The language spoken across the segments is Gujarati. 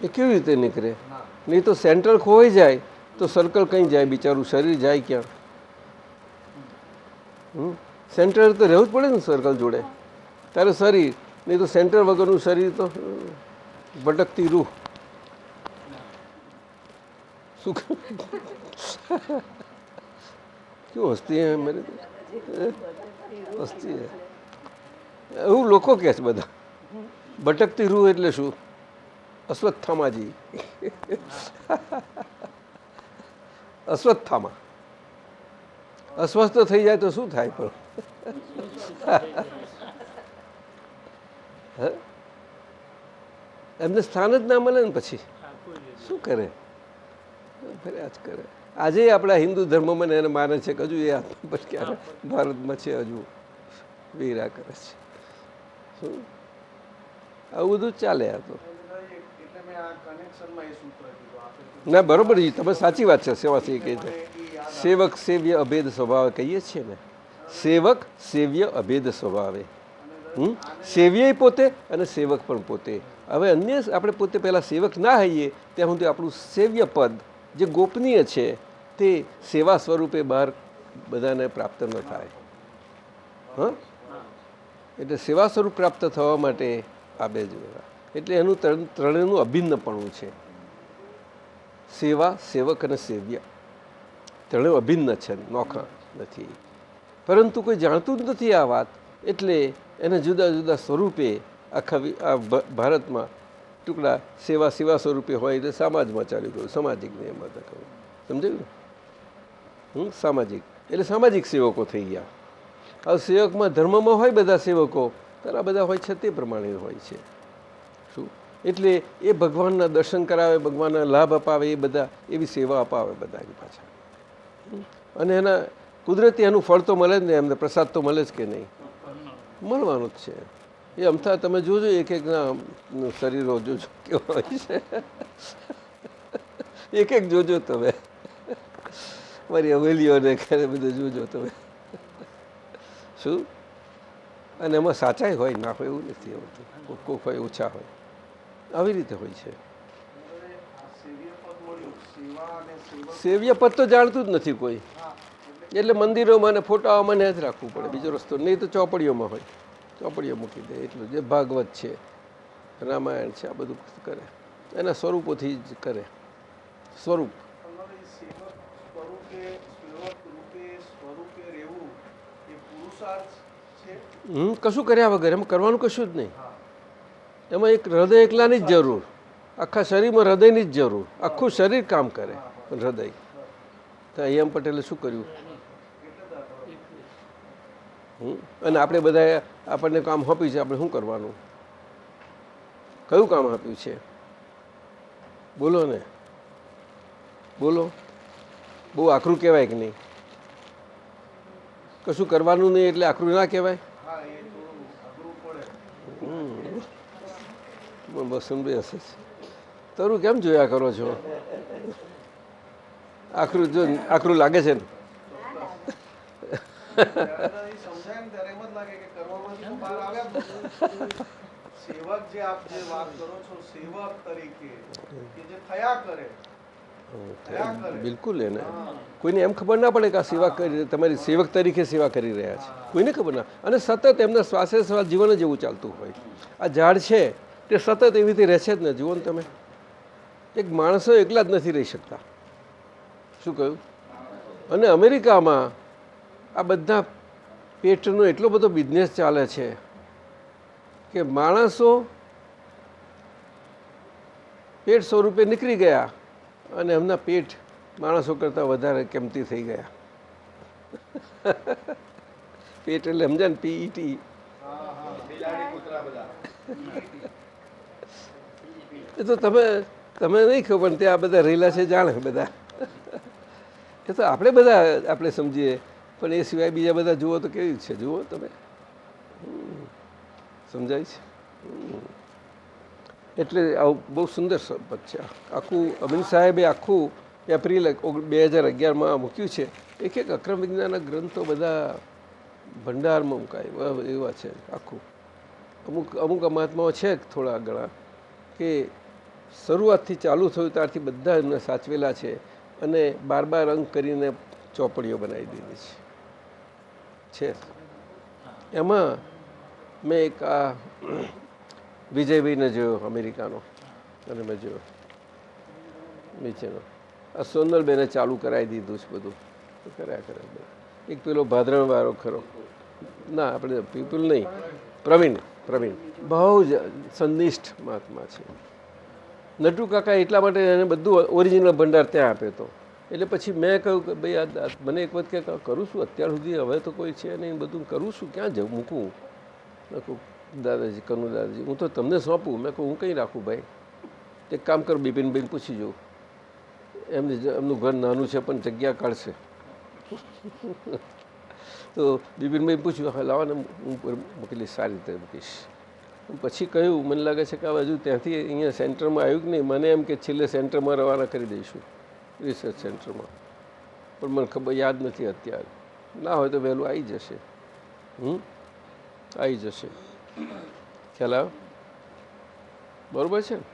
એ કેવી રીતે નીકળે? નહીં તો સેન્ટ્રલ ખોવાઈ જાય તો સર્કલ કઈ જાય, બિચારું શરીર જાય ક્યાં? સેન્ટર તો રહેવું જ પડે ને સર્કલ જોડે. તારે શરીર, નહીં તો સેન્ટર વગરનું શરીર તો ભટકતી રૂહ. શું ક્યું હસ્તી હે મેરે? હસ્તી હે એવું લોકો કહે છે બધા. ભટકતી રૂહ એટલે શું? અશ્વત્થામાજી. અશ્વત્થામા અસ્વસ્થ થઈ જાય તો શું થાય? પણ એમને સ્થાન જ ના મળે ને પછી શું કરે? ફર્યા જ કરે. આજે આપણા હિન્દુ ધર્મમાં એને માને છે કે હજુ એ ક્યારે ભારતમાં છે, હજુ વીરા કરે છે. શું આવું બધું ચાલે? આ તો ના બરોબર, તમે સાચી વાત છે. સેવા કહે છે સેવક સેવ્ય અભેદ સ્વભાવે કહીએ છીએ ને. સેવક સેવ્ય અભેદ સ્વભાવે. સેવ્ય પોતે અને સેવક પણ પોતે. હવે અન્ય આપણે પોતે પહેલાં સેવક ના હોઈએ ત્યાં સુધી આપણું સેવ્ય પદ જે ગોપનીય છે તે સેવા સ્વરૂપે બહાર બધાને પ્રાપ્ત ન થાય. એટલે સેવા સ્વરૂપ પ્રાપ્ત થવા માટે આ બે જોયા. એટલે એનું ત્રણેયનું અભિન્નપણું છે. સેવા, સેવક અને સેવ્ય ત્રણેય અભિન્ન છે, નોખા નથી. પરંતુ કોઈ જાણતું જ નથી આ વાત, એટલે એને જુદા જુદા સ્વરૂપે આખા ભારતમાં ટુકડા સેવા સેવા સ્વરૂપે હોય એટલે સમાજમાં ચાલી ગયું. સામાજિક નિયમ હતા કહું, સમજાયું ને? સામાજિક એટલે સામાજિક સેવકો થઈ ગયા. હવે સેવકમાં ધર્મમાં હોય બધા સેવકો, તારા બધા હોય છે તે પ્રમાણે હોય છે. શું એટલે એ ભગવાનના દર્શન કરાવે, ભગવાનના લાભ અપાવે, એ બધા એવી સેવા અપાવે બધાની પાછળ. અને એના કુદરતી એનું ફળ તો મળે જ ને, એમને પ્રસાદ તો મળે જ કે નહીં? મળવાનું જ છે. એ અમથા તમે જોજો એક એકના શરીરો જોજો કેવા હોય છે. એક એક જોજો તમે, મારી હવેલીઓને ખરે બધું જોજો તમે. શું અને એમાં સાચાઈ હોય ના હોય એવું નથી હોતું. કોક હોય ઓછા હોય, આવી રીતે હોય છે. સેવ્ય પદ તો જાણતું જ નથી કોઈ, એટલે મંદિરોમાં ને ફોટાઓમાં જ રાખવું પડે, બીજો રસ્તો નહીં. તો ચોપડીઓમાં હોય, ચોપડીઓ મૂકી દે. એટલું જે ભાગવત છે, રામાયણ છે, આ બધું કરે એના સ્વરૂપોથી જ કરે. સ્વરૂપ કશું કર્યા વગર એમ કરવાનું કશું જ નહીં. એમાં એક હૃદય એકલાની જ જરૂર, આખા શરીરમાં હૃદયની જ જરૂર. આખું શરીર કામ કરે પણ હૃદય. તો એમ પટેલે શું કર્યું? અને આપણે બધા આપણને કામ આપ્યું છે, આપણે શું કરવાનું? કયું કામ આપ્યું છે? બોલો ને, બોલો. બહુ આકરું કહેવાય કે નહીં? કશું કરવાનું નહીં એટલે આકરું ના કહેવાય? બસ સમજાઈ હશે. તારું કેમ જોયા કરો છો? આકરું જો આકરું લાગે છે ને? બિલકુલ. એને કોઈને એમ ખબર ના પડે કે આ સેવા કરી, તમારી સેવક તરીકે સેવા કરી રહ્યા છે, કોઈને ખબર ના. અને સતત એમના શ્વાસે શ્વાસ જીવન જેવું ચાલતું હોય. આ ઝાડ છે તે સતત એવી રીતે રહે છે જ ને. જુઓ ને તમે, એક માણસો એકલા જ નથી રહી શકતા. શું કહ્યું? અને અમેરિકામાં આ બધા પેટનો એટલો બધો બિઝનેસ ચાલે છે કે માણસો પેટ સ્વરૂપે નીકળી ગયા અને એમના પેટ માણસો કરતાં વધારે કિંમતી થઈ ગયા. પેટ એટલે સમજ્યા ને? પીઈટી. એ તો તમે નહીં ખબર, પણ ત્યાં બધા રહેલા છે, જાણે બધા. એ તો આપણે બધા આપણે સમજીએ, પણ એ સિવાય બીજા બધા જુઓ તો કેવી છે. જુઓ તમે, સમજાય છે? એટલે આવું બહુ સુંદર પદ છે. આખું અમીન સાહેબે આખું એપ્રિલ 2011માં મૂક્યું છે. એક એક અક્રમ વિજ્ઞાનના ગ્રંથો બધા ભંડારમાં મુકાય એવા છે. આખું અમુક મહાત્માઓ છે થોડા ઘણા કે શરૂઆતથી ચાલુ થયું ત્યારથી બધા એમને સાચવેલા છે અને બાર અંક કરીને ચોપડીઓ બનાવી દીધી છે. એમાં મેં એક આ વિજયભાઈને જોયો અમેરિકાનો, અને મેં જોયો નીચેનો આ સોનલબેને ચાલુ કરાવી દીધું છે બધું કર્યા કરે. એક પેલો ભાદરણવાળો ખરો, ના આપણે પીપલ નહીં, પ્રવીણ બહુ જ સંનિષ્ઠ મહાત્મા છે. નટુ કાકા એટલા માટે એને બધું ઓરિજિનલ ભંડાર ત્યાં આપ્યો હતો. એટલે પછી મેં કહ્યું કે ભાઈ આ મને એક વખત કે કરું છું અત્યાર સુધી, હવે તો કોઈ છે નહીં, બધું કરું છું, ક્યાં જવું મૂકું? મેં કહું દાદાજી કનુ દાદાજી હું તો તમને સોંપું. મેં કહું હું કંઈ રાખું ભાઈ, એક કામ કર બિપિનભાઈને પૂછી જોઉં, એમનું ઘર નાનું છે પણ જગ્યા કાઢશે. તો બિપિનભાઈ પૂછ્યું હા લાવો ને હું મૂકેલી સારી રીતે મૂકીશ. પછી કહ્યું મને લાગે છે કે આ બાજુ ત્યાંથી અહીંયા સેન્ટરમાં આવ્યું કે નહીં, મને એમ કે છેલ્લે સેન્ટરમાં રવાના કરી દઈશું, રિસર્ચ સેન્ટરમાં, પણ મને ખબર યાદ નથી અત્યારે. ના હોય તો વહેલું આવી જશે. આવી જશે, ખ્યાલ આવે બરોબર છે ને?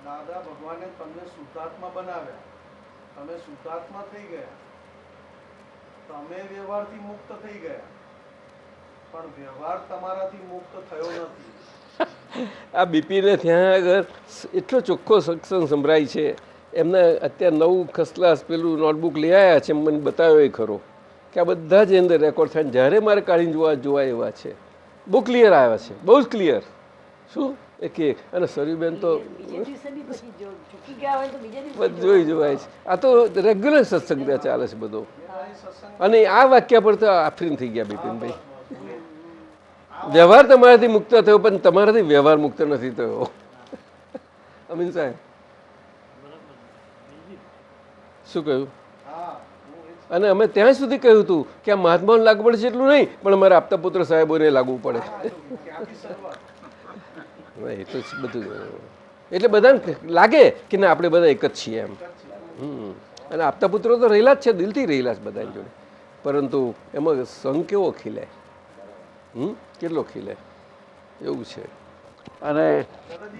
દાદા ભગવાને તમને શુદ્ધાત્મા બનાવ્યા, તમે શુદ્ધાત્મા થઈ ગયા, તમે વ્યવહારથી મુક્ત થઈ ગયા, પણ વ્યવહાર તમારાથી મુક્ત થયો નથી. આ બીપીને ત્યાં આગળ એટલો ચોખ્ખો સત્સંગ સંભળાય છે. એમને અત્યારે નવું ખસલાસ પેલું નોટબુક લઈ આવ્યા છે, મને બતાવ્યો એ ખરો કે આ બધા જ અંદર રેકોર્ડ થાય. જ્યારે મારે કાઢીને જોવા એવા છે, બહુ ક્લિયર આવ્યા છે, બહુ જ ક્લિયર. શું એક અને સરયુબેન તો જોઈ જોવાય છે. આ તો રેગ્યુલર સત્સંગ ત્યાં ચાલે છે બધો. અને આ વાક્ય પર તો આફરીન થઈ ગયા બિપિનભાઈ. વ્યવહાર તમારાથી મુક્ત થયો પણ તમારાથી વ્યવહાર મુક્ત નથી થયો. અમીન સાહેબ શું કહ્યું? અને અમે ત્યાં સુધી કહ્યું હતું કે આ મહાત્માઓને લાગુ પડે છે એટલું નહીં, પણ અમારે આપતા પુત્ર સાહેબોને લાગવું પડે. એ તો બધું એટલે બધાને લાગે કે ના આપણે બધા એક જ છીએ એમ. અને આપતા પુત્રો તો રહેલા જ છે, દિલથી રહેલા છે બધાની જોડે, પરંતુ એમાં સંઘ કેવો ખીલે, કેટલો ખીલે એવું છે. અને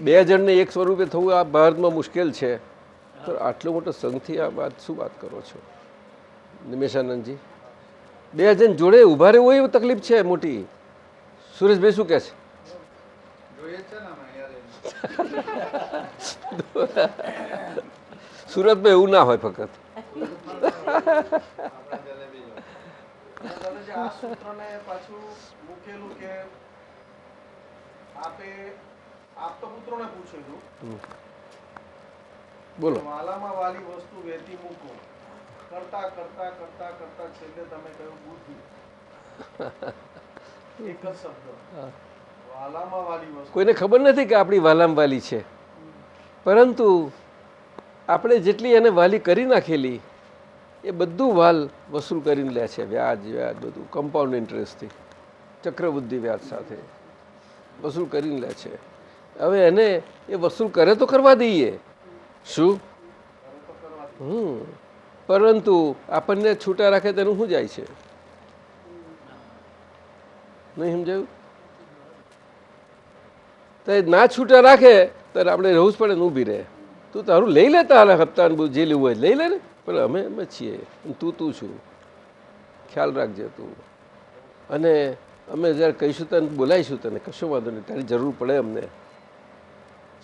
બે જણને એક સ્વરૂપે થવું આ ભારતમાં મુશ્કેલ છે, તો આટલો મોટો સંઘથી આ વાત શું વાત કરો છો નિમેશાનંદજી? બે જણ જોડે ઊભા રહેવું એવી તકલીફ છે મોટી. સુરેશભાઈ શું કહે છે? સુરતમાં એવું ના હોય ફક્ત. બોલો. વાલામાં વાલી વસ્તુ વેચી મૂકો, કરતા કરતા કરતા કરતા છેલ્લે તમે કહ્યું બુદ્ધિ. એક જ શબ્દ, વાલામાં વાલી વસ્તુ. કોઈને ખબર નથી કે આપણી વાલામાં વાલી છે, પરંતુ આપણે જેટલી એને વાલી કરી નાખેલી એ બધું વાલ વસૂલ કરીને લે છે. વ્યાજ બધું કમ્પાઉન્ડ ઇન્ટરેસ્ટથી, ચક્રવૃદ્ધિ વ્યાજ સાથે વસૂલ કરીને લે છે. હવે એને એ વસૂલ કરે તો કરવા દઈએ, શું? પરંતુ આપણને છૂટા રાખે તેનું શું જાય છે? નહીં સમજાયું? તો ના છૂટા રાખે ત્યારે આપણે રહેવું જ પડે ને, ઊભી રહે. તું તારું લઈ લે, તારા હપ્તા જે લેવું હોય લઈ લે ને, પણ અમે છીએ, તું છું, ખ્યાલ રાખજે તું. અને અમે જ્યારે કહીશું તને બોલાવીશું તને, કશો વાંધો નહીં, તારી જરૂર પડે અમને.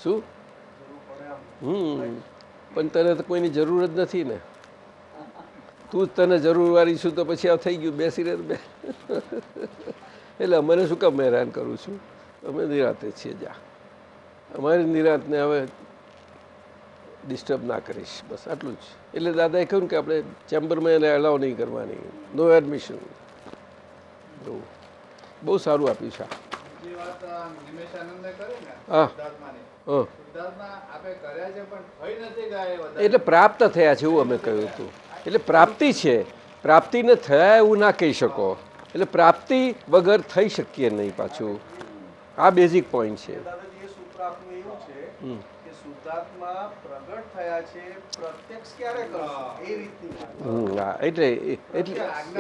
શું? પણ તને તો કોઈની જરૂર જ નથી ને, તું જ તને જરૂરવાળી છું, તો પછી આ થઈ ગયું બેસી રહે. એટલે અમને શું કામ હેરાન કરું છું? અમે નિરાતે છીએ. જા અમારી નિરાતને હવે ડિસ્ટર્બ ના કરીશ, બસ આટલું જ. એટલે દાદાએ કહ્યું કે આપણે ચેમ્બરમાં એને એલાવ નહીં કરવાની, નો એડમિશન. બહુ સારું આપ્યું છે. હા એટલે પ્રાપ્ત થયા છે એવું અમે કહ્યું હતું. એટલે પ્રાપ્તિ છે, પ્રાપ્તિને થયા એવું ના કહી શકો. એટલે પ્રાપ્તિ વગર થઈ શકીએ નહીં. પાછું આ બેઝિક પોઈન્ટ છે. શુદ્ધાત્મા પ્રગટ થયા છે, પ્રત્યક્ષ ક્યારે કરશો એ રીતની વાત. હા,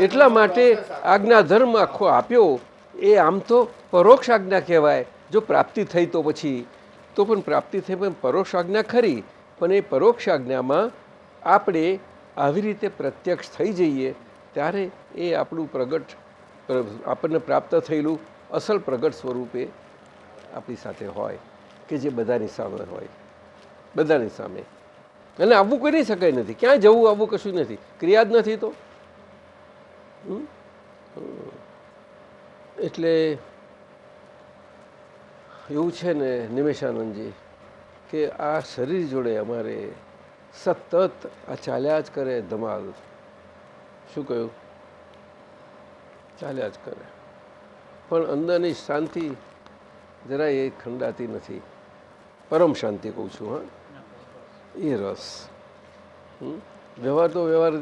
એટલા માટે આજ્ઞા ધર્મ આખો આપ્યો એ આમ તો પરોક્ષ આજ્ઞા કહેવાય. જો પ્રાપ્તિ થઈ તો પછી તો પણ પ્રાપ્તિ થઈ પણ પરોક્ષ આજ્ઞા ખરી, પણ એ પરોક્ષ આજ્ઞામાં આપણે આવી રીતે પ્રત્યક્ષ થઈ જઈએ ત્યારે એ આપણું પ્રગટ આપણને પ્રાપ્ત થયેલું અસલ પ્રગટ સ્વરૂપે આપણી સાથે હોય કે જે બધાની સામે હોય, બધાની સામે. અને આવવું કરી શકાય નથી, ક્યાં જવું આવવું કશું નથી, ક્રિયા જ નથી તો. એટલે એવું છે ને નિમેશાનંદજી કે આ શરીર જોડે અમારે સતત આ ચાલ્યા જ કરે ધમાલ. શું કહ્યું? ચાલ્યા જ કરે, પણ અંદરની શાંતિ જરા એ ખંડાતી નથી. પરમ શાંતિ કહું છું. હા, એ રસ વ્યવહાર તો વ્યવહાર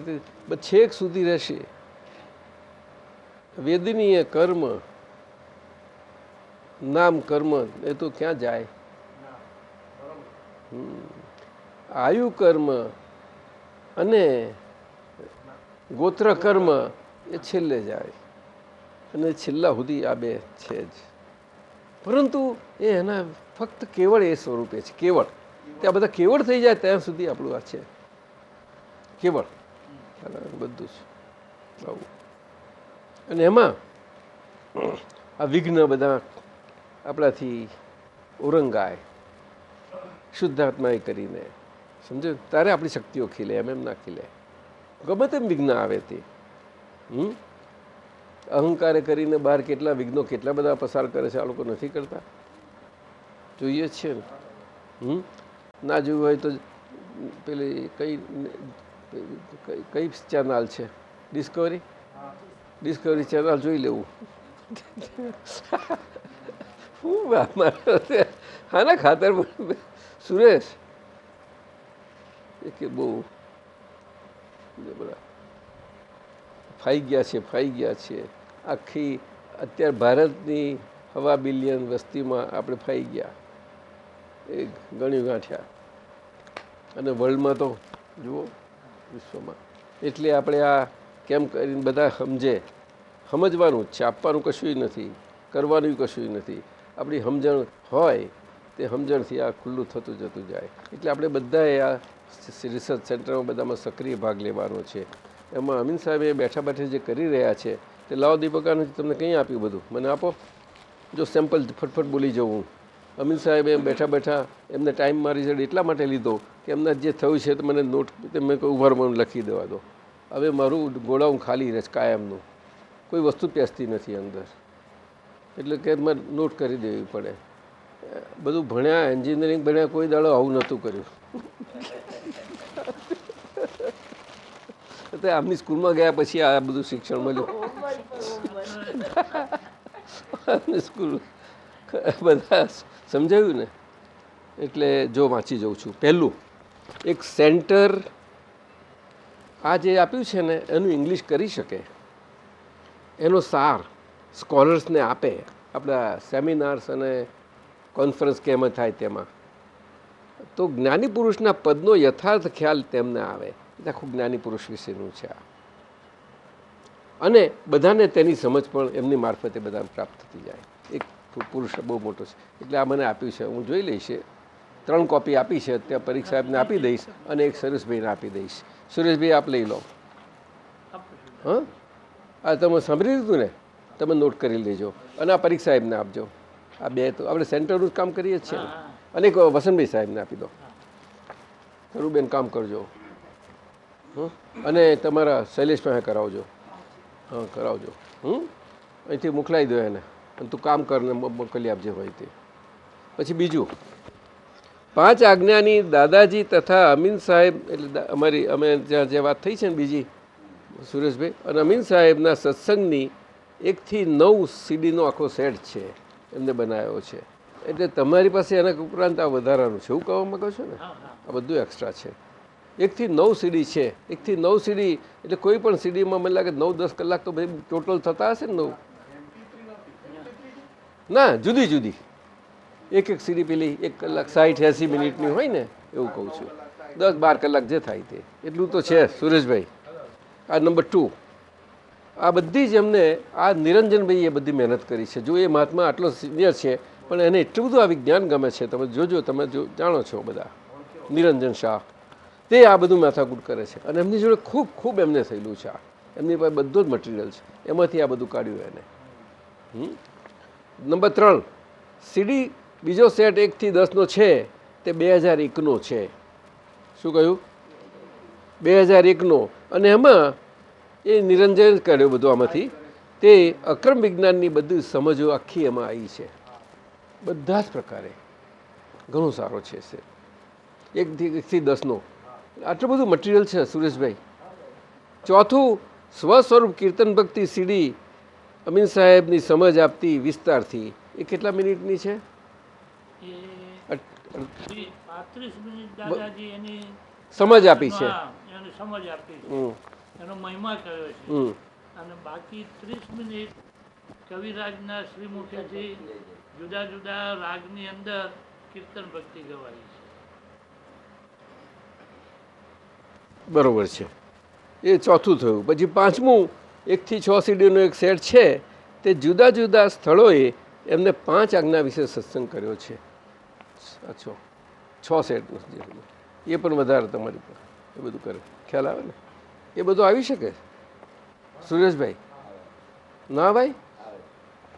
છેક સુધી રહેશે. વેદનીય કર્મ નામ કર્મ એ તો ક્યાં જાય? આયુ કર્મ અને ગોત્ર કર્મ એ છેલ્લે જાય, અને છેલ્લા સુધી આ બે છે જ. પરંતુ એ એના ફક્ત કેવળ એ સ્વરૂપે છે. કેવળ ત્યાં બધા કેવળ થઈ જાય ત્યાં સુધી આપણું આ છે કેવળ, બધું જ આવું. અને એમાં આ વિઘ્ન બધા આપણાથી ઓરંગાય શુદ્ધાત્માએ કરીને, સમજો તારે આપણી શક્તિઓ ખીલે, એમ ના ખીલે. ગમે તેમ વિઘ્ન આવે તે. અહંકારે કરીને બહાર કેટલા વિઘ્નો કેટલા બધા પસાર કરે છે, આ લોકો નથી કરતા. જોઈએ જ છે ને. ના જોયું હોય તો પેલી કઈ ચેનલ છે? ડિસ્કવરી ચેનલ જોઈ લેવું. હાના ખાતર સુરેશ કે બહુ ફાઈ ગયા છે. આખી અત્યારે ભારતની 1.25 બિલિયન વસ્તીમાં આપણે ફાઈ ગયા, એ ગણ્યું ગાંઠ્યા. અને વર્લ્ડમાં તો જુઓ, વિશ્વમાં. એટલે આપણે આ કેમ કરીને બધા સમજવાનું જ છે. આપવાનું કશું નથી, કરવાનું કશું નથી. આપણી સમજણ હોય તે સમજણથી આ ખુલ્લું થતું જતું જાય. એટલે આપણે બધાએ આ રિસર્ચ સેન્ટરમાં બધામાં સક્રિય ભાગ લેવાનો છે. એમાં અમીન સાહેબ એ બેઠા બેઠા જે કરી રહ્યા છે તે લાવો દીપકાનું તમને કંઈ આપ્યું બધું મને આપો. જો સેમ્પલ ફટફટ બોલી જવું. અમીન સાહેબ એમ બેઠા બેઠા એમને ટાઈમ મારી જોડે એટલા માટે લીધો કે એમને જે થયું છે તો મને નોટ મેં કોઈ ઉભારમાં લખી દેવા દો. હવે મારું ગોળાઉં ખાલી રહે છે કાયમનું, કોઈ વસ્તુ પેસતી નથી અંદર. એટલે કે મારે નોટ કરી દેવી પડે. બધું ભણ્યા, એન્જિનિયરિંગ ભણ્યા, કોઈ દાડો આવું નહોતું કર્યું. આમની સ્કૂલમાં ગયા પછી આ બધું શિક્ષણ મળ્યું. સ્કૂલ બધા સમજાયું ને. એટલે જો વાંચી જાઉં છું. પહેલું એક સેન્ટર આ જે આપ્યું છે ને એનું ઇંગ્લિશ કરી શકે, એનો સાર સ્કોલર્સને આપે. આપણા સેમિનાર્સ અને કોન્ફરન્સ કેમ થાય તેમાં તો જ્ઞાની પુરુષના પદનો યથાર્થ ખ્યાલ તેમને આવે. આખું જ્ઞાની પુરુષ વિશેનું છે આ. અને બધાને તેની સમજ પણ એમની મારફતે બધાને પ્રાપ્ત થતી જાય. એક પુરુષ બહુ મોટો છે. એટલે આ મને આપ્યું છે, હું જોઈ લઈશ. 3 કોપી આપી છે, ત્યાં પરીક્ષ સાહેબને આપી દઈશ અને એક સુરેશભાઈને આપી દઈશ. સુરેશભાઈ આપ લઈ લો. હા, આ તમે સાંભળી લીધું ને, તમે નોટ કરી લેજો અને આ પરીક્ષ સાહેબને આપજો. આ બે તો આપણે સેન્ટરનું જ કામ કરીએ જ છીએ ને. અને એક વસંતભાઈ સાહેબને આપી દો. ખરુંબેન કામ કરજો. અને તમારા શૈલેષ પાસે કરાવજો. હા, કરાવજો. અહીંથી મોકલાવી દો એને, અને તું કામ કરને મોકલી આપજે હોય તે. પછી બીજું 5 આજ્ઞાની દાદાજી તથા અમીન સાહેબ, એટલે અમારી અમે જ્યાં જે વાત થઈ છે ને બીજી સુરેશભાઈ અને અમીન સાહેબના સત્સંગની 1 થી 9 સીડીનો આખો સેટ છે, એમને બનાવ્યો છે. એટલે તમારી પાસે એના ઉપરાંત આ વધારાનું છે એવું કહેવા માંગો છો ને. આ બધું એક્સ્ટ્રા છે. 1 થી 9 સીડી છે. 1 થી 9 સીડી એટલે કોઈ પણ સીડીમાં મને લાગે 9-10 કલાક તો બધી ટોટલ થતા હશે ને. 9 ના, જુદી જુદી એક એક સીડી પેલી 1 કલાક 60-80 મિનિટની હોય ને એવું કહું છું, 10-12 કલાક જે થાય તે એટલું તો છે. સુરેશભાઈ, આ નંબર 2, આ બધી જ એમને આ નિરંજનભાઈ એ બધી મહેનત કરી છે. જો એ મહાત્મા આટલો સિનિયર છે પણ એને એટલું બધું આ વિજ્ઞાન ગમે છે. તમે જોજો, તમે જાણો છો બધા, નિરંજન શાહ તે આ બધું માથાકૂટ કરે છે અને એમની જોડે ખૂબ ખૂબ એમને થયેલું છે. એમની પાસે બધો જ મટીરિયલ છે, એમાંથી આ બધું કાઢ્યું એને. નંબર 3, સીડી બીજો સેટ 1 થી 10નો છે તે 2001નો છે. શું કહ્યું? 2001નો. અને એમાં એ નિરંજન કર્યો બધું આમાંથી. તે અક્રમ વિજ્ઞાનની બધી સમજો આખી એમાં આવી છે, બધા જ પ્રકારે. ઘણું સારો છે સેટ 1 થી 10નો. આટલું બધું મટીરિયલ છે સુરેશભાઈ. ચોથું, સ્વસ્વરૂપ કીર્તન ભક્તિ સીડી અમીન સાહેબની સમજ આપતી વિસ્તારથી. એ કેટલા મિનિટની છે? 35 મિનિટ દાદાજી એની સમજ આપી છે. એની સમજ આપી છે, એનો મહિમા કર્યો છે. અને બાકી 30 મિનિટ કવિરાજના શ્રીમુખેથી જુદા જુદા રાગની અંદર કીર્તન ભક્તિ ગવાઈ છે. બરોબર છે. એ ચોથું થયું. પછી 5મું 1 થી 6 સીડીનો એક સેટ છે તે જુદા જુદા સ્થળોએ એમને 5 આજ્ઞા વિશે સત્સંગ કર્યો છે. અચ્છા, 6 સેટનું એ પણ વધારે તમારી પર એ બધું કરે. ખ્યાલ આવે ને? એ બધું આવી શકે સુરેશભાઈ? ના ભાઈ?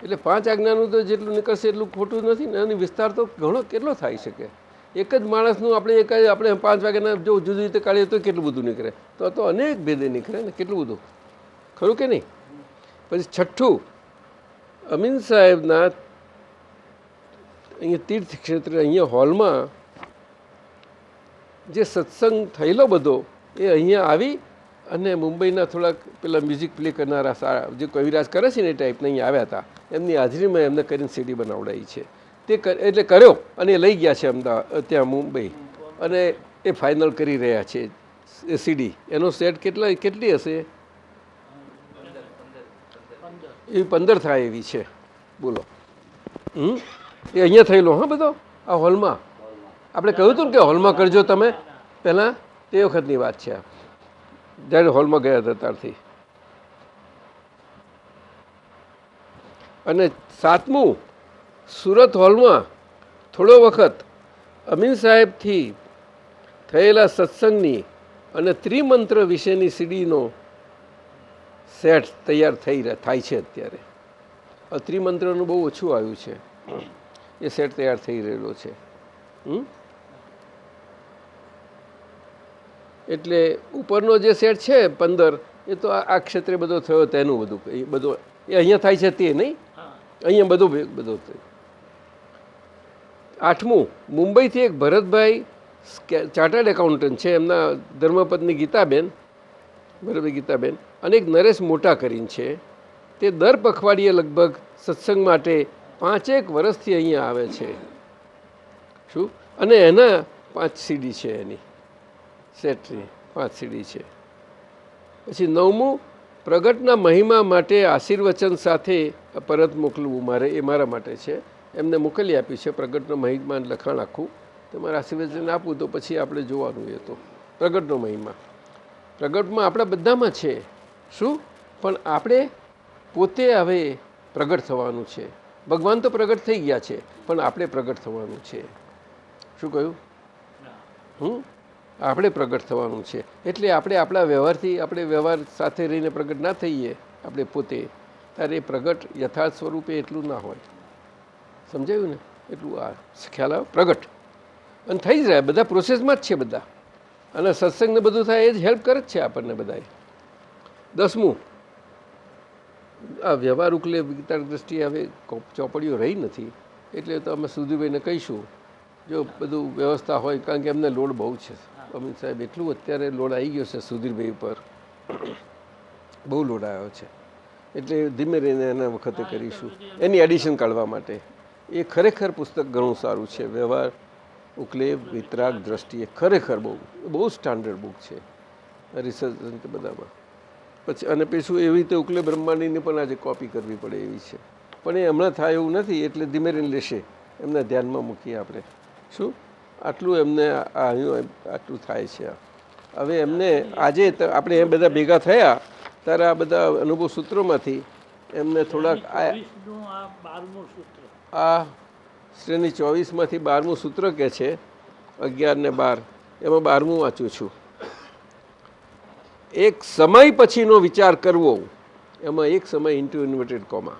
એટલે 5 આજ્ઞાનું તો જેટલું નીકળશે એટલું ખોટું નથી ને. એની વિસ્તાર તો ઘણો કેટલો થઈ શકે. એક જ માણસનું આપણે આપણે 5 વાગ્યાના જો જુદી રીતે કાઢીએ તો કેટલું બધું નીકળે. તો અનેક ભેદે નીકળે ને, કેટલું બધું, ખરું કે નહીં? પછી 6થું, અમીન સાહેબના અહીંયા તીર્થ ક્ષેત્ર અહીંયા હોલમાં જે સત્સંગ થયેલો બધો એ અહીંયા આવી અને મુંબઈના થોડાક પેલા મ્યુઝિક પ્લે કરનારા સારા જે કવિરાજ કરે છે ને એ ટાઈપના અહીંયા આવ્યા હતા. એમની હાજરીમાં એમને કરીને સીડી બનાવડાવી છે. તે એટલે કર્યો અને એ લઈ ગયા છે અમદાવાદ ત્યાં મુંબઈ અને એ ફાઇનલ કરી રહ્યા છે એ સીડી. એનો સેટ કેટલી હશે? એ 15 થાય એવી છે. બોલો. એ અહીંયા થયેલો હા બધો આ હોલમાં. આપણે કહ્યું હતું ને કે હોલમાં કરજો તમે પહેલાં, તે વખતની વાત છે જ્યારે હોલમાં ગયા હતા ત્યારથી. અને 7મું, સુરત હોલમાં થોડો વખત અમીન સાહેબથી થયેલા સત્સંગની અને ત્રિમંત્ર વિશેની સીડીનો સેટ તૈયાર થાય છે અત્યારે. ત્રિમંત્રનું બહુ ઓછું આવ્યું છે, એ સેટ તૈયાર થઈ રહેલો છે. એટલે ઉપરનો જે સેટ છે 15 એ તો આ ક્ષેત્રે બધો થયો તેનું બધું એ બધું એ અહીંયા થાય છે તે નહીં, અહીંયા બધું. 8મું, મુંબઈથી એક ભરતભાઈ ચાર્ટર્ડ એકાઉન્ટન્ટ છે, એમના ધર્મપત્ની ગીતાબેન, બરાબર ગીતાબેન, અને એક નરેશ મોટા કરીને છે. તે દર પખવાડિયે લગભગ સત્સંગ માટે 5 વર્ષથી અહીંયા આવે છે. શું? અને એના 5 સીડી છે, એની સેટની 5 સીડી છે. પછી 9મું, પ્રગટના મહિમા માટે આશીર્વચન સાથે પરત મોકલવું એ મારા માટે છે. એમને મોકલી આપી છે પ્રગટનો મહિમા લખાણ આખું. તમારે આશીર્વચન આપવું તો પછી આપણે જોવાનું. એ તો પ્રગટનો મહિમા પ્રગટમાં આપણા બધામાં છે. શું? પણ આપણે પોતે હવે પ્રગટ થવાનું છે. ભગવાન તો પ્રગટ થઈ ગયા છે પણ આપણે પ્રગટ થવાનું છે. શું કહ્યું? આપણે પ્રગટ થવાનું છે. એટલે આપણે આપણા વ્યવહારથી આપણે વ્યવહાર સાથે રહીને પ્રગટ ના થઈએ આપણે પોતે, ત્યારે પ્રગટ યથાર્થ સ્વરૂપે એટલું ના હોય. સમજાયું ને? એટલું આ ખ્યાલ આવે પ્રગટ અને થઈ જ રહ્યા બધા પ્રોસેસમાં જ છે બધા. અને સત્સંગને બધું થાય એ જ હેલ્પ કરે જ છે આપણને બધાએ. 10મું, આ વ્યવહાર ઉકલે વિસ્તાર દ્રષ્ટિએ હવે ચોપડીઓ રહી નથી, એટલે તો અમે સુધીરભાઈને કહીશું જો બધું વ્યવસ્થા હોય, કારણ કે એમને લોડ બહુ છે. અમિત સાહેબ એટલું અત્યારે લોડ આવી ગયો છે સુધીરભાઈ ઉપર, બહુ લોડ આવ્યો છે. એટલે ધીમે રહીને એના વખતે કરીશું એની એડિશન કાઢવા માટે. એ ખરેખર પુસ્તક ઘણું સારું છે. વ્યવહાર ઉકલે વિતરાગ દ્રષ્ટિએ ખરેખર બહુ સ્ટાન્ડર્ડ બુક છે રિસર્ચ બધામાં. પછી અને પેલું એવી રીતે ઉકલે બ્રહ્માંડીની પણ આજે કોપી કરવી પડે એવી છે, પણ એ હમણાં થાય એવું નથી, એટલે ધીમે રહીને લેશે. એમને ધ્યાનમાં મૂકીએ આપણે. શું આટલું એમને અહીં આટલું થાય છે. હવે એમને આજે આપણે એ બધા ભેગા થયા ત્યારે આ બધા અનુભવ સૂત્રોમાંથી એમને થોડાક આ શ્રેણી 24માંથી 12મું સૂત્ર કે છે 11 ને 12 એમાં 12મું વાંચું છું. એક સમય પછીનો વિચાર કરવો, એમાં એક સમય ઇન્ટુ ઇન્વર્ટેડ કોમા,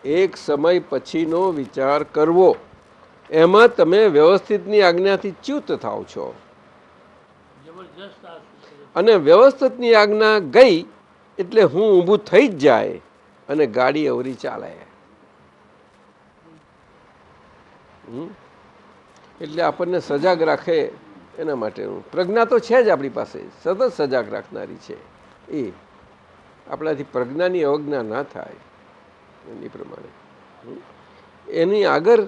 એક સમય પછીનો વિચાર કરવો, એમાં તમે વ્યવસ્થિતની આજ્ઞાથી ચ્યુત થાવ છો. અને વ્યવસ્થિતની આજ્ઞા ગઈ એટલે હું ઊભું થઈ જ જાય અને ગાડી અવરી ચાલે. એટલે આપણને સજાગ રાખે એના માટેનું પ્રજ્ઞા તો છે જ આપણી પાસે, સતત સજાગ રાખનારી છે. એ આપણાથી પ્રજ્ઞાની અવજ્ઞા ના થાય એની પ્રમાણે એની આગળ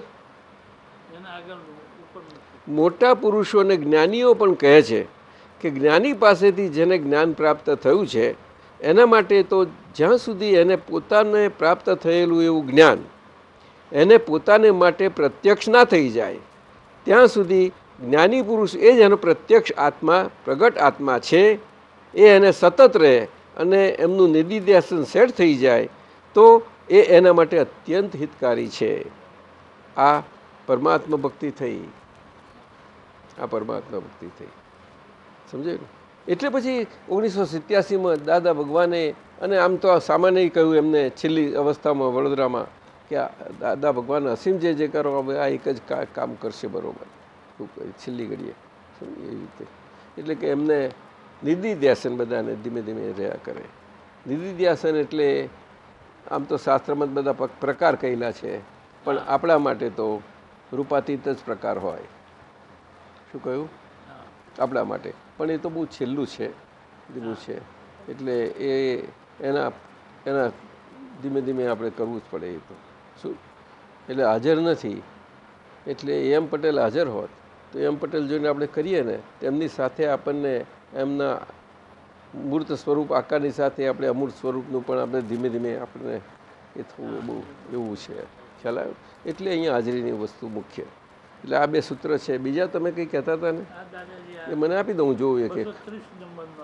મોટા પુરુષો અને જ્ઞાનીઓ પણ કહે છે કે જ્ઞાની પાસેથી જેને જ્ઞાન પ્રાપ્ત થયું છે એના માટે તો જ્યાં સુધી એને પોતાને પ્રાપ્ત થયેલું એવું જ્ઞાન એને પોતાને માટે પ્રત્યક્ષ ના થઈ જાય ત્યાં સુધી જ્ઞાની પુરુષ એ જ એનો પ્રત્યક્ષ આત્મા, પ્રગટ આત્મા છે, એ એને સતત રહે અને એમનું નિધિધ્યાસન સેટ થઈ જાય તો એ એના માટે અત્યંત હિતકારી છે. આ પરમાત્મા ભક્તિ થઈ, આ પરમાત્મા ભક્તિ થઈ, સમજાયું? એટલે પછી 1987માં દાદા ભગવાને, અને આમ તો સામાન્ય કહ્યું એમને છેલ્લી અવસ્થામાં વડોદરામાં કે દાદા ભગવાન અસીમ જે કરો હવે આ એક જ કામ કરશે બરોબર, છેલ્લી ઘડીએ એવી રીતે. એટલે કે એમને નિધિધ્યાસન બધાને ધીમે ધીમે રહ્યા કરે. નિધિધ્યાસન એટલે આમ તો શાસ્ત્રમાં બધા પ્રકાર કહેલા છે, પણ આપણા માટે તો રૂપાતીત જ પ્રકાર હોય. શું કહ્યું? આપણા માટે પણ એ તો બહુ છેલ્લું છે, ધીમું છે. એટલે એના ધીમે ધીમે આપણે કરવું જ પડે. એ તો શું એટલે હાજર નથી, એટલે એમ પટેલ હાજર હોત તો એમ પટેલ જોઈને આપણે કરીએ ને તેમની સાથે આપણને એમના મૂર્ત સ્વરૂપ આકારની સાથે આપણે અમૂર્ત સ્વરૂપનું પણ આપણે ધીમે ધીમે આપણને એ થવું બહુ એવું છે. ખ્યાલ આવ્યો? એટલે અહીંયા હાજરીની વસ્તુ મુખ્ય. એટલે આ બે સૂત્ર છે. બીજા તમે કંઈ કહેતા હતા ને એ મને આપી દઉં, હું જોઉં એક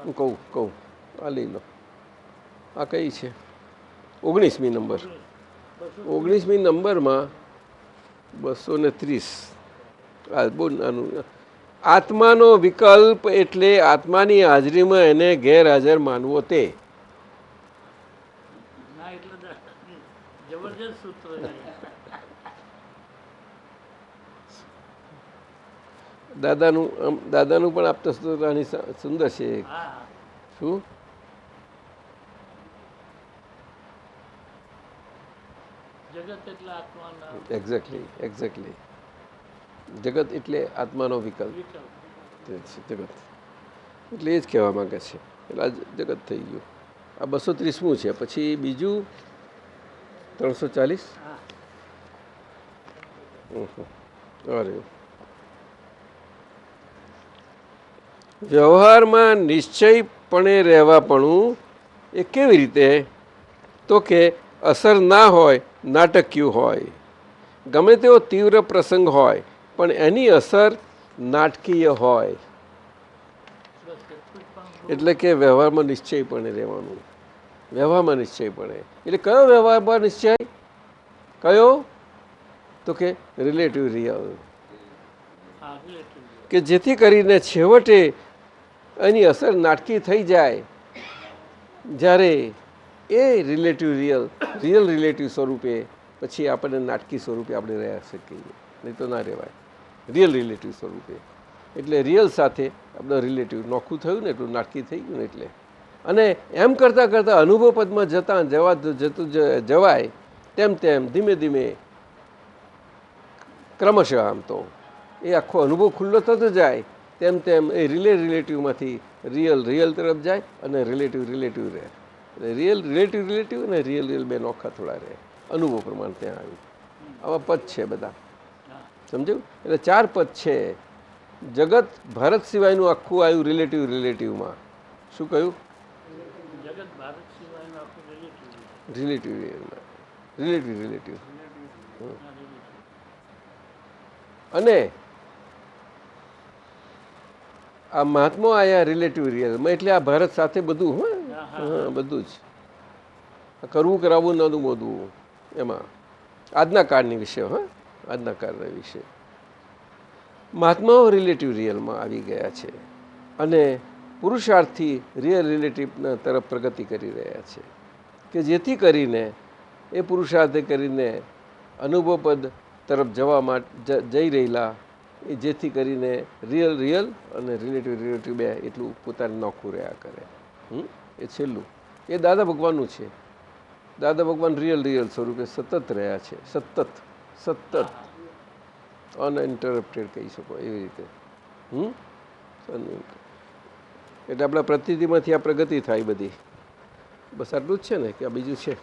હું કહું આ લઈ લો. આ કઈ છે? 19મી નંબર. 19મી નંબરમાં 230. આ બહુ નાનું. આત્માનો વિકલ્પ એટલે આત્માની હાજરીમાં એને ગેરહાજર માનવો તે. દાદાનું પણ આપતા સ્તોત્રની સુંદર છે. શું એક્ઝેક્ટલી જગત એટલે આત્માનો વિકલ્પ. જગત એટલે એ જ કહેવા માંગે છે. એટલે આ જગત થઈ ગયું. આ 230મું છે. પછી બીજું 340. અરે વ્યવહારમાં નિશ્ચયપણે રહેવાપણું એ કેવી રીતે? તો કે અસર ના હોય, નાટકીય હોય. ગમે તેવો તીવ્ર પ્રસંગ હોય પણ એની અસર નાટકીય હોય. એટલે કે વ્યવહારમાં નિશ્ચયપણે રહેવાનું. વ્યવહારમાં નિશ્ચયપણે એટલે કયો વ્યવહારમાં નિશ્ચય? કયો? તો કે રિલેટિવ રિયલ. કે જેથી કરીને છેવટે એની અસર નાટકી થઈ જાય. જ્યારે એ રિલેટિવ રિયલ રિલેટિવ સ્વરૂપે પછી આપણને નાટકી સ્વરૂપે આપણે રહ્યા શકીએ, નહીં તો ના રહેવાય. રિલેટિવ સ્વરૂપે એટલે રિયલ સાથે આપણે રિલેટિવ નોખું થયું ને એટલું નાટકી થઈ ગયું ને એટલે. અને એમ કરતાં કરતાં અનુભવ પદમાં જતું જવાય તેમ ધીમે ધીમે ક્રમશઃ આમ તો એ આખો અનુભવ ખુલ્લો થતો જાય તેમ એ રિલેટિવમાંથી રિયલ તરફ જાય અને રિલેટિવ રહે. રિલેટિવ અને રિયલ બે નોખા થોડા રહે. અનુભવ પ્રમાણે ત્યાં આવ્યું. આવા પદ છે બધા, સમજ્યું? એટલે 4 પદ છે. જગત ભારત સિવાયનું આખું આવ્યું રિલેટિવમાં. શું કહ્યું? રિલેટિવ અને આ મહાત્મા આયા રિલેટિવ રિયલમાં, એટલે આ ભારત સાથે બધું હા બધું જ કરવું કરાવવું નહોતું મોદવું એમાં આજના કાળની વિશે આજના કાળના વિશે મહાત્માઓ રિલેટિવ રિયલમાં આવી ગયા છે અને પુરુષાર્થથી રિયલ રિલેટિવના તરફ પ્રગતિ કરી રહ્યા છે કે જેથી કરીને એ પુરુષાર્થે કરીને અનુભવપદ તરફ જવા માટે જઈ રહેલા એ જેથી કરીને રિયલ અને રિલેટિવ બે એટલું પોતાને નોખું રહ્યા કરે. એ છેલ્લું એ દાદા ભગવાનનું છે. દાદા ભગવાન રિયલ સ્વરૂપે સતત રહ્યા છે, સતત અનઇન્ટરપ્ટેડ કહી શકો એવી રીતે. એટલે આપણા પ્રતિથિમાંથી આ પ્રગતિ થાય બધી. બસ આટલું જ છે ને કે આ બીજું છે?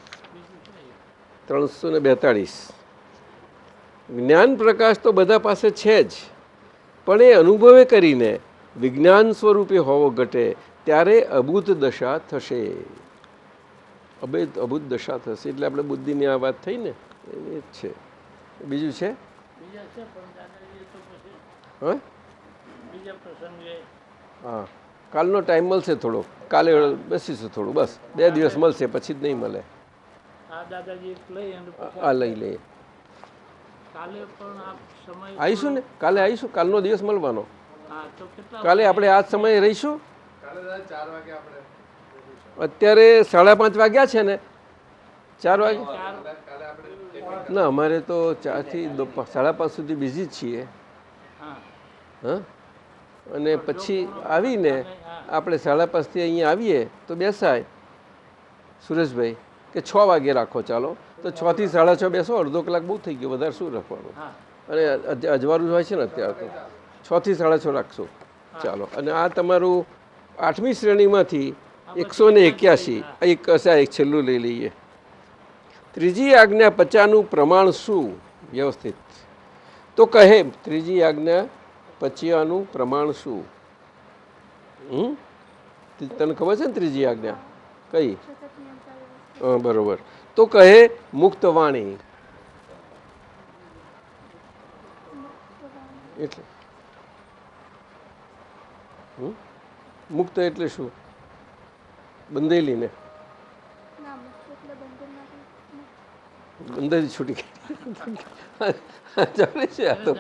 342 જ્ઞાન પ્રકાશ તો બધા પાસે છે જ, પણ એ અનુભવે કરીને વિજ્ઞાન સ્વરૂપે હોવો ઘટે ત્યારે અભૂત દશા થશે. અભૂત દશા થશે એટલે આપણે બુદ્ધિની આ વાત થઈ ને એ જ છે. બીજું છે? હા, કાલનો ટાઈમ મળશે થોડો, કાલે બેસીશું થોડું, બસ 2 દિવસ મળશે, પછી જ નહીં મળે. આ લઈ લઈએ. આવીશું ને કાલે, આવીશું. કાલનો દિવસ મળવાનો. કાલે આપણે આ જ સમયે રહીશું. અત્યારે 5:30 વાગ્યા છે ને? 4 વાગે ના, અમારે તો 4 થી 5:30 સુધી બિઝી જ છીએ. હા, અને પછી આવીને આપણે 5:30 થી અહીંયા આવીએ તો બેસાય. સુરેશભાઈ કે 6 વાગે રાખો, ચાલો તો 6 થી 6:30 બેસો, અડધો કલાક બહુ થઈ ગયો, વધારે શું રાખવાનું? અને અજવાળું હોય છે ને અત્યારે તો 6 થી 6:30 રાખશો, ચાલો. અને આ તમારું 8મી શ્રેણીમાંથી 181 એક છેલ્લું લઈ લઈએ. ત્રીજી આજ્ઞા પચાનું પ્રમાણ શું? વ્યવસ્થિત તો કહે ત્રીજી આજ્ઞા પચિયાનું પ્રમાણ શું? તને ખબર છે ને ત્રીજી આજ્ઞા કઈ? બરોબર. તો કહે મુક્ત વાણી. એટલે મુક્ત એટલે શું? બંધેલી ને? બંધેલી છૂટી ગઈ ચાલે છે. આ તો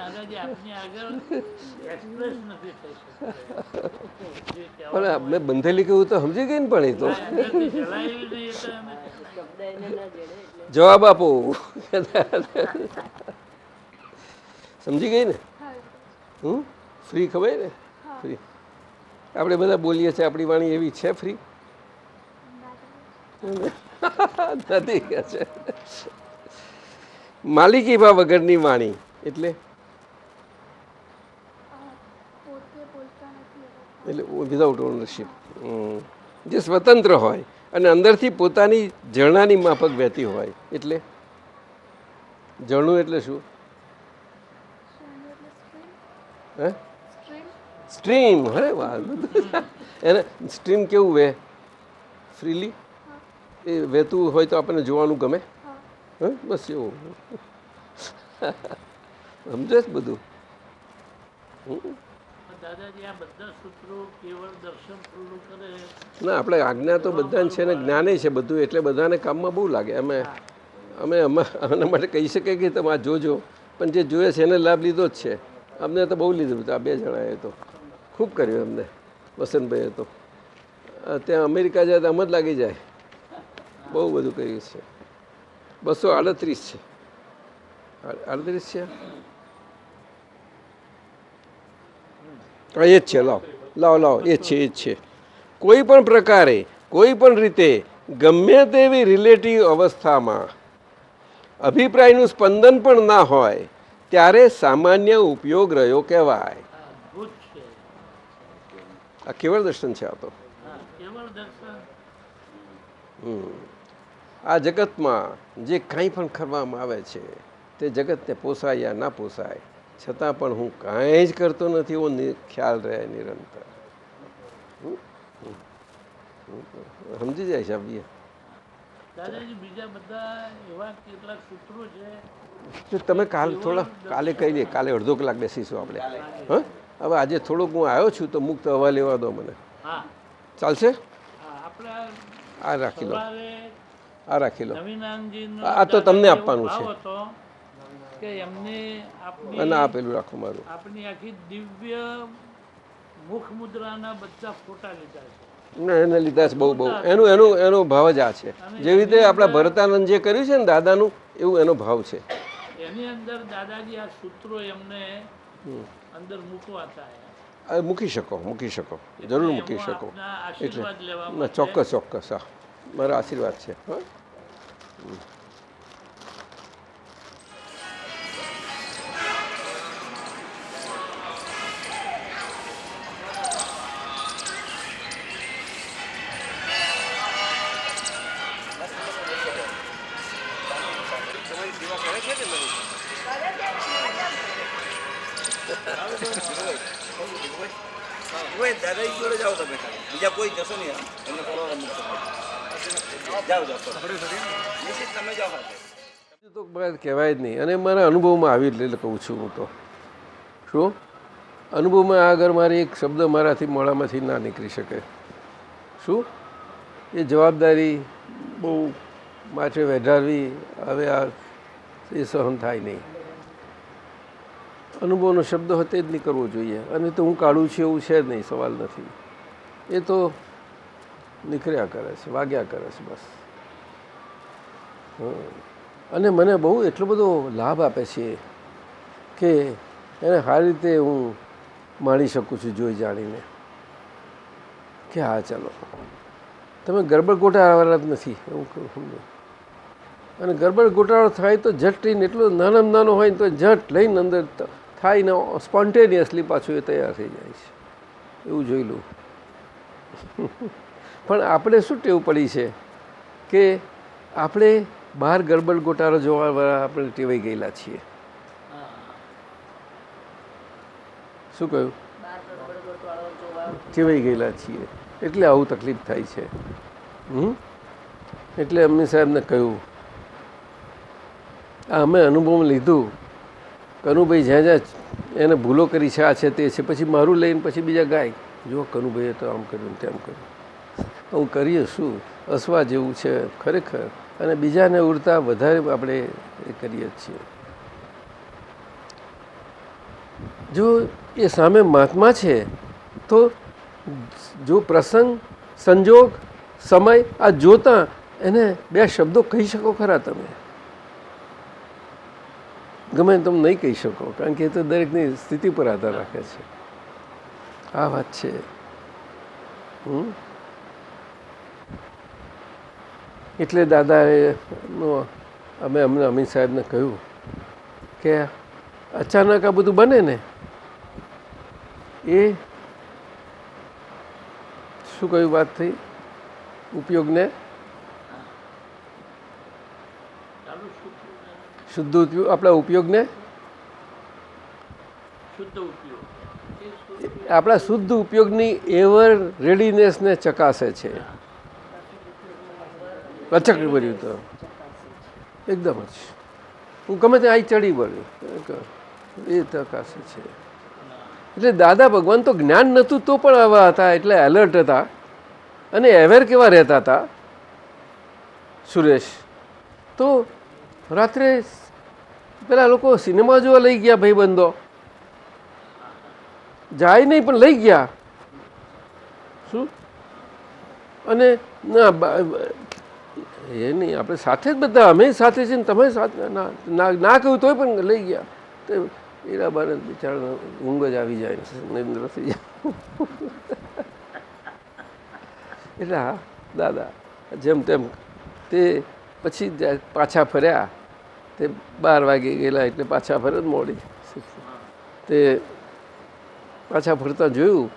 મેં બંધેલી કહ્યું તો સમજી ગઈ ને. પણ એ તો જવાબ આપો. સમજી ગઈ ને? ફ્રી ખબર ને? ફ્રી આપણે બધા બોલીએ છીએ, આપણી વાણી એવી છે ફ્રી નથી કે છે. માલિકી ભાવ વગરની વાણી એટલે વિધાઉટ ઓનરશીપ, જે સ્વતંત્ર હોય અને અંદરથી પોતાની ઝરણાની માફક વહેતી હોય. એટલે ઝરણું એટલે શું? હે, સ્ટ્રીમ. અરે વાહ, એને સ્ટ્રીમ કેવું વહે? ફ્રીલી એ વહેતું હોય તો આપણને જોવાનું ગમે. બસ એવું સમજે જ બધું. ના, આપણે આજ્ઞા તો બધાને છે ને, જ્ઞાને છે બધું, એટલે બધાને કામમાં બહુ લાગે. અમે આના માટે કહી શકીએ કે તમે આ જોજો, પણ જે જોઈએ છે એને લાભ લીધો જ છે. અમને તો બહુ લીધું. આ 2 જણાએ તો ખૂબ કર્યું અમને. વસંતભાઈએ તો ત્યાં અમેરિકા જાય તો આમ જ લાગી જાય. બહુ બધું કર્યું છે. 238 છે. 38 છે. એ જ છે. લાવો એ જ છે. કોઈ પણ પ્રકારે, કોઈ પણ રીતે, ગમે તેવી રિલેટિવ અવસ્થામાં અભિપ્રાયનું સ્પંદન પણ ના હોય ત્યારે સામાન્ય ઉપયોગ રહ્યો કહેવાય. આ કેવળ દર્શન છે. આ તો આ જગતમાં જે કંઈ પણ કરવામાં આવે છે તે જગતને પોસાય યા ના પોસાય, છતાં પણ હું કાંઈ જ કરતો નથી એવો ખ્યાલ રહે નિરંતર. સમજી જાય છે. દાદાજી બીજા બધા એવા કેટલાક સૂત્રો છે જો તમે કાલે કહી દે, કાલે અડધો કલાક બેસીશું આપણે. હા, હવે આજે થોડુંક હું આવ્યો છું તો મુક્ત હવા લેવા દો મને. હા ચાલશે? હા આપણા આ રાખી લો, સવારે આ રાખી લો. નવીનાનજીનો આ તો તમને દાદાજી આપવાનું એવો છે. ભાવ હતો કે એમને અને આ પેલું રાખો મારું. આપણી આખી દિવ્ય મુખ મુદ્રાના બધા ફોટા લીધા છે. ના, એને લીધા છે બહુ એનો ભાવ જ આ છે. જેવી રીતે આપણા ભરતાનંદ જે કર્યું છે ને દાદાનું, એવું એનો ભાવ છે. એની અંદર દાદાજી આ સૂત્રો એમને અંદર મૂકવા હતા. મૂકી શકો, જરૂર મૂકી શકો. એટલે ના, ચોક્કસ હા, મારા આશીર્વાદ છે. હા, દાદાજી જોડે જાઓ તમે, બીજા કોઈ જશો નહીં. એમને ફોલો જાઓ નિશ્ચિત તમે જાઓ સાથે. તો કહેવાય જ નહીં. અને મારા અનુભવમાં આવી એટલે કહું છું હું તો. શું અનુભવમાં આગળ મારી એક શબ્દ મારાથી મોડામાંથી ના નીકળી શકે. શું એ જવાબદારી બહુ માથે વેઢારવી, હવે આ એ સહન થાય નહીં. અનુભવનો શબ્દ હતો જ નહીં કરવો જોઈએ. અને તો હું કાઢું છું એવું છે જ નહીં, સવાલ નથી. એ તો નીકળ્યા કરે છે, વાગ્યા કરે છે બસ. અને મને બહુ એટલો બધો લાભ આપે છે કે એને સારી રીતે હું માણી શકું છું જોઈ જાણીને કે હા ચાલો તમે ગરબડ ગોટાળાવાળા જ નથી એવું કહું. અને ગરબડ ગોટાળો થાય તો ઝટ લઈને એટલો નાનામાં નાનો હોય ને તો ઝટ લઈને અંદર થાય ને સ્પોન્ટેનિયસલી પાછું એ તૈયાર થઈ જાય છે. એવું જોઈ લઉં. પણ આપણે શું ટેવ પડી છે કે આપણે બહાર ગરબડ ગોટાળો જોવાવાળા આપણે ટેવાઈ ગયેલા છીએ. શું કહ્યું? ટેવાઈ ગયેલા છીએ એટલે આવું તકલીફ થાય છે. એટલે અમને સાહેબને કહ્યું, આ અમે અનુભવ લીધું. કનુભાઈ જ્યાં જ્યાં એને ભૂલો કરી છે, આ છે તે છે, પછી મારું લઈને પછી બીજા ગાય જો કનુભાઈએ તો આમ કર્યું તેમ કર્યું. હું કરીએ શું? હસવા જેવું છે ખરેખર. અને બીજાને ઉડતા વધારે આપણે એ કરીએ જ છીએ. જો એ સામે મહાત્મા છે તો જો પ્રસંગ, સંજોગ, સમય આ જોતા એને બે શબ્દો કહી શકો ખરા તમે? ગમે તમે નહીં કહી શકો, કારણ કે એ તો દરેકની સ્થિતિ પર આધાર રાખે છે. આ વાત છે. એટલે દાદાએ અમે અમને અમિત સાહેબને કહ્યું કે અચાનક આ બધું બને ને એ શું કયું વાત થઈ? ઉપયોગને શુદ્ધ ઉપયોગ, આપણા ઉપયોગને આપણા શુદ્ધ ઉપયોગની એવર રેડીનેસને ચકાસે છે. અચક ભર્યું તો એકદમ જ હું ગમે ત્યાં આવી ચડી પડ્યું એ ચકાસે છે. એટલે દાદા ભગવાન તો જ્ઞાન નહોતું તો પણ આવા હતા, એટલે એલર્ટ હતા અને એવેર કેવા રહેતા હતા. સુરેશ તો રાત્રે પેલા લોકો સિનેમા જોવા લઈ ગયા, ભાઈબંધો જાય નહીં પણ લઈ ગયા. શું? અને ના એ નહીં, આપણે સાથે જ બધા, અમે સાથે છે ને તમે સાથે ના કહ્યું તોય પણ લઈ ગયા. તો હીરાબાને બિચારા ઊંઘ જ આવી જાય, નિંદ્ર થઈ જાય. એટલે હા દાદા જેમ તેમ તે પછી પાછા ફર્યા. તે 12 વાગે ગયેલા એટલે પાછા ફરે જ મોડી. તે પાછા ફરતા જોયું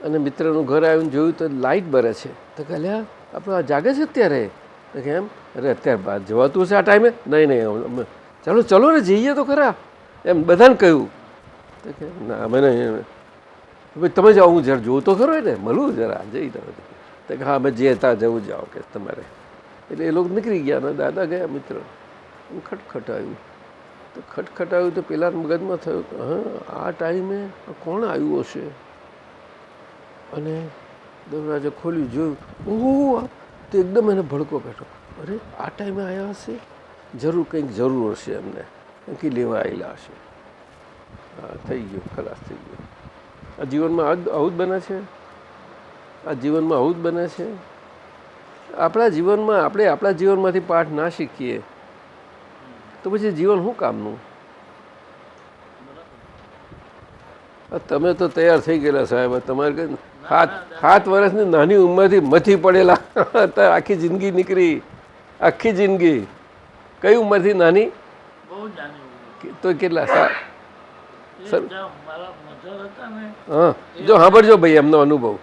અને મિત્રનું ઘર આવીને જોયું તો લાઇટ બરે છે. તો કહ્યા આપણે આ જાગે છે અત્યારે? તો કે એમ, અરે અત્યારે બહાર જવાતું હશે આ ટાઈમે? નહીં ચાલો ચલો ને જઈએ તો ખરા એમ બધાને કહ્યું. તો કે ના અમે નહીં, ભાઈ તમે જાઓ, હું જરા જોઉં તો ખરો ને, મળું જરા જઈ તમે. તો કે હા અમે જે હતા જવું જાઓ કે તમારે. એટલે એ લોકો નીકળી ગયા ને દાદા ગયા મિત્ર ખટખટાયું તો ખટખટાયું તો પેલા મગજમાં થયું કે હા આ ટાઈમે કોણ આવ્યું હશે અને દરવાજો ખોલ્યું જોયું ઓહો તો એકદમ એને ભડકો બેઠો અરે આ ટાઈમે આવ્યા હશે જરૂર કંઈક જરૂર હશે એમને કંઈક લેવા આવેલા હશે હા થઈ ગયું ખલાસ થઈ ગયું આ જીવનમાં આવું જ બને છે આ જીવનમાં આવું જ બને છે આપણા જીવનમાં આપણે આપણા જીવનમાંથી પાઠ ના શીખીએ તો પછી જીવન શું કામનું તમે તો તૈયાર થઈ ગયેલા સાહેબ તમારે સાત વર્ષની નાની ઉંમરથી મથી પડેલા આખી જિંદગી નીકળી આખી જિંદગી કઈ ઉંમરથી નાની બહુ નાની ઉંમર. તો કેટલા સર મારા મધર હતા ને, હા જો સાંભળજો ભાઈ એમનો અનુભવ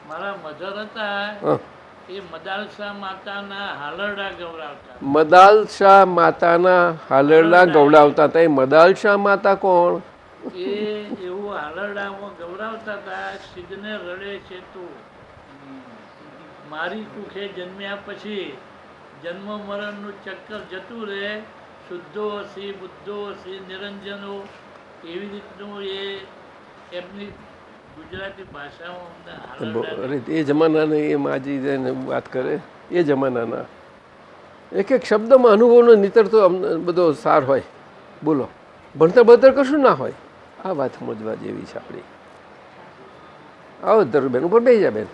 મારા મધર હતા હા એ મદાલસા માતાના હાલરડા ગવડાવતા. મદાલશા માતાના હાલરડા ગવડાવતા હતા એ મદાલશા માતા કોણ એ એવું હાલરડામાં ગવડાવતા હતા સિદ્ધને રડે છે તું મારી કુખે જન્મ્યા પછી જન્મ મરણનું ચક્કર જતું રહે શુદ્ધો હસી બુદ્ધો હસી નિરંજનો એવી રીતનું એ એમની ગુજરાતી ભાષામાં હાલરડા અરે એ જમાનાની એ માજી જઈને વાત કરે એ જમાનાના એક એક શબ્દમાં અનુભવનો નીતરતો બધો સાર હોય બોલો ભણતર ભણતર કશું ના હોય આ વાત સમજવા જેવી છે આપણી આવો ધરુબેન ઉપર બેસી જા બેન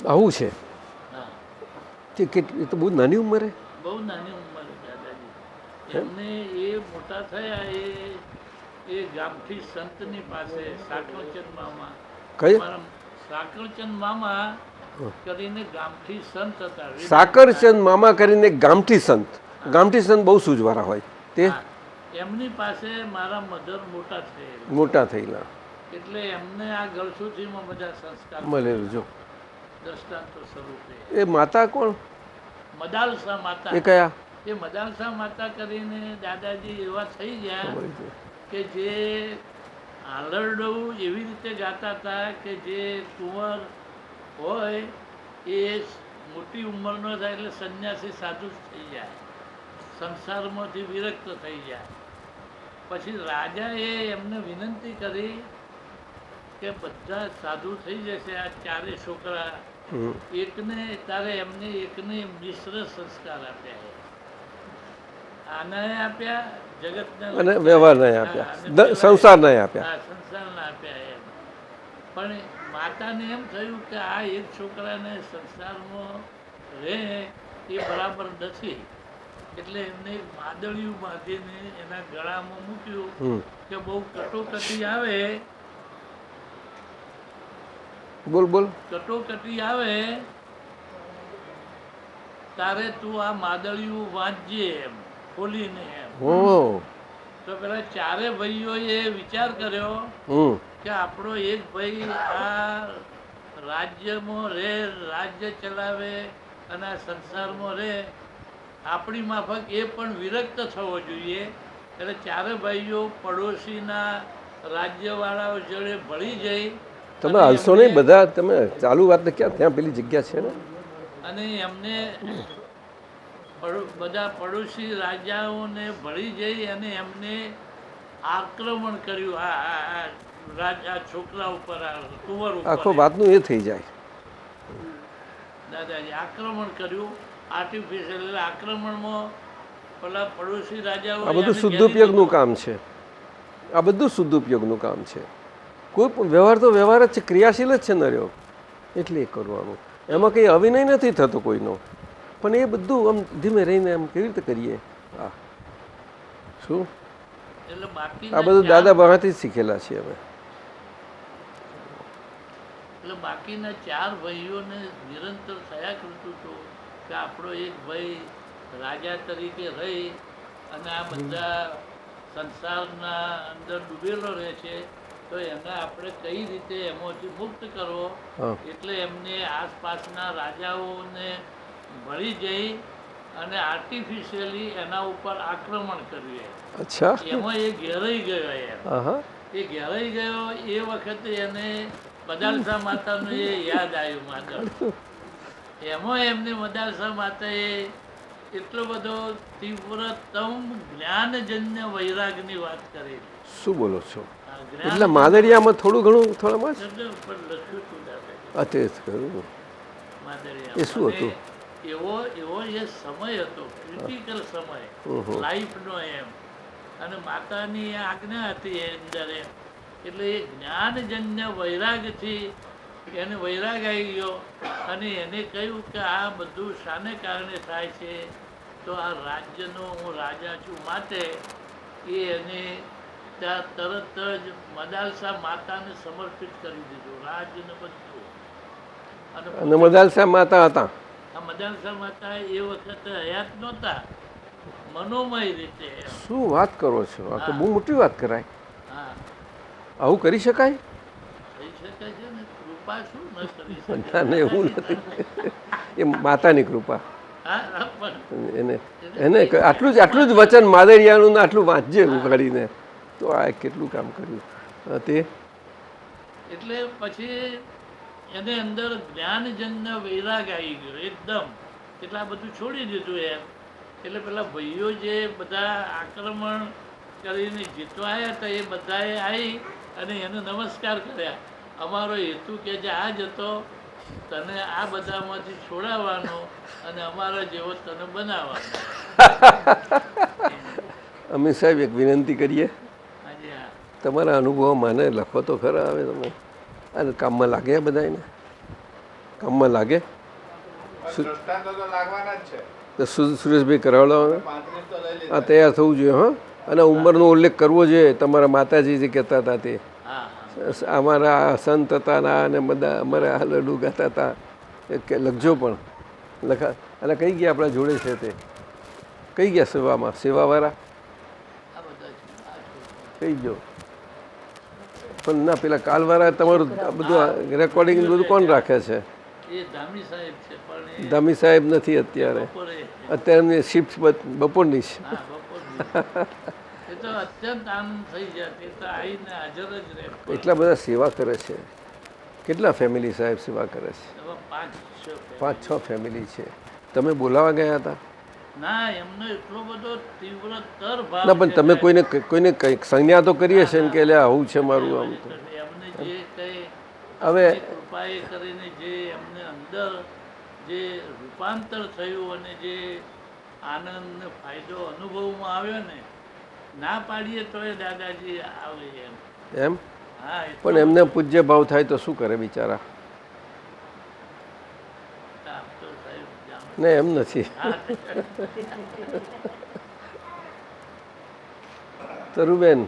આવું છે હા તે કેટલી તો બહુ નાની ઉંમરે બહુ નાની ઉંમરે દાદાજી એમને એ મોટા થયા એ ગામઠી સંતની પાસે સાકળચંદ મામા કઈ મારા સાકળચંદ મામા કરીને ગામઠી સંત હતા. સાકરચંદ મામા કરીને ગામઠી સંત ગામઠી સંત બહુ સૂઝવાળા હોય તે હા, એમની પાસે મારા મધર મોટા થયેલા મોટા થયેલા એટલે એમને આ ગળસુથીમાં બધા સંસ્કાર મળેલું જો દ્રષ્ટાંતો સ્વરૂપે એ માતા કોણ મદાલસા માતા એ કયા એ મદાલસા માતા કરીને દાદાજી એવા થઈ ગયા કે જે આલરડો એવી રીતે ગાતા હતા કે જે કુંવર હોય એ મોટી ઉંમરનો થાય એટલે સંન્યાસી સાધુ જ થઈ જાય સંસારમાંથી વિરક્ત થઈ જાય પછી રાજાએ એમને વિનંતી કરી કે બધા સાધુ થઈ જશે આ ચારે છોકરા એકને તારે એમને એકને મિશ્ર સંસ્કાર આપ્યા આને આપ્યા જગતને અને વ્યવહારને આપ્યા સંસારને આપ્યા સંસારના આપ્યા એમ પણ માતાને એમ થયું કે આ એક છોકરાને સંસારમાં રહે એ બરાબર નથી એટલે એમને એક માદળિયું બાંધીને એના ગળામાં મૂક્યું કે બહુ કટોકટી આવે બોલ બોલ કટોકટી આવે તારે તું આ માદળિયું વાંચજે એમ ખોલીને એમ ઓ તો પેલા ચારે ભાઈઓએ વિચાર કર્યો કે આપણો એક ભાઈ આ રાજ્યમાં રહે રાજ્ય ચલાવે અને આ સંસારમાં રહે આપણી માફક એ પણ વિરક્ત થવો જોઈએ એટલે ચારે ભાઈઓ પડોશીના રાજ્યવાળાઓ જોડે ભળી જઈ તમે હાલશો નહીં બધા તમે ચાલુ વાત ક્યાં ત્યાં પેલી જગ્યા છે ને અને એમને બધા પડોશી રાજાઓને ભળી જઈ અને એમને આક્રમણ કર્યું આ છોકરા ઉપર આ કુંવર આખો ઉપર વાતનું એ થઈ જાય દાદાજી આક્રમણ કર્યું આર્ટિફિશિયલ એટલે આક્રમણમાં પેલા પડોશી રાજાઓ આ બધું શુદ્ધોપયોગનું કામ છે આ બધું શુદ્ધોપયોગનું કામ છે કોઈ પણ વ્યવહાર તો વ્યવહાર જ છે ક્રિયાશીલ જ છે નર્યો એટલે એ કરવાનું એમાં કંઈ અવિનય નથી થતો કોઈનો પણ એ બધું આમ ધીમે રહીને આમ કેવી રીતે કરીએ હા શું એટલે બાકી આ બધું દાદા પાસેથી જ શીખેલા છીએ અમે એટલે બાકીના ચાર ભાઈઓને નિરંતર થયા કરતું હતું કે આપણો એક ભાઈ રાજા તરીકે રહી અને આ બધા સંસારના અંદર ડૂબેલો રહે છે તો એને આપણે કઈ રીતે એમાંથી મુક્ત કરવો એટલે એમને આસપાસના રાજાઓને ભળી જઈ અને આર્ટિફિશિયલી એના ઉપર આક્રમણ કર્યું અચ્છા એમાં એ ઘેરાઈ ગયો એમ એ ઘેરાઈ ગયો એ વખતે એને બદાલસા માતાનું એ યાદ આવ્યું માતા એમાં એમને મદાલસા માતાએ એટલો બધો તીવ્રતમ જ્ઞાનજન્ય વૈરાગની વાત કરેલી. શું બોલો છો? આ એટલે જ્ઞાન માદરિયામાં થોડું ઘણું થોડામાં જ શબ્દ પર લખ્યું હતું દાદા આ તે જ કહ્યું. માદરિયા. એ શું અને હતું? એવો એવો એ સમય હતો, ક્રિટિકલ સમય ઓહો. લાઈફનો એમ. અને માતાની આજ્ઞા હતી એ અંદર એમ. એટલે એ જ્ઞાનજન્ય વૈરાગથી એને વૈરાગ આવી ગયો અને એને કહ્યું કે આ બધું શાને કારણે થાય છે? તો આ રાજ્યનો હું રાજા છું માટે એ એને ત્યાં તરત જ મદાલસા માતાને સમર્પિત કરી દીધું રાજ્યને બધું. અને મદાલસા માતા હતા. આ મદાલસા માતા એ વખતે હયાત નહોતા, મનોમય રીતે એમ. શું વાત કરો છો? આ તો બહુ મોટી વાત કરાય. હા, આવું કરી શકાય? થઈ શકે છે ને. કૃપા શું ન કરી શકે? ના ના, એવું નથી. એ માતાની કૃપા. હા, હા, પણ એને એને આટલું જ વચન માદરિયાનું ને આટલું વાંચજે ઉગાડીને તો આ કેટલું કામ કર્યું. તે એટલે પછી એને અંદર જ્ઞાનજન્ય વૈરાગ આવી ગયો એકદમ. એટલે આ બધું છોડી દીધું એમ. એટલે પેલા ભાઈઓ જે બધા આક્રમણ કરીને જીતવા આવ્યા હતા એ બધાએ આવી અને એને નમસ્કાર કર્યા. અમારો હેતુ કે જે આ જ હતો, તને આ બધામાંથી છોડાવવાનો અને અમારા જેવો તને બનાવવાનો. અમીર સાહેબ એક વિનંતી કરીએ. આજે આ તમારા અનુભવો મને લખો તો ખરા. આવે તમે અને કામમાં લાગે બધા એને કામમાં લાગે. દ્રષ્ટાંતો તો લાગવાના જ છે. તો સુરેશભાઈ કરાવડાવો. 35 તો લઈ લીધા. આ તૈયાર થવું જોઈએ. હા, અને ઉંમરનો ઉલ્લેખ કરવો જોઈએ. તમારા માતાજી જે કહેતા હતા તે હા હા અમારા સંત હતા ના અને બધા અમારા હાલડું ગાતા હતા એ કે લખજો પણ લખા. અને કઈ ગયા આપણા જોડે છે તે કઈ ગયા સેવામાં? સેવાવાળા આ બધા છે. આ છે. કઈ ગયો? પણ ના, પેલા કાલવાળા તમારું આ બધું રેકોર્ડિંગ બધું કોણ રાખે છે? એ ધામી સાહેબ છે પણ એ ધામી સાહેબ નથી અત્યારે. બપોરે છે. અત્યારે એમની શિફ્ટ બપોરની છે. હા, બપોરની. એ તો અત્યંત આનંદ થઈ જાય. એ તો આવીને હાજર જ રહે. એટલા બધા સેવા કરે છે. કેટલા ફેમિલી સાહેબ સેવા કરે છે? એવા 5-6 5-6 ફેમિલી છે. તમે બોલાવા ગયા હતા? ના, એમનો એટલો બધો તીવ્રતર ભાવ ના, પણ છે તમે સાહેબ. કોઈને કંઈક સંજ્ઞા તો કરીએ છે ને કે એટલે આવું છે મારું આમ તો. એમને જે કઈ હવે- આપણી કૃપાએ કરીને જે એમને અંદર જે રૂપાંતર થયું અને જે આનંદ ને ફાયદો અનુભવમાં આવ્યો ને, ના પાડીએ તોય દાદાજી આવે એમ. એમ હા, એટલો પણ એમને પૂજ્ય ભાવ થાય તો શું કરે બિચારા? આપ તો સાહેબ જાણો. ને એમ નથી. હા, તરુબેન,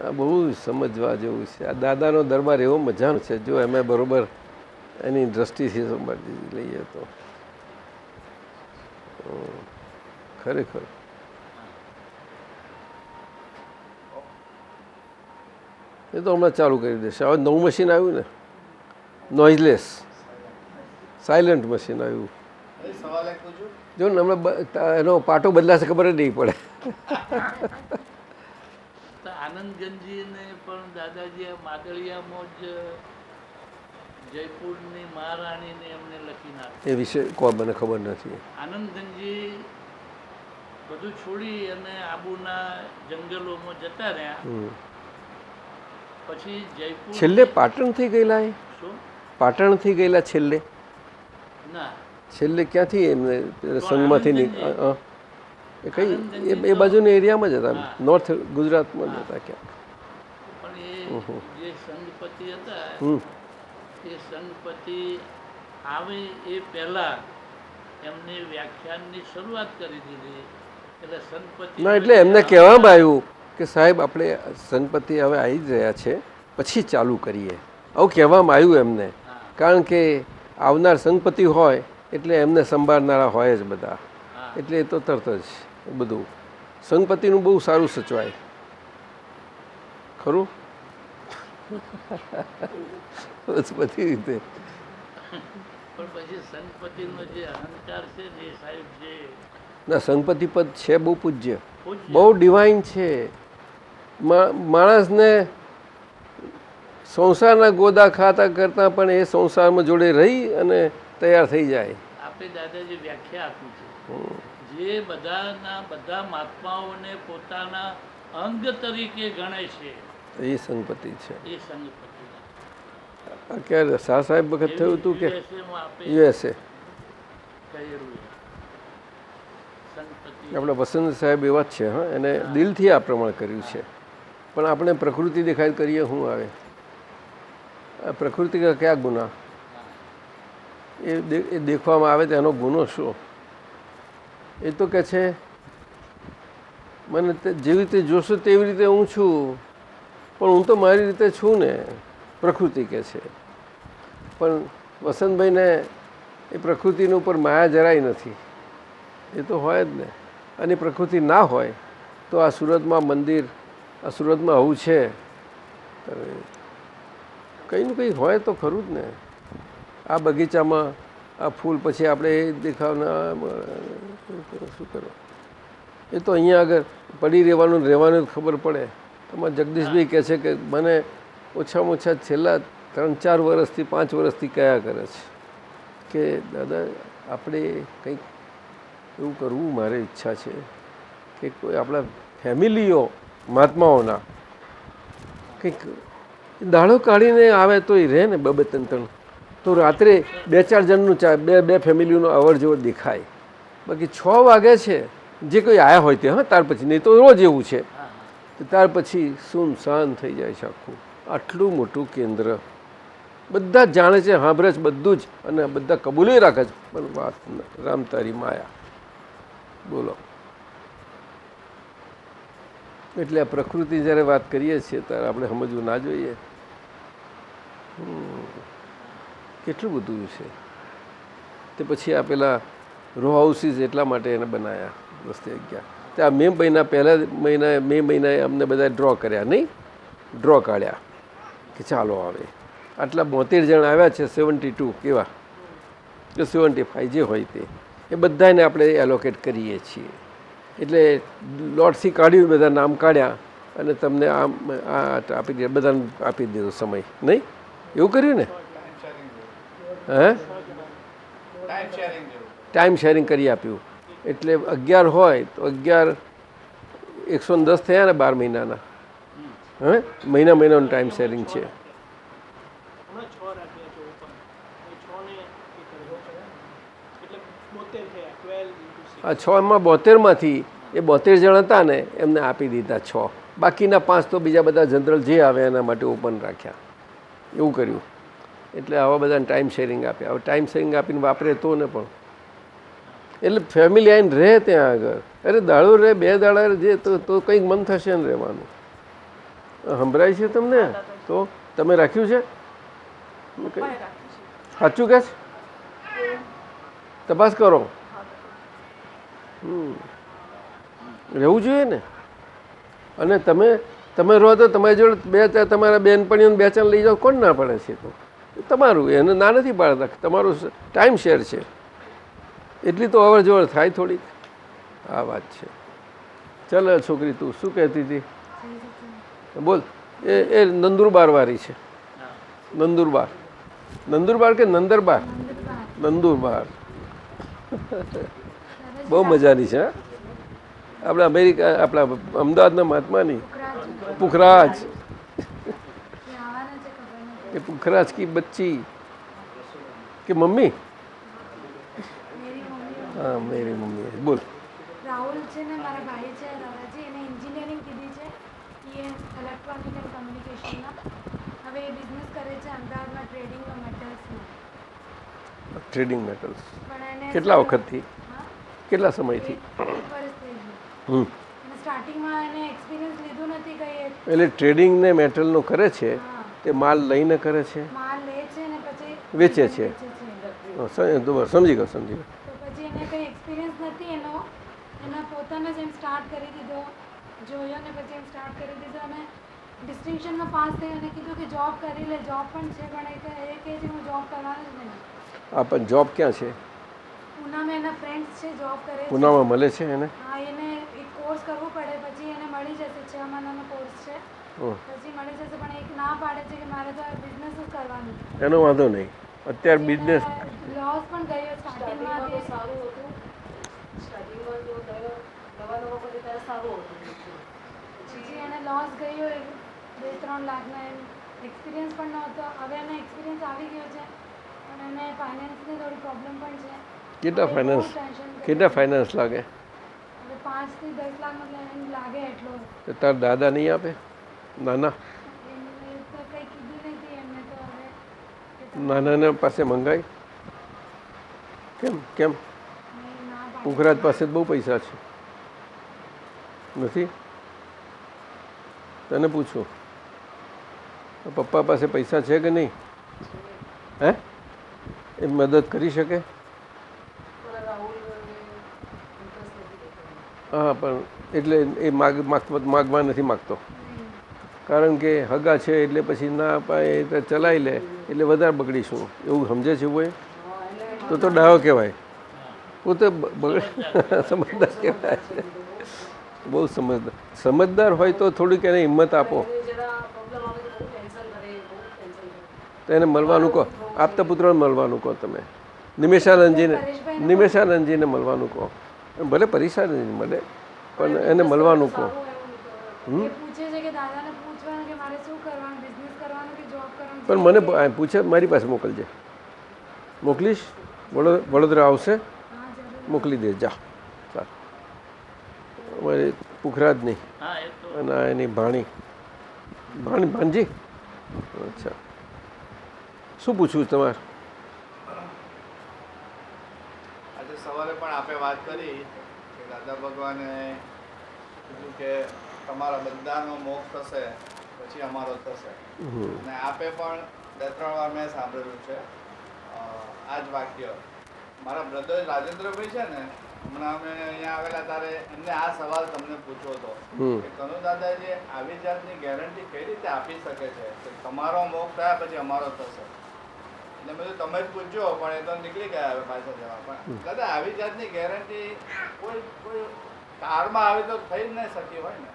આ બહુ સમજવા જેવું છે. આ દાદાનો દરબાર એવો મજાનો છે જો અમે બરોબર એની દ્રષ્ટિથી સંભાળી લઈએ તો ખરેખર. એ તો હમણાં ચાલુ કરી દેશે. હવે નવું મશીન આવ્યું ને, નોઇઝલેસ સાયલન્ટ મશીન આવ્યું. એ સવાલ એક પૂછું. જો ને હમણાં એનો પાટો બદલાશે ખબર જ નહીં પડે. તો આનંદગંજીને પણ દાદાજી આ માદળિયામાં જ જયપુરની મહારાણીને એમને લખી નાખ્યું. એ વિશે કોઈ મને ખબર નથી. આનંદગંજી બધું છોડી અને આબુના જંગલોમાં જતા રહ્યા. પછી જયપુર છેલ્લે પાટણથી ગયેલા એ? શું? પાટણથી ગયેલા છેલ્લે? ના, છેલ્લે ક્યાંથી એમને સંઘમાંથી આનંદગંજી. એ કઈ આનંદગંજી એ બાજુના એરિયામાં જ હતા. હા. નોર્થ ગુજરાતમાં જ હતા ક્યાંક. પણ એ જે સંઘપતિ હતા હમ. એ સંઘપતિ આવે એ પહેલા એમને વ્યાખ્યાનની શરૂઆત કરી દીધી. એટલે સંઘપતિ ના, એટલે એમને કહેવામાં આવ્યું કે સાહેબ આપણે સંઘપતિ હવે આવી જ રહ્યા છે, પછી ચાલુ કરીએ. આવું કહેવામાં આવ્યું એમને. કારણ કે આવનાર સંઘપતિ હોય એટલે એમને સંભાળનારા હોય જ બધા. હા. એટલે એ તો તરત જ બધું સંઘપતિનું બહુ સારું સચવાય ખરું. બધી રીતે પણ પછી સંઘપતિનો જે અહંકાર છે ને એ સાહેબ જે ના, સંઘપતિ પદ છે બહુ પૂજ્ય, પૂજ્ય. બહુ ડિવાઇન છે. માણસને સંસારના ગોદા ખાતા કરતાં પણ એ સંસારમાં જોડે રહી અને તૈયાર થઈ જાય. આપે દાદાજી વ્યાખ્યા આપી છે જે બધાના બધા મહાત્માઓને પોતાના અંગ તરીકે ગણે છે એ સંગપતિ છે. એ સંગપતિ આ ક્યારે શાહ સાહેબ વખત થયું હતું કે યુએસએમાં આપે યુએસએ? કહેલું છે. સંગપતિ આપણા વસંત સાહેબ એવા જ છે. હા, એને દિલથી આ પ્રમાણ કર્યું છે. પણ આપણે પ્રકૃતિ દેખાય કરીએ શું આવે? આ પ્રકૃતિ કા ક્યાં ગુના? એ દેખવામાં આવે તો એનો ગુનો શું? એ તો કહે છે મને જેવી રીતે જોશો તેવી રીતે હું છું, પણ હું તો મારી રીતે છું ને, પ્રકૃતિ કહે છે. પણ વસંતભાઈને એ પ્રકૃતિની ઉપર માયા જરાય નથી. એ તો હોય જ ને. અને પ્રકૃતિ ના હોય તો આ સુરતમાં મંદિર, આ સુરતમાં આવું છે, કંઈનું કંઈ હોય તો ખરું જ ને. આ બગીચામાં આ ફૂલ પછી આપણે એ દેખાવના શું કરો? એ તો અહીંયા આગળ પડી રહેવાનું ખબર પડે. તમારે જગદીશભાઈ કહે છે કે મને ઓછામાં ઓછા છેલ્લા 3-4 વર્ષથી 5 વર્ષથી કયા કરે છે કે દાદા આપણે કંઈક એવું કરવું મારે ઈચ્છા છે કે કોઈ આપણા ફેમિલીઓ મહાત્માઓના કંઈક દાડો કાઢીને આવે તો એ રહે ને 2-3 તો રાત્રે 2-4 જણનું બે ફેમિલીનું અવર જવર દેખાય. બાકી 6 વાગે છે જે કોઈ આવ્યા હોય તે, હા, ત્યાર પછી નહીં તો રોજ એવું છે. ત્યાર પછી સુનસાન થઈ જાય છે આખું. આટલું મોટું કેન્દ્ર બધા જ જાણે છે, સાંભળે છે બધું જ, અને બધા કબૂલી રાખે છે, પણ વાત રામ તારી માયા. બોલો. એટલે આ પ્રકૃતિ જ્યારે વાત કરીએ છીએ ત્યારે આપણે સમજવું ના જોઈએ કેટલું બધું છે. તે પછી આ પેલા રો હાઉસીસ એટલા માટે એને બનાવ્યા રસ્તે ગયા. ત્યાં મે મહિનાએ અમને બધા ડ્રો કર્યા, નહીં ડ્રો કાઢ્યા કે ચાલો આવે. આટલા 72 જણ આવ્યા છે, 72 કેવા કે 75 જે હોય તે, એ બધાને આપણે એલોકેટ કરીએ છીએ. એટલે લોટથી કાઢ્યું, બધા નામ કાઢ્યા અને તમને આમ આ આપી દે, બધાને આપી દીધો સમય, નહીં એવું કર્યું ને? હે ટાઈમ શેરિંગ કરી આપ્યું. એટલે 11 હોય તો 11 110 થયા ને 12 મહિનાના. હે મહિનાનું ટાઈમ શેરિંગ છે. આ 6માં 72માંથી એ 72 જણ હતા ને એમને આપી દીધા 6. બાકીના 5 તો બીજા બધા જનરલ જે આવે એના માટે ઓપન રાખ્યા. એવું કર્યું. એટલે આવા બધાને ટાઈમ શેરિંગ આપ્યા. હવે ટાઈમ શેરિંગ આપીને વાપરે તો ને પણ એટલે ફેમિલી આવીને રહે ત્યાં આગળ. અરે દાડો રહે, 2 દાડા જે તો કંઈક મન થશે ને રહેવાનું. સંભળાય છે તમને? તો તમે રાખ્યું છે? સાચું કે છે? તપાસ કરો. રહેવું જોઈએ ને. અને તમે રહો તો તમારી જોડે તમારા બેનપણીઓને 2-4 લઈ જાઓ, કોણ ના પડે છે? તો તમારું, એને ના નથી પાડતા, તમારું ટાઈમ શેર છે એટલી તો અવર જવર થાય થોડીક. આ વાત છે. ચાલ છોકરી, તું શું કહેતી હતી? બોલ. એ નંદુરબાર વાળી છે. નંદુરબાર કે નંદરબાર? નંદુરબાર. બહુ મજાની છે. આપણે અમેરિકા, આપણા અમદાવાદના મહાત્માની પુખરાજ, એ પુખરાજ કી બચ્ચી કે મમ્મી. હા, મેરી મમ્મી. બોલ. રાહુલ છે ને મારા ભાઈ છે દાદાજી, એને એન્જિનિયરિંગ કીધી છે, એ ઇલેક્ટ્રોનિક એન્ડ કમ્યુનિકેશનમાં. હવે એ બિઝનેસ કરે છે અમદાવાદમાં ટ્રેડિંગનો મેટલ્સમાં. Trading metals. પણ એને કેટલા વખતથી? હા, કેટલા સમયથી? 1 વર્ષ થઈ ગયું. અને સ્ટાર્ટિંગમાં એને એક્સપિરિયન્સ લીધું નથી કંઈ. એટલે ટ્રેડિંગ ને મેટલનું કરે છે, હા, તે માલ લઈને કરે છે, માલ લે છે ને પછી વેચે છે. સમજી ગયો. તો પછી એને કંઈ એક્સપિરિયન્સ નથી એના પોતાને જ એમ સ્ટાર્ટ કરી દીધો, જોયો ને પછી એમ સ્ટાર્ટ કરી દીધો. અને ડિસ્ટિંક્શનમાં પાસ થઈ અને કીધું કે જોબ કરી લે. જોબ પણ છે, પણ એ કહે છે હું જોબ કરવાનું જ નહીં. આ પણ જોબ ક્યાં છે? પૂનામાં એના ફ્રેન્ડ્સ છે, જોબ કરે છે. પૂનામાં મળે છે એને? હા, એને એક કોર્સ કરવો પડે, પછી એને મળી જશે. 6 મહિનાનો કોર્સ છે, પછી મળી જશે. પણ એક ના પાડે છે કે મારે તો બિઝનેસ જ કરવાનું. એનો વાંધો નહીં. અત્યારે બિઝનેસ લોસ પણ ગયો સ્ટાર્ટિંગમાં સ્ટાર્ટિંગમાં તો સારું હતું. સ્ટાર્ટિંગમાં જો નવા પછી ત્યારે સારું હતું. પછી એને લોસ ગયો એ 2-3 લાખના એમ એક્સપિરિયન્સ પણ નહોતો. હવે એને એક્સપિરિયન્સ આવી ગયો છે પણ એને ફાઇનાન્સની થોડી પ્રોબ્લેમ પણ છે. કેટલા હવે ફાઇનાન્સ બહુ tension કરે. કેટલા ફાઇનાન્સ લાગે? હવે 5 થી 10 લાખ મતલબ એને લાગે એટલો. તો તાર દાદા નહીં આપે? નાના એમને તો કંઈ કીધું નથી એમને તો હવે કે તમે નાનાના પાસે મંગાય કેમ કેમ નહીં ના પાડો. પુખરાજ પાસે બહુ પૈસા છે નથી? તને પૂછું પપ્પા પાસે પૈસા છે કે નહીં? હે એ મદદ કરી શકે? પણ રાહુલ ઇન્ટરેસ્ટ નથી દેખાતો. હા પણ એટલે એ માગવા નથી માગતો કારણ કે હગા છે એટલે પછી ના અપાય તો ચલાવી લે એટલે વધારે બગડીશું એવું સમજે છે કોઈ? તો ડાયો કહેવાય, પોતે સમજદાર કહેવાય. બહુ સમજદાર હોય તો થોડીક એને હિંમત આપો. એને જરા પ્રોબ્લેમ આવે તો બહુ ટેન્શન કરે, બહુ ટેન્શન કરે. તો એને મળવાનું કહો, આપતા પુત્રને મળવાનું કહો. તમે નિમેશાનંદજીને મળવાનું કહો. ભલે પરેશાની મળે પણ એને મળવાનું કહો. એ પૂછે છે કે દાદાને પૂછવાનું કે મારે શું કરવાનું, બિઝનેસ કરવાનું કે જોબ કરવાનું. પણ મને પૂછે મારી પાસે મોકલજે. મોકલીશ? વડોદરા આવશે? હા જરૂર. મોકલી દે જા. ચાલ અમારે પુખરાજ નહીં હા એ તો અને આ એની ભાણજી. અચ્છા શું પૂછવું તમારે? આજે સવારે પણ આપે વાત કરી કે દાદા ભગવાને કીધું કે તમારા બધાનો મોક્ષ થશે પછી અમારો થશે. અને આપે પણ 2-3 વાર મેં સાંભળેલું છે આ જ વાક્ય. મારા બ્રધર રાજેન્દ્રભાઈ છે ને, હમણાં અમે અહીંયા આવેલા ત્યારે એમને આ સવાલ તમને પૂછ્યો હતો કે કનુ દાદાજી આવી જાતની ગેરંટી કઈ રીતે આપી શકે છે કે તમારો મોક્ષ થયા પછી અમારો થશે? એટલે મેં તમે જ પૂછજો પણ એ તો નીકળી ગયા હવે પાછા જવા. પણ દાદા આવી જાતની ગેરંટી કોઈ કાળમાં આવી તો થઈ જ નહીં શકી હોય ને.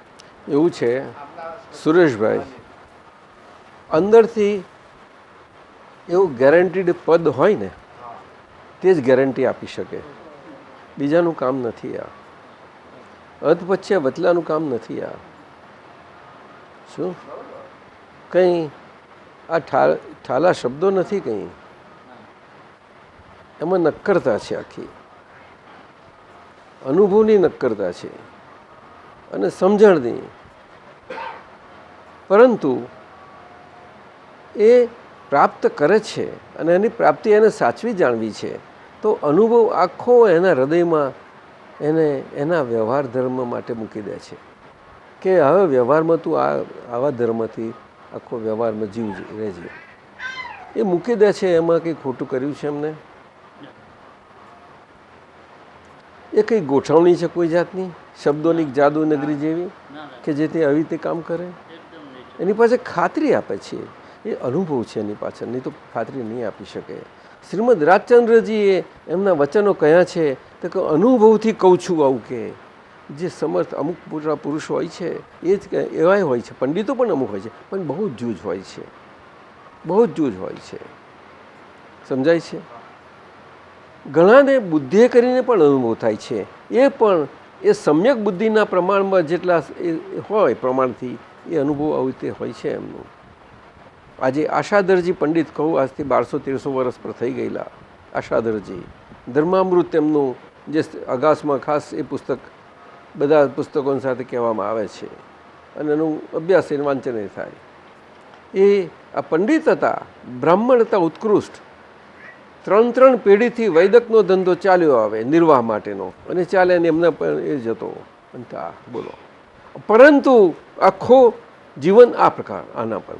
એવું છે આપના સુરેશભાઈ, અંદરથી એવું ગેરંટીડ પદ હોય ને તે જ ગેરંટી આપી શકે. બીજાનું કામ નથી આ. અધપચ્છે વતલાનું કામ નથી આ. શું કંઈ આ ઠાલા શબ્દો નથી કંઈ, એમાં નક્કરતા છે, આખી અનુભવની નક્કરતા છે અને સમજણની. પરંતુ એ પ્રાપ્ત કરે છે અને એની પ્રાપ્તિ એને સાચવી જાણવી છે તો અનુભવ આખો એના હૃદયમાં એને એના વ્યવહાર ધર્મ માટે મૂકી દે છે કે હવે વ્યવહારમાં તું આવા ધર્મથી આખો વ્યવહારમાં રહેજે. એ મૂકી દે છે. એમાં કંઈ ખોટું કર્યું છે એમને? એ કંઈ ગોઠવણી છે કોઈ જાતની શબ્દોની જાદુનગરી જેવી કે જેથી આવી રીતે કામ કરે? એની પાસે ખાતરી આપે છે. એ અનુભવ છે એની પાછળ, નહીં તો ખાતરી નહીં આપી શકે. શ્રીમદ રાજચંદ્રજીએ એમના વચનો કયા છે તો કે અનુભવથી કહું છું આવું કે જે સમર્થ અમુક પુરુષ હોય છે એ જ એવાય હોય છે. પંડિતો પણ અમુક હોય છે પણ બહુ જ જૂજ હોય છે, બહુ જ જૂજ હોય છે. સમજાય છે? ઘણાને બુદ્ધિએ કરીને પણ અનુભવ થાય છે. એ પણ એ સમ્યક બુદ્ધિના પ્રમાણમાં જેટલા હોય પ્રમાણથી એ અનુભવ આવી રીતે હોય છે એમનું. આજે આશાધરજી પંડિત કહું, આજથી 1200-1300 વર્ષ પર થઈ ગયેલા આશાધરજી, ધર્મામૃત એમનું જે અગાસમાં ખાસ એ પુસ્તક બધા પુસ્તકોની સાથે કહેવામાં આવે છે અને એનું અભ્યાસ એને વાંચન થાય. એ આ પંડિત હતા, બ્રાહ્મણ હતા ઉત્કૃષ્ટ. 3 પેઢીથી વૈદકનો ધંધો ચાલ્યો આવે નિર્વાહ માટેનો અને ચાલે અને એમને પણ એ જતો અંતા બોલો. પરંતુ આખો જીવન આ પ્રકાર આના પર.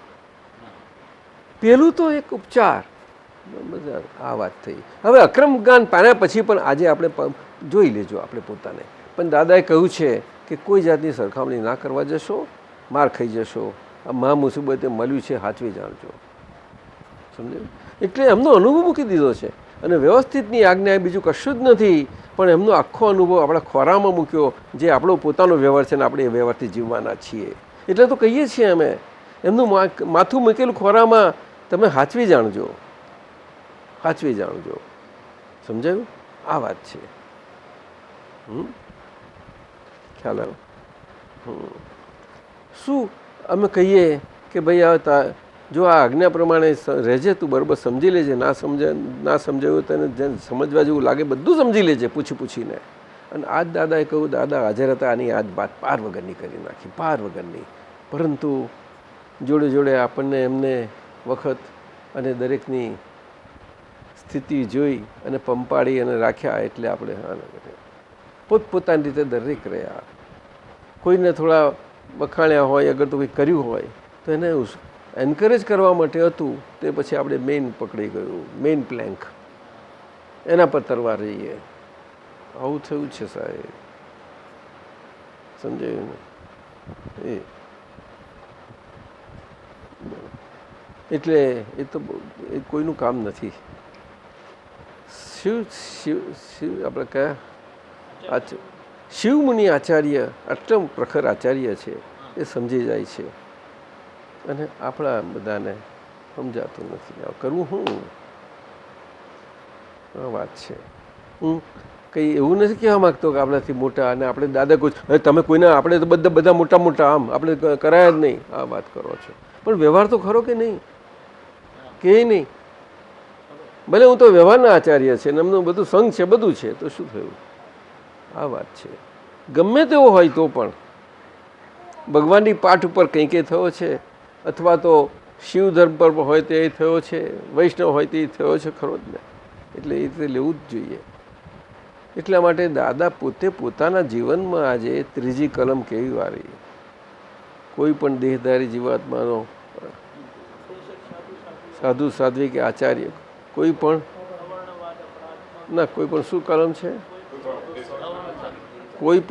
પેલું તો એક ઉપચાર. આ વાત થઈ. હવે અક્રમ જ્ઞાન પામ્યા પછી પણ આજે આપણે જોઈ લેજો આપણે પોતાને. પણ દાદાએ કહ્યું છે કે કોઈ જાતની સરખામણી ના કરવા જશો, માર ખાઈ જશો. આ મહા મુસીબતે મળ્યું છે, હાચવી જાણજો. સમજાયું? એટલે એમનો અનુભવ મૂકી દીધો છે અને વ્યવસ્થિતની આજ્ઞા બીજું કશું જ નથી. પણ એમનો આખો અનુભવ આપણા ખોરામાં મૂક્યો જે આપણો પોતાનો વ્યવહાર છે ને આપણે એ વ્યવહારથી જીવવાના છીએ. એટલે તો કહીએ છીએ અમે એમનું માથું મૂકેલું ખોરામાં તમે હાચવી જાણજો, હાચવી જાણજો. સમજાયું? આ વાત છે. ખ્યાલ આવ્યો? શું અમે કહીએ કે ભાઈ જો આ આજ્ઞા પ્રમાણે રહેજે, તું બરાબર સમજી લેજે, ના સમજાયું તને જેને સમજવા જેવું લાગે બધું સમજી લેજે પૂછીને. અને આજ દાદાએ કહ્યું, દાદા હાજર હતા, આની આજ વાત પાર વગરની કરી નાખી, પાર વગરની. પરંતુ જોડે જોડે આપણને એમને વખત અને દરેકની સ્થિતિ જોઈ અને પંપાડી અને રાખ્યા. એટલે આપણે પોતપોતાની રીતે દરેક રહ્યા. કોઈને થોડા વખાણ્યા હોય, અગર તો કંઈ કર્યું હોય તો એને એન્કરેજ કરવા માટે હતું. તે પછી આપણે મેઇન પકડી ગયું, મેઇન પ્લેન્ક, એના પર તરવા રહીએ. આવું થયું છે સાહેબ, સમજાયું ને? એટલે એ તો એ કોઈનું કામ નથી. આપણે કયા શિવમુનિ આચાર્ય આટલા પ્રખર આચાર્ય છે, એ સમજી જાય છે. અને આપણા બધાને સમજાતું નથી. કરવું શું? આ વાત છે. હું કંઈ એવું નથી કહેવા માગતો કે આપણાથી મોટા અને આપણે દાદા કોઈ તમે કોઈને આપણે તો બધા મોટા મોટા આમ આપણે કરાયા જ નહીં. આ વાત કરો છો, પણ વ્યવહાર તો ખરો કે નહીં? કે નહીં? ભલે હું તો વ્યવહારના આચાર્ય છે ને એમનું બધું સંઘ છે, બધું છે, તો શું થયું? આ વાત છે. ગમે તેવો હોય તો પણ ભગવાનની પાઠ ઉપર કંઈ કંઈ થયો છે, અથવા તો શિવ ધર્મ પર હોય તે થયો છે, વૈષ્ણવ હોય તે થયો છે ખરો જ ને. એટલે એ રીતે લેવું જ જોઈએ. એટલા માટે દાદા પોતે પોતાના જીવનમાં આજે ત્રીજી કલમ કેવી વારી, કોઈ પણ દેહધારી જીવાત્માનો સાધુ સાધ્વી કે આચાર્ય કોઈ પણ ના, કોઈ પણ શું કલમ છે? કોઈ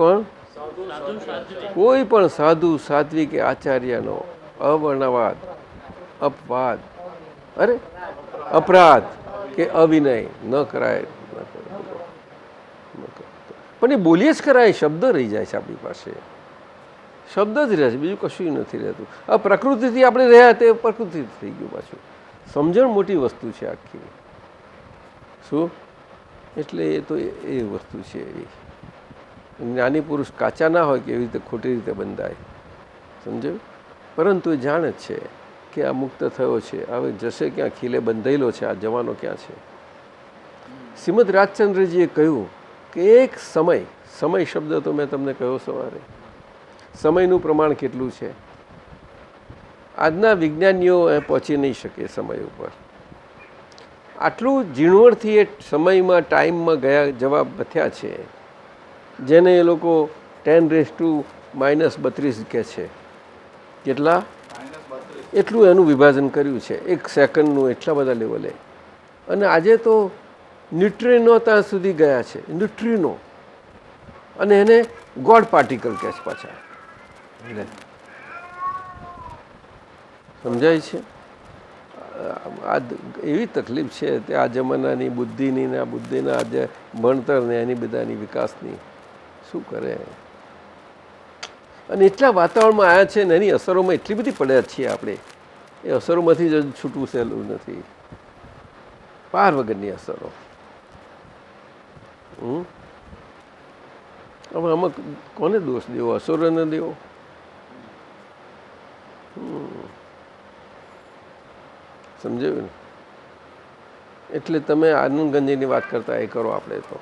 પણ સાધુ સાધ્વી કે આચાર્યનો અવર્ણવાદ, અપવાદ, અપરાધ કે અવિનય ન કરાય. પણ એ બોલીએ જ કરાય, શબ્દ રહી જાય છે આપણી પાસે, શબ્દ જ રહે છે, બીજું કશું નથી રહેતું. આ પ્રકૃતિથી આપણે રહ્યા તે પ્રકૃતિ થઈ ગયું પાછું. સમજણ મોટી વસ્તુ છે આખી. શું? એટલે એ તો એ વસ્તુ છે. જ્ઞાની પુરુષ કાચા ના હોય કે એવી રીતે ખોટી રીતે બંધાય, સમજાયું? પરંતુ એ જાણે જ છે કે આ મુક્ત થયો છે, હવે જશે ક્યાં, ખીલે બંધાયેલો છે, આ જવાનો ક્યાં છે. શ્રીમદ રાજચંદ્રજીએ કહ્યું કે એક સમય શબ્દ તો મેં તમને કહ્યો સવારે, સમયનું પ્રમાણ કેટલું છે આજના વિજ્ઞાનીઓ પહોંચી નહીં શકે સમય ઉપર. આટલું ઝીણવટથી એ સમયમાં ટાઈમમાં જવા બથ્યા છે, જેને એ લોકો 10⁻³ કહે છે. કેટલા? એટલું એનું વિભાજન કર્યું છે એક સેકન્ડનું, એટલા બધા લેવલે. અને આજે તો ન્યુટ્રિનો ત્યાં સુધી ગયા છે, ન્યુટ્રિનો. અને એને ગોડ પાર્ટિકલ કહે છે પાછા. સમજાય છે? આ એવી તકલીફ છે તે આ જમાનાની બુદ્ધિની ને આ બુદ્ધિના આજે ભણતરને એની બધાની વિકાસની શું કરે. અને એટલા વાતાવરણમાં આવ્યા છે ને એની અસરોમાં એટલી બધી પડ્યા છીએ આપણે, એ અસરોમાંથી જ છૂટવું સહેલું નથી. પાર વગરની અસરો. હવે આમાં કોને દોષ દેવો? અસરોને દેવો? સમજાયું ને? એટલે તમે આનંદગંજીની વાત કરતા એ કરો. આપણે તો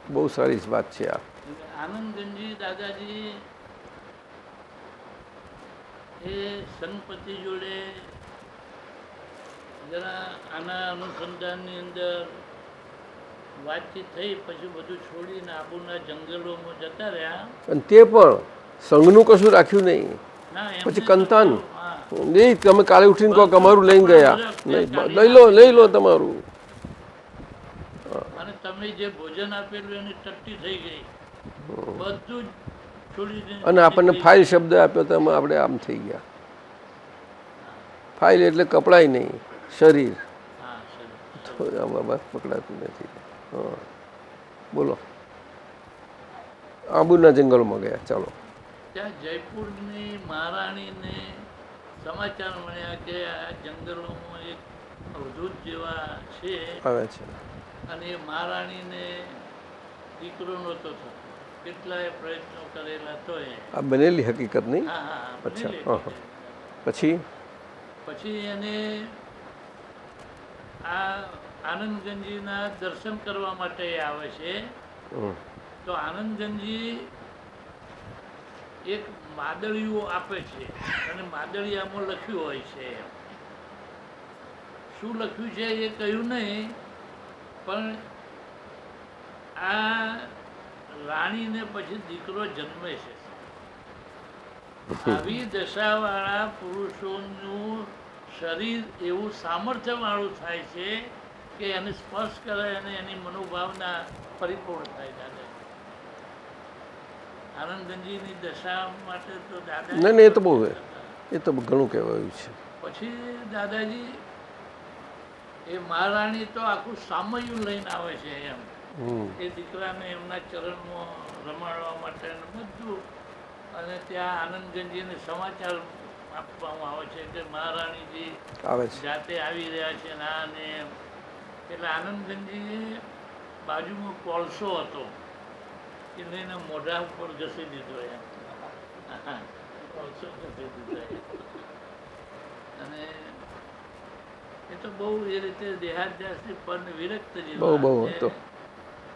બહુ સારી વાત છે આ. આનંદગંજી દાદાજી એ સંગપતિ જોડે જરા આના અનુસંધાનની અંદર વાતચીત થઈ, પછી બધું છોડીને આબુના જંગલોમાં જતા રહ્યા. અને તે પણ સંઘનું કશું રાખ્યું નહીં. પછી કંતાન નહીં, તમે કાલે ઉઠીને કહો અમારું લઈને ગયા, લઈ લો તમારું. અને તમે જે ભોજન આપેલું એની ટટ્ટી થઈ ગઈ, બધું જ છોડી દીધું. અને આપણને ફાઇલ શબ્દ આપ્યો તો આપણે આમ થઈ ગયા. ફાઇલ એટલે કપડાય નહીં, શરીર બસ પકડાતું નથી. બોલો. આબુના જંગલમાં ગયા. ચાલો. ત્યાં જયપુરની મહારાણીને સમાચાર મળ્યા કે આ જંગલોમાં એક અવધૂત જેવા છે, આવે છે. અને એ મહારાણીને દીકરો નહોતો થતો, કેટલાય પ્રયત્નો કરેલા તોય. આ બનેલી હકીકત નહીં? હા હા અચ્છા, બનેલી હા, હા. પછી પછી એને આ આનંદગંજીના દર્શન કરવા માટે આવે છે. હમ, તો આનંદગંજી એક માદળીઓ આપે છે અને માદળીયામાં લખ્યું હોય છે. શું લખ્યું છે એ કહ્યું નહીં, પણ આ રાણીને પછી દીકરો જન્મે છે. આવી દશાવાળા પુરુષોનું શરીર એવું સામર્થ્ય વાળું થાય છે કે એને સ્પર્શ કરે અને એની મનોભાવના પરિપૂર્ણ થાય. દાદા આનંદગંજીની દશા માટે તો દાદા નહીં નહીં, એ તો બહુ એ તો ઘણું કહેવાયું છે. પછી દાદાજી એ મહારાણી તો આખું સામયું લઈને આવે છે એમ. હમ, એ દીકરાને એમના ચરણમાં રમાડવા માટે ને બધું. અને ત્યાં આનંદગંજીને સમાચાર આપવામાં આવે છે કે મહારાણીજી આવે છે. જાતે આવી રહ્યા છે ને આ ને એમ. એટલે આનંદગંજી બાજુમાં કોલસો હતો એ લઈને મોઢા ઉપર ઘસી દીધો એમ. કોલસો ઘસી દીધો એમ. અને એ તો બહુ એ રીતે દેહાદ્યાસથી પણ વિરક્ત જેવા બહુ બહુ છે. હતો,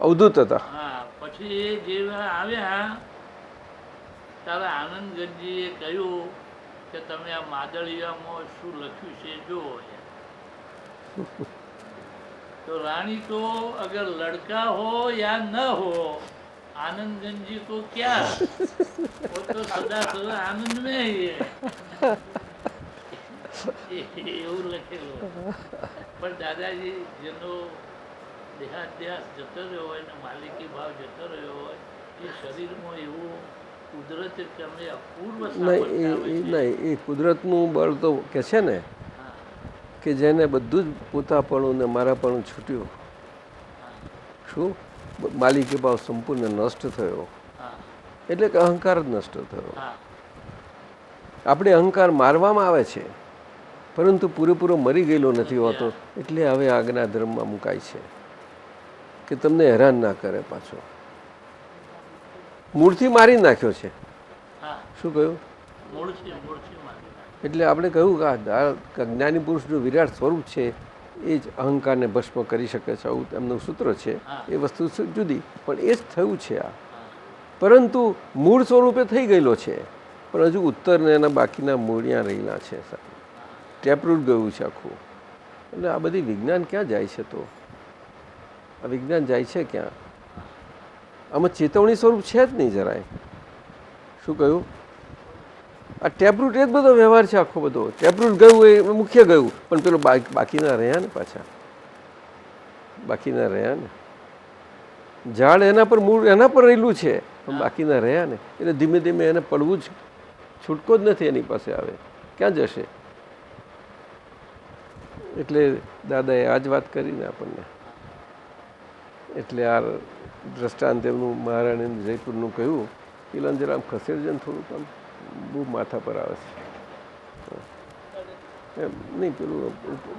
અવધૂત હતા. હા, પછી એ જેવા આવ્યા ત્યારે આનંદગંજીએ કહ્યું કે તમે આ માદળિયામાં શું લખ્યું છે જુઓ એમ. તો રાણી को अगर लड़का हो या न हो आनंदगंजी को क्या, वो तो सदा सदा आनंद में ही है એવું લખેલું. પણ દાદાજી જેનો દેહાધ્યાસ જતો રહ્યો હોય ને માલિકી ભાવ જતો રહ્યો હોય એ શરીરમાં એવું કુદરતી ક્રમે અપૂર્વ સામર્થ્ય નહીં આવે એ છે. નહીં, એ કુદરતનું બળ તો કે છે ને હા, કે જેને બધું જ પોતાપણું ને મારાપણું છૂટ્યું, શું માલિકી ભાવ સંપૂર્ણ નષ્ટ થયો, હા, એટલે કે અહંકાર જ નષ્ટ થયો. હા, આપણે અહંકાર મારવામાં આવે છે પરંતુ પૂરેપૂરો મરી ગયેલો નથી હોતો. એટલે હવે આજ્ઞા ધર્મમાં મુકાય છે કે તમને હેરાન ના કરે. પાછો મૂળથી મારી નાખ્યો છે. હા. શું કહ્યું? મૂળથી મારી નાખે. એટલે આપણે કહ્યું કે આ જ્ઞાની પુરુષનું વિરાટ સ્વરૂપ છે એ જ અહંકારને ભસ્મ કરી શકે છે. આવું એમનું સૂત્ર છે. એ વસ્તુ જુદી, પણ એ જ થયું છે આ. પરંતુ મૂળ સ્વરૂપે થઈ ગયેલો છે, પણ હજુ ઉત્તરને એના બાકીના મૂળિયા રહેલા છે. ટેપરૂટ ગયું છે આખું. એટલે આ બધી વિજ્ઞાન ક્યાં જાય છે? તો આ વિજ્ઞાન જાય છે ક્યાં? આમાં ચેતવણી સ્વરૂપ છે જ નહીં જરાય. શું કહ્યું? આ ટેપરૂટ એ જ બધો વ્યવહાર છે આખો બધો. ટેપરૂટ ગયું એ મુખ્ય ગયું, પણ પેલો બાકીના રહ્યા ને પાછા, બાકીના રહ્યા ને. ઝાડ એના પર મૂળ એના પર રહેલું છે, પણ બાકીના રહ્યા ને. એટલે ધીમે ધીમે એને પડવું જ, છૂટકો જ નથી એની પાસે. આવે ક્યાં જશે? એટલે દાદાએ આ જ વાત કરીને આપણને. એટલે આ દ્રષ્ટાંત એમનું મહારાણી જયપુરનું કહ્યું. પેલા જરા આમ ખસેડજે ને થોડુંક, આમ બહુ માથા પર આવે છે એમ નહીં.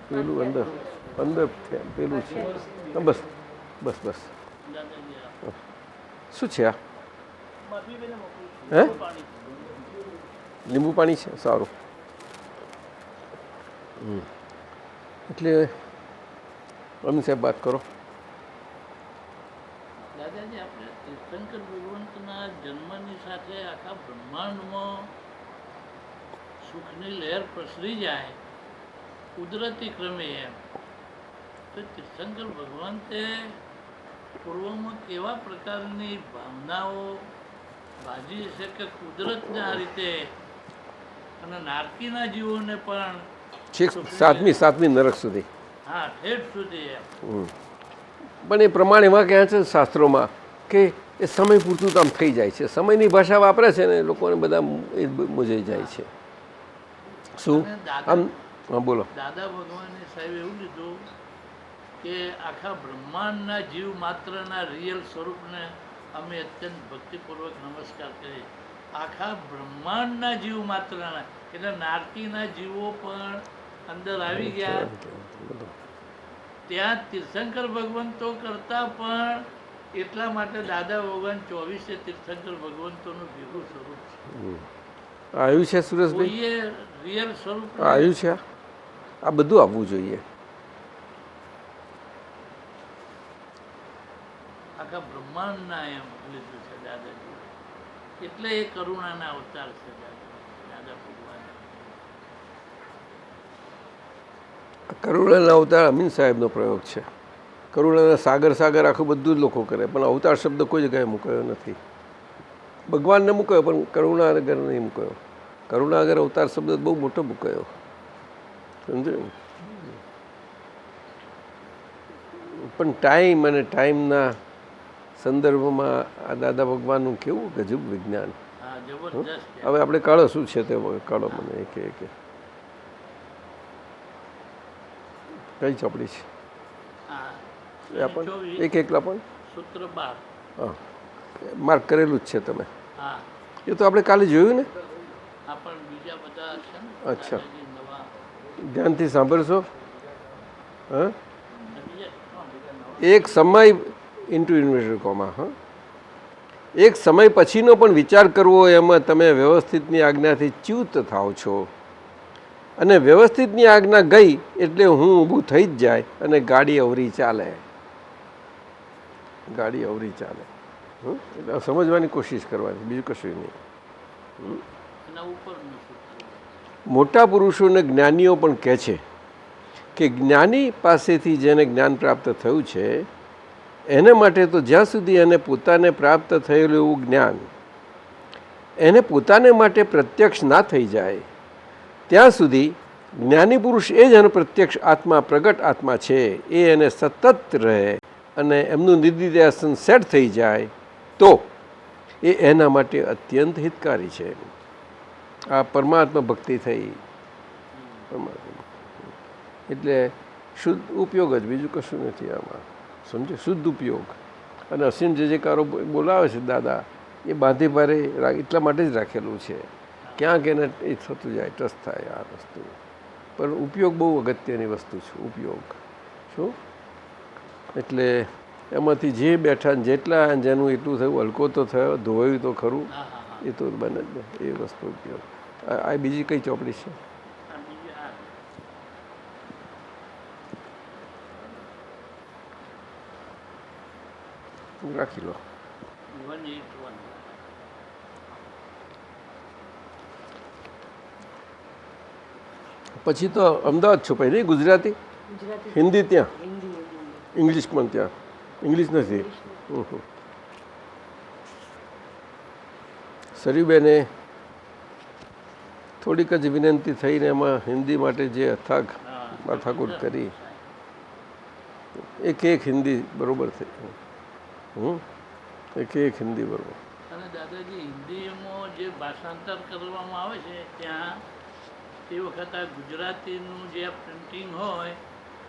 પેલું અંદર અંદર પેલું છે. બસ બસ બસ. શું છે આ? હે? લીંબુ પાણી છે? સારું. એટલે અમીન સાહેબ વાત કરો. દાદાજી આપણે તીર્થંકર ભગવંતના જન્મની સાથે આખા બ્રહ્માંડમાં સુખની લહેર પ્રસરી જાય કુદરતી ક્રમે એમ. તો તીર્થંકર ભગવંતે પૂર્વમાં કેવા પ્રકારની ભાવનાઓ બાજી છે કે કુદરતના આ રીતે અને નારકીના જીવોને પણ છેક સાતમી નરક સુધી. હા, ઠેઠ સુધી એમ. પણ એ પ્રમાણે એમાં ક્યાં છે શાસ્ત્રોમાં કે એ સમય પૂરતું તો આમ થઈ જાય છે. સમયની ભાષા વાપરે છે ને લોકોને બધા એ મૂંઝાઈ જાય છે. શું આમ? હા બોલો. દાદા ભગવાને સાહેબ એવું લીધું કે આખા બ્રહ્માંડના જીવ માત્રના રિયલ સ્વરૂપને અમે અત્યંત ભક્તિપૂર્વક નમસ્કાર કરીએ. આખા બ્રહ્માંડના જીવ માત્રના, એટલે નારકીના જીવો પણ અંદર આવી ગયા ત્યાં તીર્થંકર ભગવંતો કરતાં પણ એટલા માટે દાદા ભગવાન 24 તીર્થંકર ભગવંતોનું ભેગું સ્વરૂપ છે. આવ્યું છે સુરેશભાઈ, કોઈએ રિયલ સ્વરૂપ આવ્યું છે, આ બધું આવવું જોઈએ. આખા બ્રહ્માંડના એમ લીધું છે દાદાજી, એટલે એ કરુણાના અવતાર છે દાદા ભગવાન. કરુણાના અવતાર અમીન સાહેબનો પ્રયોગ છે. કરુણાના સાગર સાગર આખું બધું જ લોકો કરે, પણ અવતાર શબ્દ કોઈ જગ્યાએ મૂકાયો નથી. ભગવાનને મૂકાયો પણ કરુણા આગળ નહીં મૂકાયો. કરુણા આગળ અવતાર શબ્દ બહુ મોટો મૂકાયો, સમજ્યું? પણ ટાઈમ અને ટાઈમના સંદર્ભમાં આ દાદા ભગવાનનું કેવું ગજબ વિજ્ઞાન. હા, જબરદસ્ત છે. હવે આપણે કાઢો શું છે તે કાઢો મને એક કઈ ચોપડી છે હા, એ આપણને એક એકલા પણ સૂત્ર 12. હા, માર્ક કરેલું જ છે તમે. હા, એ તો આપણે કાલે જોયું ને. આ પણ બીજા બધા છે ને અચ્છા. દાદાજી નવા ધ્યાનથી સાંભળશો. હા, બીજા એક સમય ઇન્ટુ ઇન્વેસ્ટર કોમા. હા, એક સમય પછીનો પણ વિચાર કરવો, એમાં તમે વ્યવસ્થિતની આજ્ઞાથી ચ્યુત થાવ છો. અને વ્યવસ્થિતની આજ્ઞા ગઈ એટલે હું ઊભું થઈ જ જાય અને ગાડી અવરી ચાલે. ગાડી અવરી ચાલે. એટલે સમજવાની કોશિશ કરવાની, બીજું કશું નહીં. એના ઉપરનું સૂત્ર. મોટા પુરુષોને જ્ઞાનીઓ પણ કહે છે કે જ્ઞાની પાસેથી જેને જ્ઞાન પ્રાપ્ત થયું છે એને માટે તો જ્યાં સુધી એને પોતાને પ્રાપ્ત થયેલું એવું જ્ઞાન એને પોતાને માટે પ્રત્યક્ષ ના થઈ જાય ત્યાં સુધી જ્ઞાની પુરુષ એ જ એનો પ્રત્યક્ષ આત્મા, પ્રગટ આત્મા છે, એ એને સતત રહે અને એમનું નિધિધ્યાસન સેટ થઈ જાય તો એ એના માટે અત્યંત હિતકારી છે. આ પરમાત્મા ભક્તિ થઈ. પરમાત્મા એટલે શુદ્ધ ઉપયોગ જ, બીજું કશું નથી આમાં, સમજે? શુદ્ધ ઉપયોગ. અને અસીમ જે કારો બોલાવે છે દાદા, એ બાંધી ભારે એટલા માટે જ રાખેલું છે, ક્યાંક એને એ થતું જાય, ટચ થાય આ વસ્તુ. પણ ઉપયોગ બહુ અગત્યની વસ્તુ છે, ઉપયોગ. શું? એટલે એમાંથી જે બેઠા જેટલા જેનું એટલું થયું, હલકો તો થયો, ધોવાયું તો ખરું, એ તો બને જ ને એ વસ્તુ ઉપયોગ. આ બીજી કઈ ચોપડી છે? આ બીજી આ રાખી લો. 181. પછી તો અમદાવાદ છુપાઈ નહીં, ગુજરાતી ગુજરાતી હિન્દી ત્યાં, હિન્દી ઇંગ્લિશ પણ ત્યાં. ઇંગ્લિશ નથી. સરીબેને થોડીક જ વિનંતી થઈને એમાં હિન્દી માટે જે અથાગ માથાકૂટ કરી, એક હિન્દી બરોબર થઈ. એક હિન્દી બરોબર. અને દાદાજી હિન્દીમાં જે ભાષાંતર કરવામાં આવે છે ત્યાં તે વખત આ ગુજરાતીનું જે પ્રિન્ટિંગ હોય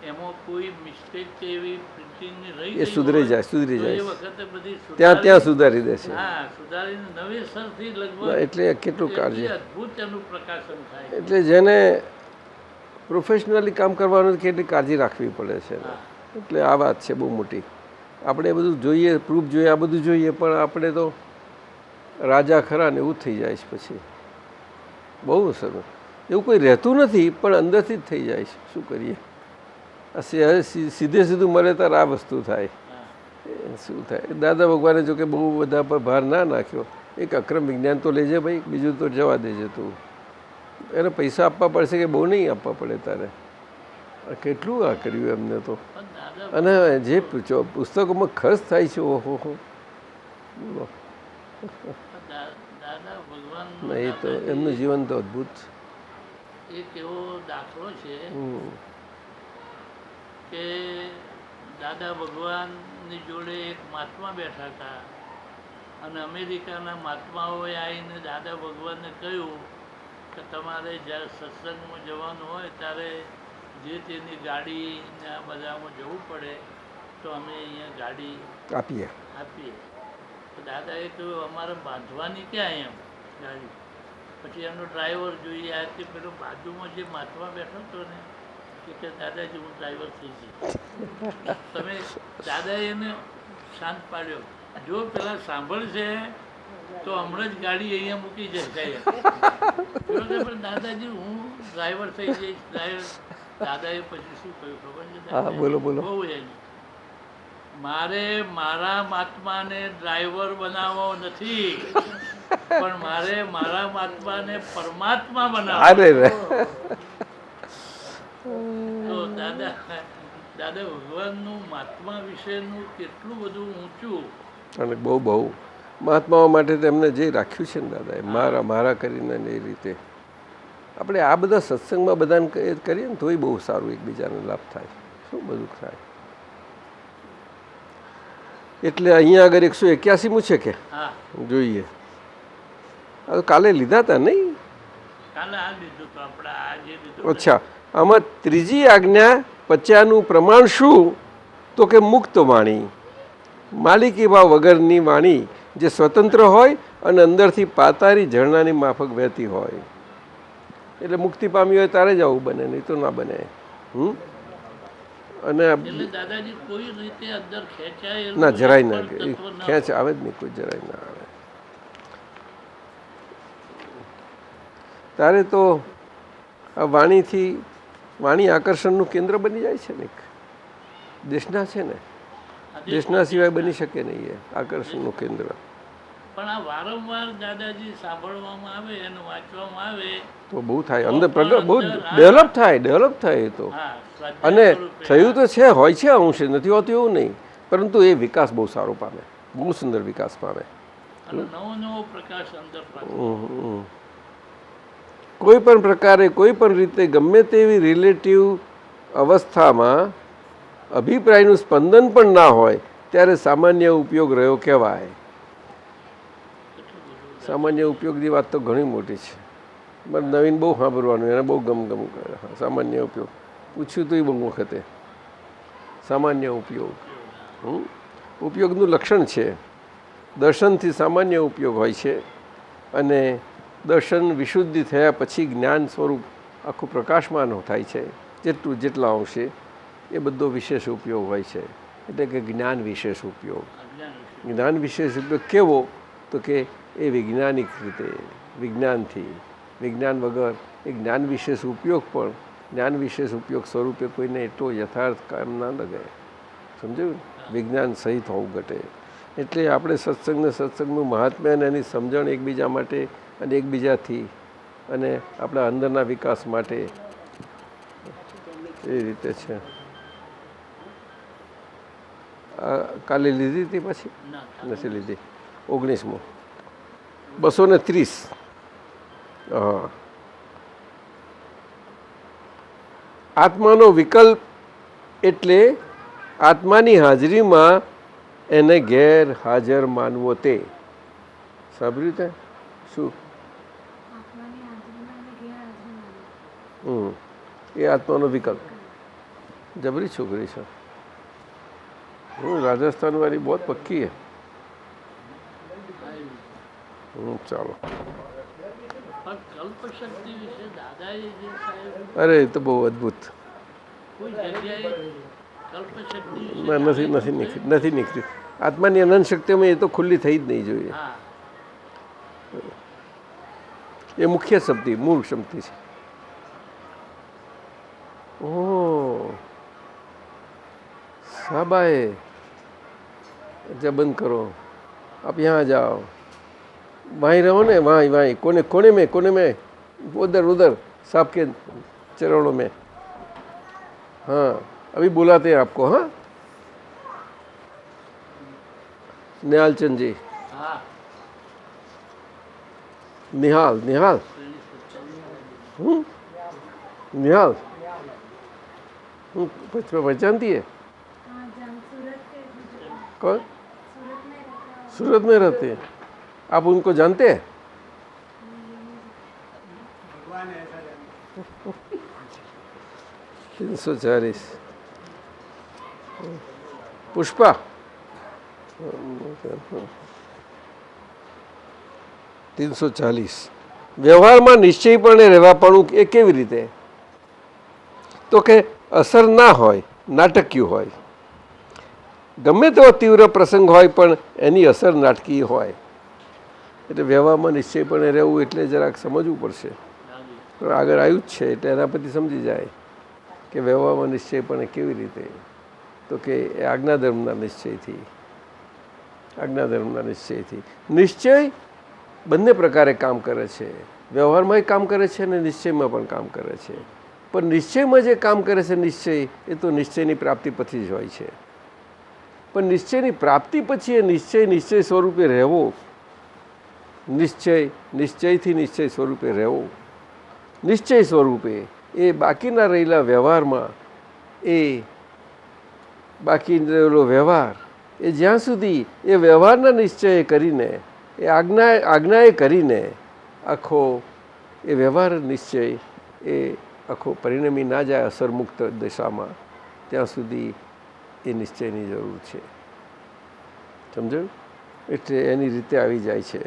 એમાં કોઈ મિસ્ટેક કે એવી પ્રિન્ટિંગની રહી એ ગઈ સુધરી હોય જાય, સુધરી તો જાય એ છે. વખતે બધી ત્યાં સુધારી દેશે. હા, સુધારીને નવેસરથી લગભગ એટલે કેટલું એટલી કાળજી. અદ્ભુત એનું પ્રકાશન થાય. એટલે જેને પ્રોફેશનલી કામ કરવાનું કેટલી કાળજી રાખવી પડે છે. એટલે આ વાત છે બહુ મોટી. આપણે બધું જોઈએ, પ્રૂફ જોઈએ, આ બધું જોઈએ, પણ આપણે તો રાજા ખરા ને એવું જ થઈ જાય છે પછી. બહુ સરસ. એવું કોઈ રહેતું નથી, પણ અંદરથી જ થઈ જાય છે. શું કરીએ? આ સીધે સીધું મળે ત્યારે આ વસ્તુ થાય. શું થાય? દાદા ભગવાને જો કે બહુ બધા પર ભાર ના નાખ્યો. એક અક્રમ વિજ્ઞાન તો લેજે ભાઈ, બીજું તો જવા દેજે તું. એને પૈસા આપવા પડશે કે બહુ નહીં આપવા પડે તારે? કેટલું આ કર્યું એમને તો. અને જે પુસ્તકોમાં ખર્ચ થાય છે, ઓહો હો, બોલો. દાદા ભગવાન એ તો એમનું જીવન તો અદ્ભુત. એક એવો દાખલો છે કે દાદા ભગવાનની જોડે એક મહાત્મા બેઠા હતા અને અમેરિકાના મહાત્માઓએ આવીને દાદા ભગવાનને કહ્યું કે તમારે જ્યારે સત્સંગમાં જવાનું હોય ત્યારે જે તેની ગાડી ને આ બધામાં જવું પડે તો અમે અહીંયા ગાડી આપીએ. તો દાદાએ કહ્યું અમારે બાંધવાની ક્યાં એમ ગાડી. પછી એમનો ડ્રાઈવર જોઈએ આ તે પેલો બાજુમાં જે મહાત્મા બેઠો હતો ને કે દાદાજી હું ડ્રાઈવર થઈ જઈશ. તમે દાદાએ એને શાંત પાડ્યો. જો પેલા સાંભળશે તો હમણાં જ ગાડી અહીંયા મૂકી જશે. પણ દાદાજી હું ડ્રાઈવર થઈ જઈશ, ડ્રાઈવર. દાદાએ પછી શું કહ્યું ખબર છે? હા, બોલો, બોલો. બહુ એની મારે મારા મહાત્માને ડ્રાઈવર બનાવવો નથી, પણ મારે મારા મહાત્માને પરમાત્મા બનાવવો. અરે રે. તો દાદા ભગવાનનું મહાત્મા વિશેનું કેટલું બધું ઊંચું. અને બહુ બહુ મહાત્માઓ માટે તેમને જે રાખ્યું છે ને દાદાએ, મારા મારા કરીને એ રીતે આપણે આ બધા સત્સંગમાં બધાને કરીએ ને તોય બહુ સારું, એકબીજાને લાભ થાય. શું બધું થાય. એટલે અહીંયા આગળ 181મું છે કે હા, જોઈએ. આ તો કાલે લીધા હતા નહીં? કાલે આ લીધું તો આપણે આજે લીધું. અચ્છા, આમાં ત્રીજી આજ્ઞા 50નું પ્રમાણ શું? તો કે મુક્ત વાણી, માલિકી ભાવ વગરની વાણી, જે સ્વતંત્ર હોય અને અંદરથી પાતારી ઝરણાની માફક વહેતી હોય. એટલે મુક્તિ પામી હોય તારે જ આવું બને, નહીં તો ના બને. અને એટલે દાદાજી કોઈ રીતે અંદર ખેંચાયેલું ના, જરાય ના, તત્વ ન ખેંચ આવે જ નહીં, કોઈ જરાય ના આવે. તારે તો આ વાણીથી વાણી આકર્ષણનું કેન્દ્ર બની જાય છે ને. દેશના છે ને, દેશના સિવાય બની શકે નહીં એ આકર્ષણનું કેન્દ્ર. પણ આ વારંવાર દાદાજી સાંભળવામાં આવે અને વાંચવામાં આવે તો બહુ થાય, અંદર પ્રગટ બહુ ડેવલપ થાય એ તો. હા, અને સ્વાધ્યાય થયું તો છે, હોય છે અંશે, નથી હોતું એવું નહીં, પરંતુ એ વિકાસ બહુ સારો પામે, બહુ સુંદર વિકાસ પામે. અને નવો પ્રકાશ અંદર પ્રાપ્ત. કોઈ પણ પ્રકારે કોઈ પણ રીતે ગમે તેવી રિલેટિવ અવસ્થામાં અભિપ્રાયનું સ્પંદન પણ ના હોય ત્યારે સામાન્ય ઉપયોગ રહ્યો કહેવાય. સામાન્ય ઉપયોગની વાત તો ઘણી મોટી છે. મારે નવીન બહુ સાંભળવાનું, એને બહુ ગમ કરે. સામાન્ય ઉપયોગ પૂછ્યું તો એ બહુ વખતે. સામાન્ય ઉપયોગ ઉપયોગનું લક્ષણ છે. દર્શનથી સામાન્ય ઉપયોગ હોય છે, અને દર્શન વિશુદ્ધિ થયા પછી જ્ઞાન સ્વરૂપ આખું પ્રકાશમાન થાય છે. જેટલા અંશે એ બધો વિશેષ ઉપયોગ હોય છે. એટલે કે જ્ઞાન વિશેષ ઉપયોગ. જ્ઞાન વિશેષ ઉપયોગ કેવો? તો કે એ વૈજ્ઞાનિક રીતે, વિજ્ઞાનથી, વિજ્ઞાન વગર એ જ્ઞાન વિશેષ ઉપયોગ પણ જ્ઞાન વિશેષ ઉપયોગ સ્વરૂપે કોઈને એટલો યથાર્થ કામ ના લગે. સમજાયું? વિજ્ઞાન સહિત હોવું ઘટે. એટલે આપણે સત્સંગનું મહાત્મ્ય અને એની સમજણ એકબીજા માટે અને એકબીજાથી અને આપણા અંદરના વિકાસ માટે એ રીતે છે. કાલે લીધી હતી પછી નથી લીધી. 19મો 230. હા, આત્માનો વિકલ્પ એટલે આત્માની હાજરીમાં એને ગેરહાજર માનવો. તે સાંભળ્યું તે શું? એ આત્માનો વિકલ્પ. જબરી છોકરી છે. રાજસ્થાન વાળી બહુ પક્કી है. ચાલો. કલ્પશક્તિ વિશે દાદાએ જે સાહેબ અરે એ તો બહુ અદભુત. કોઈ જગ્યાએ કલ્પશક્તિ ના, નથી નીકળી. આત્માની અનંત શક્તિમાં એ તો ખુલ્લી થઈ જ નહીં જોઈએ. હા, એ મુખ્ય શક્તિ, મૂળ શક્તિ છે. ओ साबाए, जब बंद करो, आप यहाँ जाओ, वहीं रहो ने, वहीं कोने में उधर सांप के चरणों में. हाँ, अभी बुलाते हैं आपको. हाँ, निहाल चंद जी. હા, निहाल निहाल पहचानती है? कौन? सूरत में रहते हैं. आप उनको जानते हैं? तीन 340. पुष्पा. $340. વ્યવહારમાં નિશ્ચયપણે રહેવાપણું એ કેવી રીતે? તો કે અસર ના હોય, નાટકીય હોય. ગમે તેવો તીવ્ર પ્રસંગ હોય પણ એની અસર નાટકીય હોય. એટલે વ્યવહારમાં નિશ્ચયપણે રહેવું એટલે જરાક સમજવું પડશે. પણ આગળ આવ્યું જ છે એટલે એના પરથી સમજી જાય કે વ્યવહારમાં નિશ્ચયપણે કેવી રીતે. તો કે એ આજ્ઞાધર્મના નિશ્ચયથી. આજ્ઞાધર્મના નિશ્ચયથી. નિશ્ચય બંને પ્રકારે કામ કરે છે. વ્યવહારમાંય કામ કરે છે અને નિશ્ચયમાં પણ કામ કરે છે. પણ નિશ્ચયમાં જે કામ કરે છે નિશ્ચય એ તો નિશ્ચયની પ્રાપ્તિ પછી જ હોય છે. પણ નિશ્ચયની પ્રાપ્તિ પછી એ નિશ્ચય સ્વરૂપે રહેવો, નિશ્ચયથી નિશ્ચય સ્વરૂપે રહેવો, નિશ્ચય સ્વરૂપે એ બાકીના રહેલા વ્યવહારમાં એ બાકી રહેલો વ્યવહાર એ જ્યાં સુધી એ વ્યવહારના નિશ્ચય કરીને એ આજ્ઞાએ કરીને આખો એ વ્યવહાર નિશ્ચય એ આખો પરિણમી ના જાય અસરમુક્ત દશામાં, ત્યાં સુધી એ નિશ્ચયની જરૂર છે. સમજાયું? એટલે એની રીતે આવી જાય છે.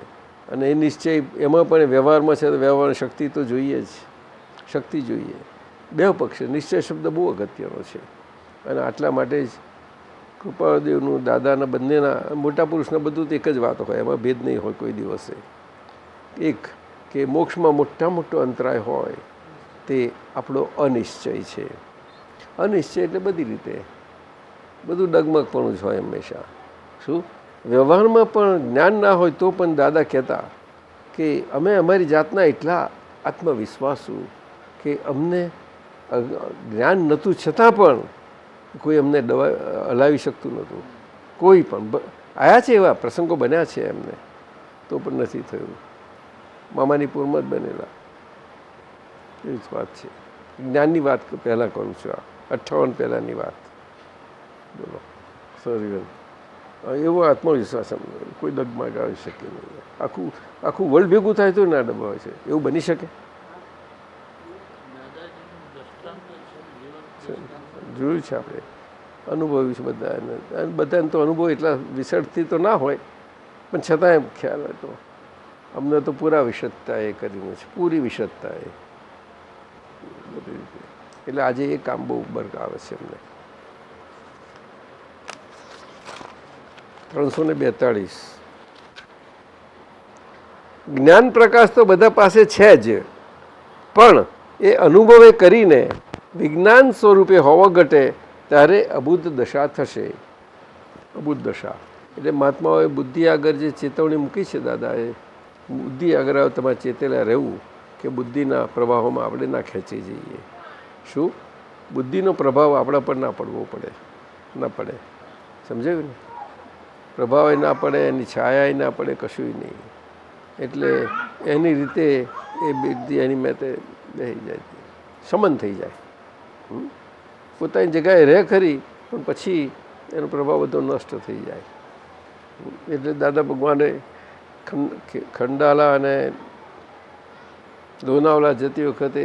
અને એ નિશ્ચય એમાં પણ વ્યવહારમાં છે તો વ્યવહારની શક્તિ તો જોઈએ જ, શક્તિ જોઈએ. બે પક્ષે નિશ્ચય શબ્દ બહુ અગત્યનો છે. અને આટલા માટે જ કૃપાળદેવનું દાદાના બંનેના મોટા પુરુષના બધું તો એક જ વાત હોય, એમાં ભેદ નહીં હોય કોઈ દિવસે. એક કે મોક્ષમાં મોટો અંતરાય હોય તે આપણો અનિશ્ચય છે. અનિશ્ચય એટલે બધી રીતે બધું ડગમગપણું જ હોય હંમેશા. શું વ્યવહારમાં પણ જ્ઞાન ના હોય તો પણ દાદા કહેતા કે અમે અમારી જાતના એટલા આત્મવિશ્વાસુ કે અમને જ્ઞાન નહોતું છતાં પણ કોઈ અમને હલાવી શકતું નહોતું. કોઈ પણ આવ્યા છે એવા પ્રસંગો બન્યા છે એમને, તો પણ નથી થયું. મામાની પૂરમાં જ બનેલા એવી જ વાત છે. જ્ઞાનની વાત પહેલાં કરું છું, આ 58 પહેલાંની વાત. બોલો સોરી. એવો આત્મવિશ્વાસ કોઈ ડગમાં આવી શકે નહીં. આખું વર્લ્ડ ભેગું થાય તો ના ડબાવે છે, એવું બની શકે? જોયું છે આપણે, અનુભવ્યું છે બધા. બધાને તો અનુભવ એટલા વિશળથી તો ના હોય પણ છતાં એમ ખ્યાલ હોય તો અમને તો પૂરા વિશદતા એ કરીને છે, પૂરી વિશદતા એ બધી રીતે. એટલે આજે એ કામ બહુ બર્ગ આવે છે અમને. 342 જ્ઞાન પ્રકાશ તો બધા પાસે છે જ, પણ એ અનુભવે કરીને વિજ્ઞાન સ્વરૂપે હોવો ઘટે ત્યારે અબુદ્ધ દશા થશે. અબુદ્ધ દશા એટલે મહાત્માઓએ બુદ્ધિ આગળ જે ચેતવણી મૂકી છે દાદાએ, બુદ્ધિ આગળ તમારે ચેતેલા રહેવું કે બુદ્ધિના પ્રવાહોમાં આપણે ના ખેંચી જઈએ. શું બુદ્ધિનો પ્રભાવ આપણા પર ના પડવો પડે, ના પડે. સમજાયું ને? પ્રભાવ ના પડે, એની છાયા ના પડે, કશું નહીં. એટલે એની રીતે એ બુદ્ધિ એની મેતે બેસી જાય, સમન થઈ જાય. પોતાની જગ્યાએ રહે ખરી પણ પછી એનો પ્રભાવ બધો નષ્ટ થઈ જાય. એટલે દાદા ભગવાને ખંડાલા અને લોનાવલા જતી વખતે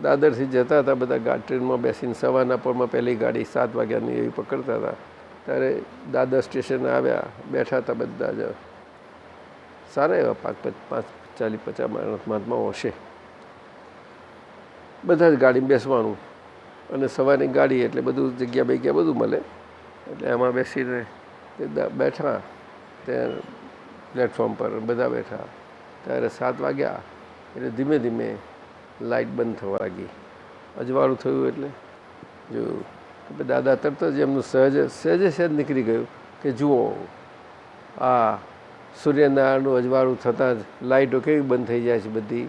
દાદરથી જતા હતા બધા ટ્રેનમાં બેસીને, સવારના પરમાં પહેલી ગાડી 7 વાગ્યાની એવી પકડતા હતા. ત્યારે દાદર સ્ટેશને આવ્યા, બેઠા હતા બધા જ સારા એવા 40-50 માણસ મહાત્માઓ હશે. બધા જ ગાડીમાં બેસવાનું અને સવારની ગાડી એટલે બધું જગ્યા બધું મળે. એટલે એમાં બેસીને બેઠા ત્યાં પ્લેટફોર્મ પર બધા બેઠા. ત્યારે 7 વાગ્યા એટલે ધીમે ધીમે લાઇટ બંધ થવા લાગી. અજવાળું થયું એટલે જોયું કે દાદા તરત જ એમનું સહેજે નીકળી ગયું કે જુઓ આ સૂર્યનારાયણનું અજવાળું થતાં જ લાઇટો કેવી બંધ થઈ જાય છે બધી.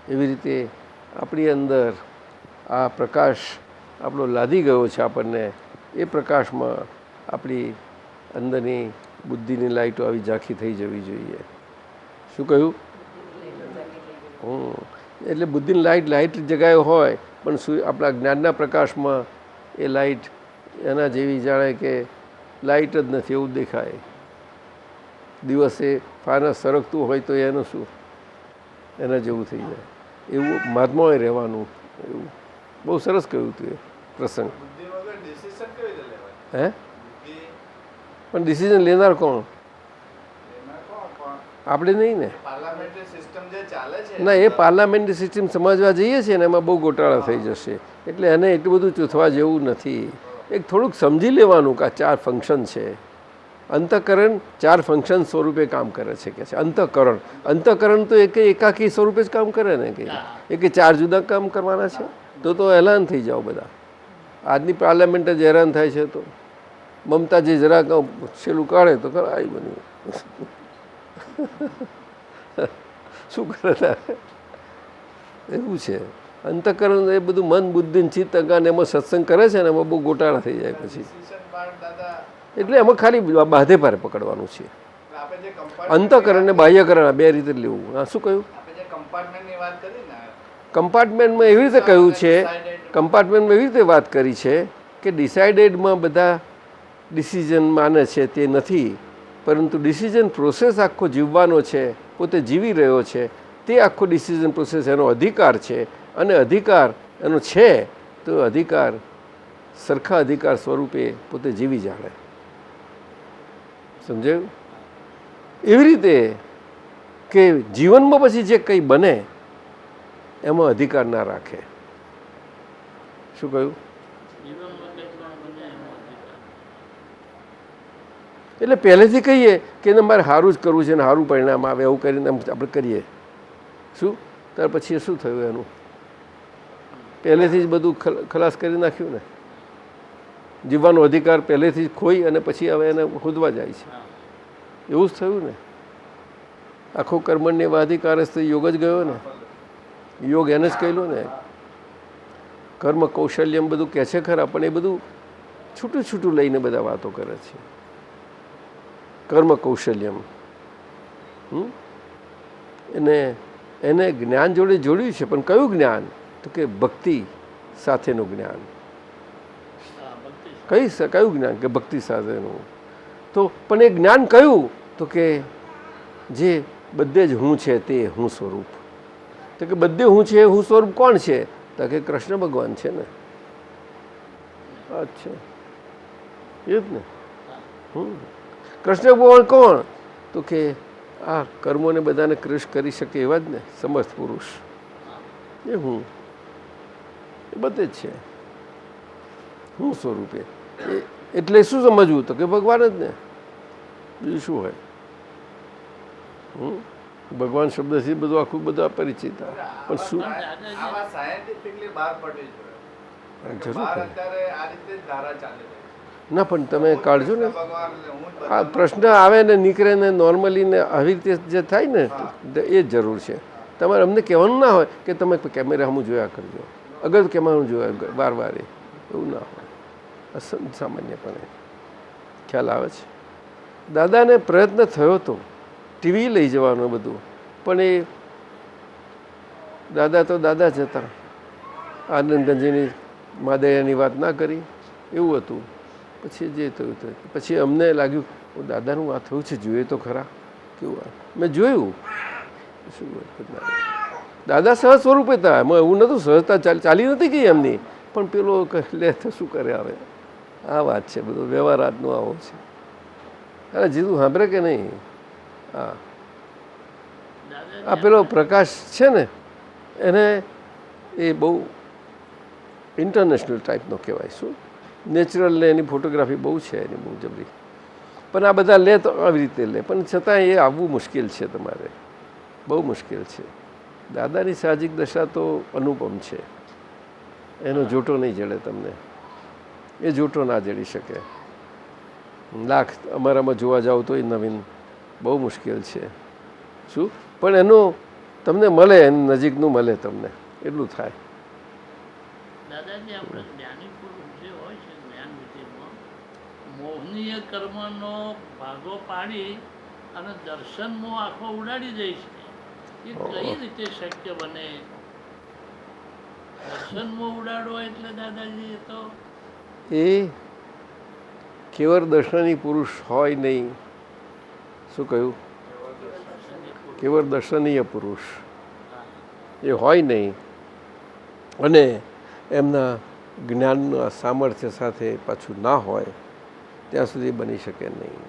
એવી રીતે આપણી અંદર આ પ્રકાશ આપણો લાદી ગયો છે આપણને. એ પ્રકાશમાં આપણી અંદરની બુદ્ધિની લાઇટો આવી ઝાંખી થઈ જવી જોઈએ. શું કહ્યું? એટલે બુદ્ધિની લાઇટ જગાએ હોય પણ આપણા જ્ઞાનના પ્રકાશમાં એ લાઇટ એના જેવી જાણે કે લાઇટ જ નથી એવું દેખાય. દિવસે ફાનસ સરકતું હોય તો એનું શું, એના જેવું થઈ જાય. એવું મહાત્માએ રહેવાનું. એવું બહુ સરસ કહ્યું હતું એ પ્રસંગ. હે? પણ ડિસિઝન લેનાર કોણ? આપણે નહીં ને. પાર્લામેન્ટરી સિસ્ટમ જે ચાલે છે ના, એ પાર્લામેન્ટરી સિસ્ટમ સમજવા જઈએ છીએ ને એમાં બહુ ગોટાળા થઈ જશે. એટલે એને એટલું બધું ચૂથવા જેવું નથી. એક થોડુંક સમજી લેવાનું કે આ 4 ફંક્શન છે. અંતઃકરણ 4 ફંક્શન સ્વરૂપે કામ કરે છે કે છે. અંતઃકરણ તો એકાકી સ્વરૂપે જ કામ કરે ને કે એ કે 4 જુદા કામ કરવાના છે. તો હેરાન થઈ જાઓ બધા. આજની પાર્લામેન્ટ જ હેરાન થાય છે. તો મમતાજી જરાક છેલ્લું કાઢે તો આવી બન્યું. શું કરે એવું છે. અંતઃકરણ એ બધું મન બુદ્ધિ ચિત્ત અગાને એમાં સત્સંગ કરે છે ને એમાં બહુ ગોટાળા થઈ જાય પછી. ડિસિઝન પણ દાદા એટલે એમાં ખાલી બાધે પારે પકડવાનું છે. આપણે જે કમ્પાર્ટમેન્ટ અંતઃકરણ ને બાહ્યકરણ આ 2 રીતે લેવું. હા, શું કહ્યું? આપણે જે કમ્પાર્ટમેન્ટની વાત કરી ને કમ્પાર્ટમેન્ટમાં એવી રીતે કહ્યું છે, કમ્પાર્ટમેન્ટમાં એવી રીતે વાત કરી છે કે ડિસાઇડેડમાં બધા ડિસિઝન માને છે તે નથી, પરંતુ ડિસિઝન પ્રોસેસ આખો જીવવાનો છે, પોતે જીવી રહ્યો છે, તે આખો ડિસિઝન પ્રોસેસ એનો અધિકાર છે. અને અધિકાર એનો છે તો અધિકાર સરખા અધિકાર સ્વરૂપે પોતે જીવી જાણે. સમજાયું? એવી રીતે કે જીવનમાં પછી જે કંઈ બને એમાં અધિકાર ના રાખે. શું કહ્યું? જીવનમાં કંઈ પણ બને એનો અધિકાર. એટલે પહેલેથી કહીએ કે મારે સારું જ કરવું છે ને સારું પરિણામ આવે એવું કરીને આપણે કરીએ. શું ત્યાર પછી શું થયું? એનું પહેલેથી જ બધું ખલાસ કરી નાખ્યું ને. જીવવાનો અધિકાર પહેલેથી જ ખોઈ અને પછી હવે એને ખોદવા જાય છે. એવું જ થયું ને. આખો કર્મણ્ય અધિકાર જ યોગ જ ગયો ને. યોગ એને જ કહેલો ને. કર્મ કૌશલ્યમ બધું કહે છે ખરા, પણ એ બધું છૂટું છૂટું લઈને બધા વાતો કરે છે. કર્મ કૌશલ્યમ એને જ્ઞાન જોડે જોડ્યું છે. પણ કયું જ્ઞાન? તો કે ભક્તિ સાથેનું જ્ઞાન. કયું જ્ઞાન? કે ભક્તિ સાથેનું. તો પણ એ જ્ઞાન કયું? તો કે જે બધે જ હું છે તે હું સ્વરૂપ. તો કે બધે હું છે હું સ્વરૂપ કોણ છે? તો કે કૃષ્ણ ભગવાન છે ને. અચ્છા, એ જ ને. કૃષ્ણ ભગવાન કોણ? તો કે આ કર્મોને બધાને કૃષ કરી શકે એવા જ ને, સમર્થ પુરુષ. એ હું એ બધે જ છે હું સ્વરૂપે. એટલે શું સમજવું? તો કે ભગવાન જ ને, બીજું શું હોય? ભગવાન શબ્દથી બધું આખું બધું પરિચિત. પણ શું આવા સાયન્ટિફિકલી બહાર પડી જરૂર બહાર પડે. અત્યારે આ રીતે જ ધારા ચાલી રહી છે. ના, પણ તમે કાઢજો ને. ભગવાન એટલે હું જ આ પ્રશ્ન આવે ને નીકળે ને નોર્મલી ને આવી રીતે જે થાય ને એ જ જરૂર છે. તમારે અમને કહેવાનું ના હોય કે તમે કેમેરા હમું જોયા કરજો, અગર કેમેરા જોયા વાર વારે, એવું ના હોય. સામાન્યપણે ખ્યાલ આવે છે. દાદાને પ્રયત્ન થયો હતો ટીવી લઈ જવાનું બધું, પણ એ દાદા તો દાદા જ હતા. આનંદગંજીની માદયાની વાત ના કરી, એવું હતું. પછી જે થયું થયું. પછી અમને લાગ્યું દાદાનું આ થયું છે, જોઈએ તો ખરા કેવું. મેં જોયું શું દાદા સહજ સ્વરૂપે હતા. એમાં એવું નહોતું, સહજતા ચાલી નથી ગઈ એમની, પણ પેલો લે તો શું કરે આવે. આ વાત છે, બધો વ્યવહાર આજનો આવો છે. અરે જીતું સાંભળે કે નહીં? હા, આ પેલો પ્રકાશ છે ને એને એ બહુ ઇન્ટરનેશનલ ટાઈપનો કહેવાય. શું નેચરલ ને એની ફોટોગ્રાફી બહુ છે એની, બહુ જબરી. પણ આ બધા લે તો આવી રીતે લે, પણ છતાં એ આવવું મુશ્કેલ છે તમારે, બહુ મુશ્કેલ છે. દાદાની સાહજિક દશા તો અનુપમ છે, એનો જોટો નહીં જડે તમને. એ જોટો ના જડી શકે. લાખ અમારામાં જોવા જાવ તો એ નવીન બહુ મુશ્કેલ છે. શું પણ એનું તમને મળે, એનું નજીકનું મળે તમને, એટલું થાય. દાદાજી આપણે જ્ઞાની પુરુષ જે હોય છે જ્ઞાન વિધિમાં મોહનીય કર્મનો ભાગો પાડી અને દર્શનમાં આખો ઉડાડી દે છે. એ કઈ રીતે શક્ય બને? દર્શનમાં ઉડાડવો એટલે દાદાજી તો એ કેવળ દર્શની પુરુષ હોય નહીં. શું કહ્યું? કેવળ દર્શનીય પુરુષ એ હોય નહીં, અને એમના જ્ઞાનના સામર્થ્ય સાથે પાછું ના હોય ત્યાં સુધી બની શકે નહીં.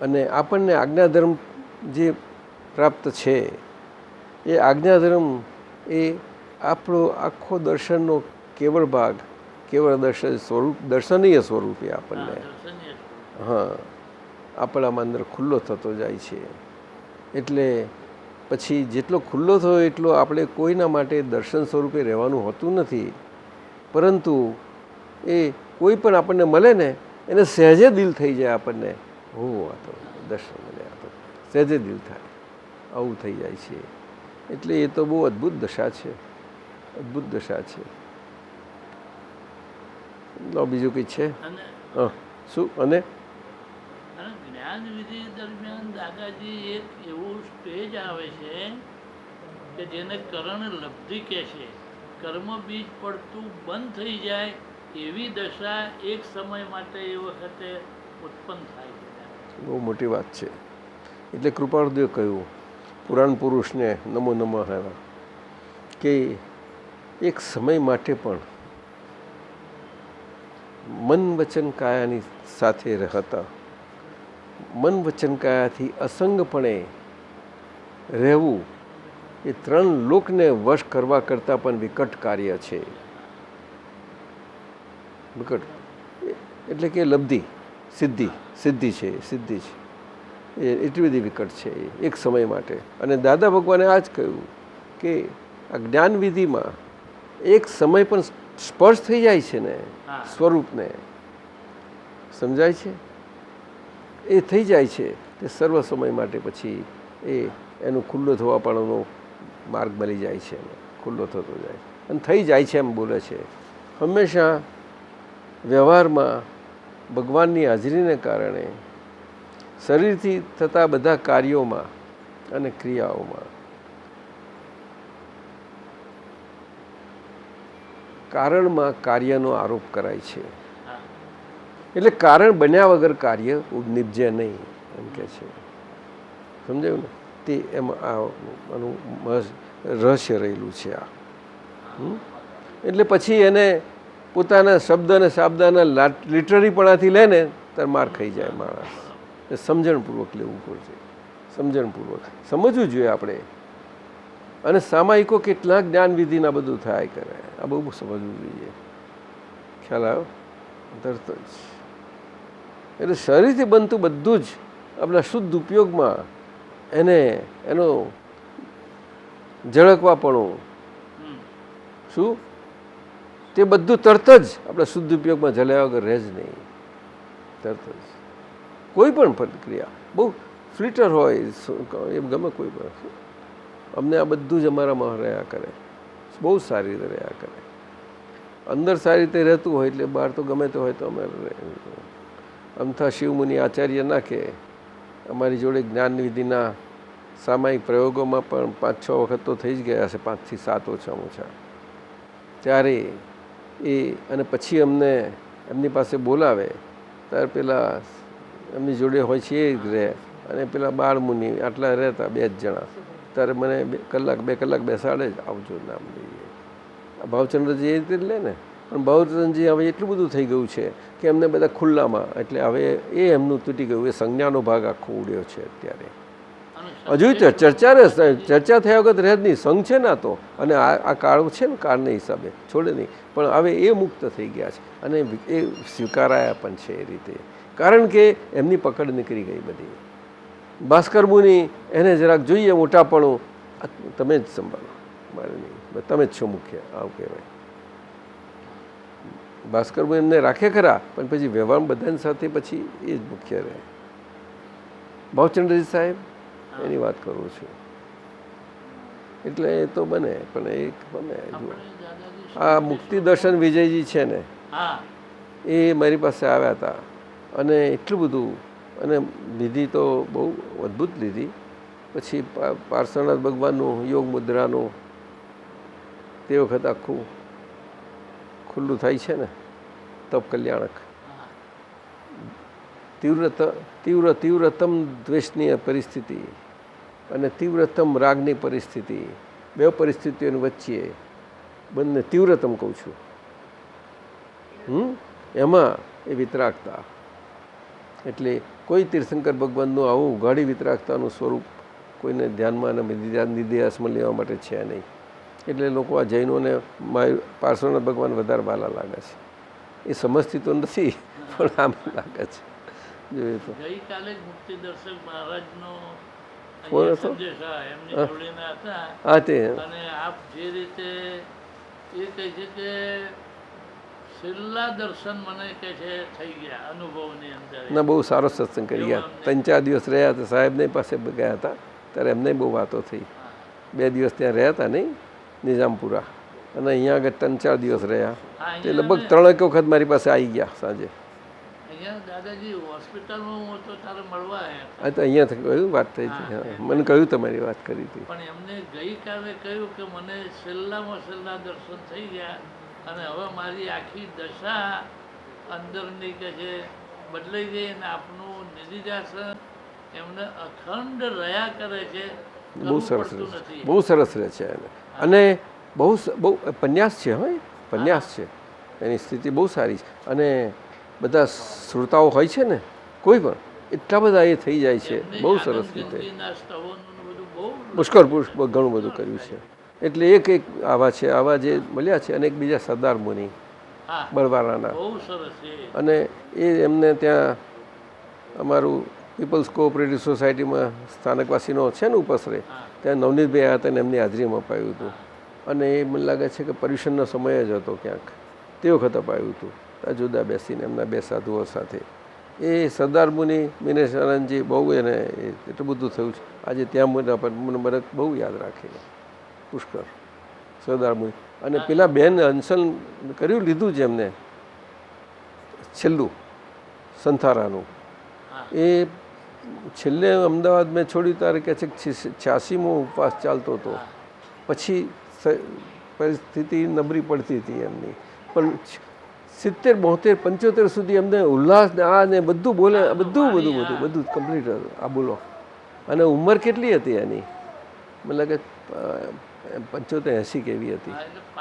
અને આપણને આજ્ઞાધર્મ જે પ્રાપ્ત છે એ આજ્ઞાધર્મ એ આપણો આખો દર્શનનો કેવળ ભાગ, કેવળ દર્શન સ્વરૂપ, દર્શનીય સ્વરૂપે આપણને દર્શનીય સ્વરૂપ. હા આપણામાં અંદર ખુલ્લો થતો જાય છે. એટલે પછી જેટલો ખુલ્લો થયો એટલો આપણે કોઈના માટે દર્શન સ્વરૂપે રહેવાનું હોતું નથી, પરંતુ એ કોઈ પણ આપણને મળે ને એને સહેજે દિલ થઈ જાય આપણને, હો આ તો દર્શન મળ્યા, તો સહેજે દિલ થાય, આવું થઈ જાય છે. એટલે એ તો બહુ અદ્ભુત દશા છે, અદ્ભુત દશા છે. બીજું કંઈ છે? અને હા શું? અને અને જ્ઞાન વિધિ દરમિયાન દાદાજી એક એવું સ્ટેજ આવે છે કે જેને કરણ લબ્ધિ કહે છે. કર્મ બીજ પડતું બંધ થઈ જાય એવી દશા એક સમય માટે એ વખતે ઉત્પન્ન થાય છે. બહુ મોટી વાત છે. એટલે કૃપાળુદેવે કહ્યું પુરાણ પુરુષને નમો નમઃ એવા કે એક સમય માટે પણ મન વચન કાયાની સાથે રહેતા, મન વચન કાયાથી અસંગપણે રહેવું એ 3 લોકને વશ કરવા કરતાં પણ વિકટ કાર્ય છે. વિકટ એટલે કે લબ્ધિ, સિદ્ધિ છે, સિદ્ધિ છે એ એટલી બધી વિકટ છે એક સમય માટે. અને દાદા ભગવાને આ જ કહ્યું કે આ જ્ઞાનવિધિમાં એક સમય પણ સ્પર્શ થઈ જાય છે ને સ્વરૂપને, સમજાય છે, એ થઈ જાય છે તે સર્વ સમય માટે પછી એનું ખુલ્લો થવા પાડવાનો માર્ગ મળી જાય છે, ખુલ્લો થતો જાય અને થઈ જાય છે એમ બોલે છે. હંમેશા વ્યવહારમાં ભગવાનની હાજરીને કારણે શરીરથી થતા બધા કાર્યોમાં અને ક્રિયાઓમાં કારણમાં કાર્યનો આરોપ કરાય છે. એટલે કારણ બન્યા વગર કાર્ય નિપજે નહીં એમ કે છે. સમજાયું ને? તે એમાં આનું રહસ્ય રહેલું છે આ. એટલે પછી એને પોતાના શબ્દ અને શાબ્દાના લિટરરીપણાથી લે ને ત્યારે માર ખાઈ જાય માણસ. એ સમજણપૂર્વક લેવું પડશે, સમજણપૂર્વક સમજવું જોઈએ આપણે. અને સામાયિકો કેટલાક જ્ઞાનવિધિના બધું થાય કરે, આ બહુ સમજવું જોઈએ. ખ્યાલ આવ્યો? તરત જ એટલે શરીરથી બનતું બધું જ આપણા શુદ્ધ ઉપયોગમાં એનો ઝળકવાપણું શું તે બધું તરત જ આપણા શુદ્ધ ઉપયોગમાં ઝલ્યા વગર રહે જ નહીં. તરત જ કોઈ પણ પ્રક્રિયા બહુ ફ્લિટર હોય એમ ગમે કોઈ પણ, અમને આ બધું જ અમારામાં રહ્યા કરે, બહુ સારી રીતે રહ્યા કરે. અંદર સારી રીતે રહેતું હોય એટલે બહાર તો ગમે તે હોય તો અમે અમથા શિવમુનિ આચાર્ય ના કે અમારી જોડે જ્ઞાનવિધિના સામાયિક પ્રયોગોમાં પણ 5-6 વખત તો થઈ જ ગયા હશે, 5 થી 7 ઓછામાં ઓછા. ત્યારે અને પછી અમને એમની પાસે બોલાવે ત્યારે પેલા એમની જોડે હોય છે એ જ રહે, અને પેલા બાળમુનિ આટલા રહેતા 2 જ જણા. ત્યારે મને 2 કલાક બેસાડે જ, આવજો નામ લઈએ. ભાવચંદ્રજી એ રીતે લે ને, પણ ભાવચંદ્રજી હવે એટલું બધું થઈ ગયું છે કે એમને બધા ખુલ્લામાં, એટલે હવે એ એમનું તૂટી ગયું, એ સંજ્ઞાનો ભાગ આખો ઉડ્યો છે અત્યારે. હજુ ચર્ચા થયા વખત રહે જ નહીં, સંઘ છે ને તો, અને આ કાળ છે ને કાળના હિસાબે છોડે નહીં, પણ હવે એ મુક્ત થઈ ગયા છે અને એ સ્વીકારાયા પણ છે એ રીતે, કારણ કે એમની પકડ નીકળી ગઈ બધી. ભાસ્કર મુનિ એને જરાક જોઈએ મોટાપણું, તમે જ સંભાળો, મારે નહીં, તમે જ છો મુખ્ય, આવું કહેવાય. ભાસ્કર મુનિ એમને રાખે ખરા, પણ પછી વ્યવહાર બધાની સાથે પછી એ જ મુખ્ય રહે. ભાવચંદ્રજી સાહેબ એની વાત કરું છું. એટલે એ તો બને, પણ એક બને જુઓ, આ મુક્તિ દર્શન વિજયજી છે ને, એ મારી પાસે આવ્યા હતા અને એટલું બધું, અને લીધી તો બહુ અદ્ભુત લીધી. પછી પાર્શ્વનાથ ભગવાનનું યોગ મુદ્રાનું તે વખત આખું ખુલ્લું થાય છે ને, તપ કલ્યાણક. તીવ્રતમ દ્વેષની પરિસ્થિતિ અને તીવ્રતમ રાગની પરિસ્થિતિ, 2 પરિસ્થિતિઓની વચ્ચે બંને તીવ્રતમ કહું છું, એમાં એ વિતરાગતા એટલે કોઈ તીર્થંકર ભગવાનનું આવું ઉઘાડી વિતરાગતાનું સ્વરૂપ કોઈને ધ્યાનમાં અને નિર્દેશમાં લેવા માટે છે નહીં. એટલે લોકો આ જૈનોને પાર્શ્વનાથ ભગવાન વધારે વાલા લાગે છે. એ સમજતી તો નથી પણ આમ લાગે છે જોઈએ તો. ગઈકાલે જ મુક્તિ દર્શક મહારાજનો કોણ અહીંયા હતો? સંદેશ એમની હા. જોડેના હતા. હા તે અને આપ જે રીતે એ કહે છે કે છેલ્લા દર્શન મને કે છે થઈ ગયા અનુભવની અંદર. ના બહુ સારો સત્સંગ કરી ગયા. 3-4 દિવસ રહ્યા હતા સાહેબને પાસે ગયા હતા ત્યારે એમને બહુ વાતો થઈ. 2 દિવસ ત્યાં રહ્યા હતા નહીં નિઝામપુરા અને અહીંયા આગળ 3-4 દિવસ રહ્યા તે લગભગ 3 વખત મારી પાસે આવી ગયા સાંજે. અહીંયા દાદાજી હોસ્પિટલમાં હું હતો ત્યારે મળવા આવ્યા હા તો અહીંયાથી કહ્યું વાત થઈ હતી. હા મને કહ્યું તમારી વાત કરી હતી. પણ એમને ગઈકાલે કહ્યું કે મને છેલ્લામાં છેલ્લા દર્શન થઈ ગયા અને હવે મારી આખી દશા અંદરની કે છે બદલાઈ ગઈ અને આપનું નિધિદાસન એમને અખંડ રહ્યા કરે છે. બહુ કરવું સરસ પડતું રહે નથી. છે બહુ સરસ રહે છે એને અને બહુ પન્યાસ છે હોય પન્યાસ છે એની સ્થિતિ બહુ સારી છે અને બધા શ્રોતાઓ હોય છે ને કોઈ પણ એટલા બધા એ થઈ જાય છે એમને બહુ આનંદ સરસ રીતે ગંગીના સ્તવોનું બધું બહુ પુષ્કળ ઘણું બધું કર્યું છે. એટલે એક આવા છે આવા જે મળ્યા છે અને એક બીજા સરદાર મુનિ હા બળવાળાના બહુ સરસ છે. અને એ એમને ત્યાં અમારું પીપલ્સ કોઓપરેટિવ સોસાયટીમાં સ્થાનકવાસીનો છે ને ઉપસરે ત્યાં નવનીતભાઈ આવ્યા હતા અને એમની હાજરીમાં અપાયું હતું અને એ મને લાગે છે કે પર્યુષણનો સમય જ હતો ક્યાંક તે વખત અપાયું હતું ત્યાં જુદા બેસીને એમના 2 સાધુઓ સાથે. એ સરદાર મુનિ મિનેશાનંદજી બહુ એને એટલું બધું થયું છે આજે ત્યાં મને બહુ યાદ રાખે પુષ્કર સરદાર મુનિ. અને પેલા બેન અંસલ કર્યું લીધું છે એમને છેલ્લું સંથારાનું એ છેલ્લે અમદાવાદ મેં છોડ્યું ત્યારે કહે છે 86મો ઉપવાસ ચાલતો હતો પછી પરિસ્થિતિ નબળી પડતી હતી એમની પણ 70, 72, 75 સુધી એમને ઉલ્લાસ ને આ ને બધું બોલે બધું કમ્પ્લીટ હતું. આ બોલો અને ઉંમર કેટલી હતી એની મને લાગે 75, 80 કેવી હતી.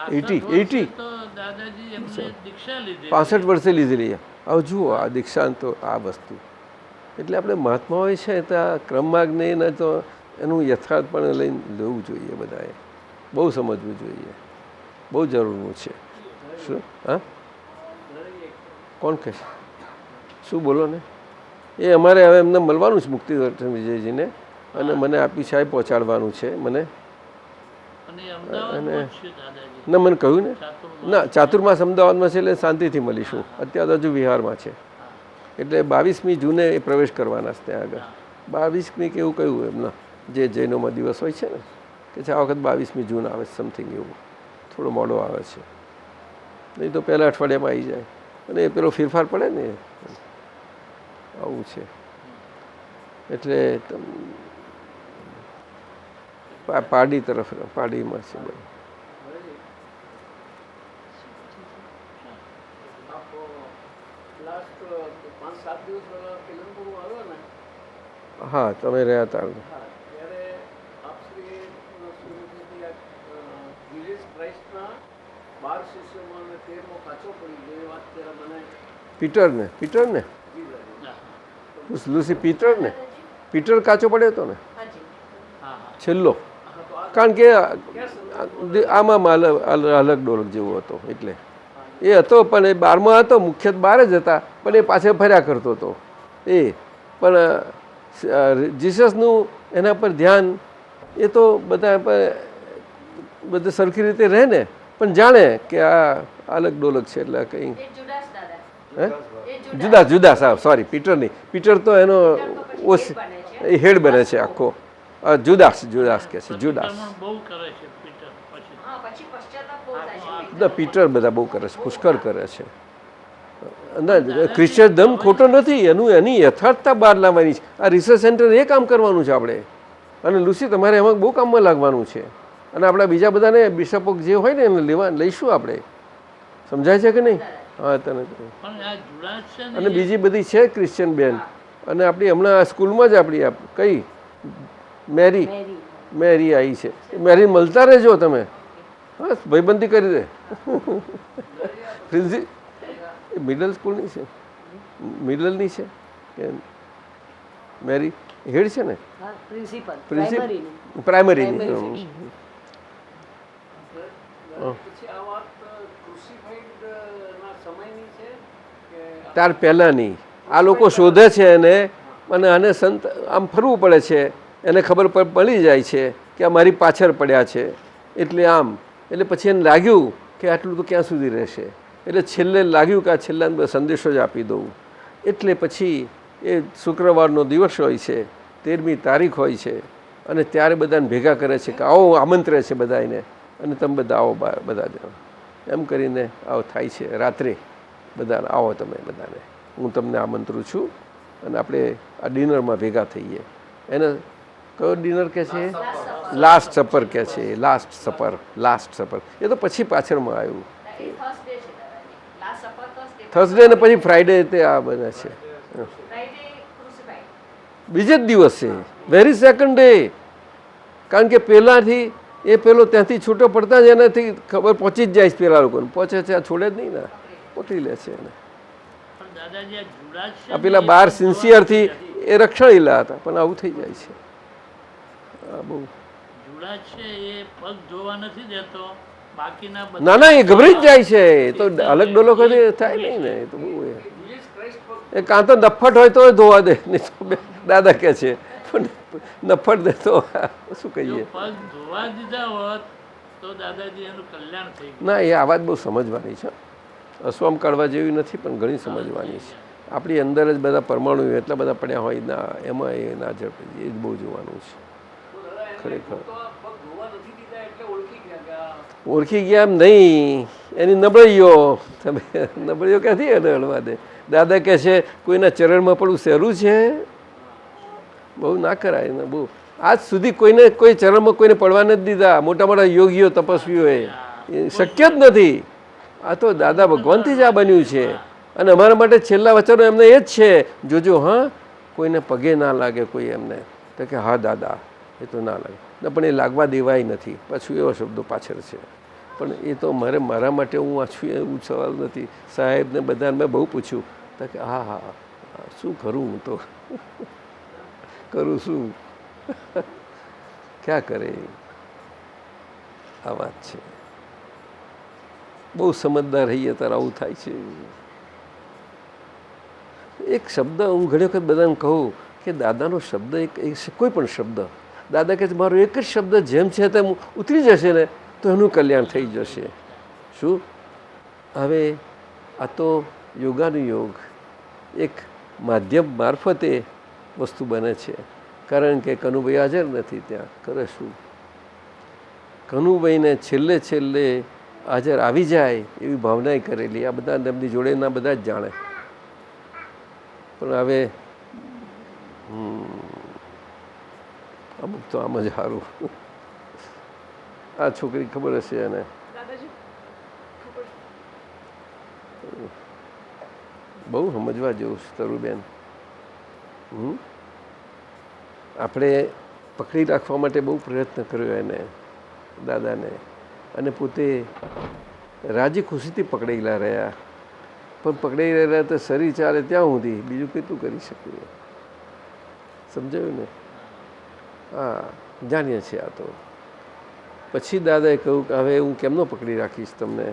80 તો દાદાજી એમને દીક્ષા લીધી 65 વર્ષે લીધેલી. હવે જુઓ આ દીક્ષાંત તો આ વસ્તુ એટલે આપણે મહાત્માઓ છે તો આ ક્રમમાર્ગને તો એનું યથાર્થ પણ લઈને લેવું જોઈએ. બધાએ બહુ સમજવું જોઈએ, બહુ જરૂરનું છે. શું હા કોણ કહે શું બોલો ને? એ અમારે હવે એમને મળવાનું છે મુક્તિ દર્શન વિજયજીને અને મને આપી સાહેબ પહોંચાડવાનું છે મને. અને ના મને કહ્યું ને ના ચાતુર્માસ અમદાવાદમાં છે એટલે શાંતિથી મળીશું. અત્યારે હજુ વિહારમાં છે એટલે 22મી જૂને એ પ્રવેશ કરવાના છે ત્યાં આગળ. 22મી કે એવું કહ્યું એમના જે જૈનોમાં દિવસ હોય છે ને કે છે આ વખત 22મી જૂન આવે સમથિંગ એવું થોડો મોડો આવે છે નહીં તો પહેલાં અઠવાડિયામાં આવી જાય અને એ પેલો ફેરફાર પડે ને આવું છે. એટલે પાડી તરફ પાડીમાં છે બધું. હા તમે રહ્યા હતા પીટર ને લુસી પીટર કાચો પડ્યો હતો ને છેલ્લો કારણ કે આમાં અલગ ડોલક જેવો હતો એટલે એ હતો પણ એ 12માં હતો મુખ્યત્વે 12 જ હતા પણ એ પાછળ ફર્યા કરતો હતો એ પણ જીસસનું એના પર ધ્યાન એ તો બધા સરખી રીતે રહે ને પણ જાણે કે આ અલગ ડોલક છે એટલે કંઈ જુદા સાહેબ સોરી પીટર નહીં પીટર તો એનો એ હેડ બને છે આખો જુદાસ કહે છે જુદાસ. બધા પીટર બધા બહુ કરે છે પુષ્કળ કરે છે. ના ક્રિશ્ચન ધર્મ ખોટો નથી એની યથાર્થતા બહાર લાવવાની છે. આ રિસર્ચ સેન્ટર એ કામ કરવાનું છે આપણે અને લુસી તમારે એમાં બહુ કામમાં લાગવાનું છે અને આપણા બીજા બધાને બિશપો જે હોય ને એને લઈશું આપણે. સમજાય છે કે નહીં? હા તને અને બીજી બધી છે ક્રિશ્ચિયન બેન અને આપણી હમણાં સ્કૂલમાં જ આપણી કઈ મેરી આવી છે. મેરી મળતા રહેજો તમે. હા ભાઈબંધી કરી દે. મિડલ સ્કૂલની છે મિડલની છે કે મેરી હેડ છે ને હા પ્રિન્સિપલ પ્રિન્સિપલ પ્રાઇમરીની પ્રાઇમરીની Primary પછી આ વાત ક્રુસિફાઈડ ના સમયની છે કે ત્યાર પહેલાંની આ લોકો શોધે છે એને અને આને સંત આમ ફરવું પડે છે એને ખબર પડી જાય છે કે આ મારી પાછળ પડ્યા છે એટલે આમ એટલે પછી એને લાગ્યું કે આટલું તો ક્યાં સુધી રહેશે એટલે છેલ્લે લાગ્યું કે આ છેલ્લા સંદેશો જ આપી દઉં એટલે પછી એ શુક્રવારનો દિવસ હોય છે 13મી તારીખ હોય છે અને ત્યારે બધાને ભેગા કરે છે કે આવો આમંત્રે છે બધાને અને તમે બધા આવો બધા જણા એમ કરીને આવો થાય છે રાત્રે બધાને આવો તમે બધાને હું તમને આમંત્રું છું અને આપણે આ ડિનરમાં ભેગા થઈએ એને કયો ડિનર કહે છે લાસ્ટ સપર કહે છે લાસ્ટ સપર એ તો પછી પાછળમાં આવ્યું થર્સડે ને પછી ફ્રાઈડે તે આ બધા છે બીજે જ દિવસે વેરી સેકન્ડ ડે કારણ કે પહેલાંથી એ પેલો ત્યાંથી છૂટો પડતા જ એનાથી ખબર પહોંચી જ જાય છે પેલા લોકોને પહોંચે છે આ છોડે જ નહીં ને પકડી લે છે એને પણ દાદાજી આ જુડાજ છે આ પેલા 12 સિન્સિયરથી એ રક્ષણેલા હતા પણ આવું થઈ જાય છે આ બહુ જુડાજ છે એ પગ ધોવા નથી દેતો બાકીના બધા ના ના એ ગભરાઈ જ જાય છે એ તો અલગ ડોલો કરી થાય નહીં ને એ તો બહુ એ કાં તો નફ્ફટ હોય તો ધોવા દે નહીં તો દાદા કહે છે પણ નફ્ફટ દે તો શું જો કહીએ પગ ધોવા દીધા હોત તો દાદાજી એનું કલ્યાણ થઈ ગયું. ના એ આ વાત બહુ સમજવાની છે અસવામ કાઢવા જેવી નથી પણ ઘણી સમજવાની છે આપણી અંદર જ બધા પરમાણુ એટલા બધા પડ્યા હોય ના એમાં એ ના ઝડપે એ જ બહુ જોવાનું છે ખરેખર પગ ધોવા નથી દીધા એટલે ઓળખી ગયા કે આ ઓળખી ગયા એમ નહીં એની નબળીઓ તમે નબળીઓ ક્યાંથી એને હળવા દે દાદા કહે છે કોઈના ચરણમાં પડવું સહેલું છે બહુ ના કરાય ને બહુ આજ સુધી કોઈને કોઈ ચરણમાં કોઈને પડવા નથી દીધા મોટા મોટા યોગીઓ તપસ્વીઓએ એ શક્ય જ નથી આ તો દાદા ભગવાનથી જ આ બન્યું છે અને અમારા માટે છેલ્લા વચનો એમને એ જ છે જોજો હા કોઈને પગે ના લાગે કોઈ એમને તો કે હા દાદા એ તો ના લાગે પણ એ લાગવા દેવાય નથી પાછું એવા શબ્દો પાછળ છે પણ એ તો મારા માટે હું વાંચું એવું સવાલ નથી સાહેબને બધાને મેં બહુ પૂછ્યું તો કે હા હા શું કરું હું તો કરું શું ક્યાં કરે આ વાત છે બહુ સમજદાર રહીએ ત્યારે આવું થાય છે એક શબ્દ હું ઘણી વખત બધાને કહું કે દાદાનો શબ્દ એક કોઈ પણ શબ્દ દાદા કહે છે મારો એક જ શબ્દ જેમ છે તેમ ઉતરી જશે ને તો એનું કલ્યાણ થઈ જશે શું હવે આ તો યોગાનુયોગ એક માધ્યમ મારફતે વસ્તુ બને છે કારણ કે કનુભાઈ હાજર નથી ત્યાં કરે શું કનુભાઈને છેલ્લે છેલ્લે હાજર આવી જાય એવી ભાવનાએ કરેલી આ બધા એમની જોડેના બધા જ જાણે પણ હવે અમુક તો આમ જ સારું આ છોકરી ખબર હશે એને બહુ સમજવા જેવું છે તરુબેન આપણે પકડી રાખવા માટે બહુ પ્રયત્ન કર્યો એને દાદાને અને પોતે રાજી ખુશીથી પકડેલા રહ્યા પણ પકડાઈ રહ્યા તો શરીર ચાલે ત્યાં સુધી બીજું કેટલું કરી શકીએ સમજાયું ને હા જાણીએ છીએ આ તો પછી દાદાએ કહ્યું કે હવે હું કેમનો પકડી રાખીશ તમને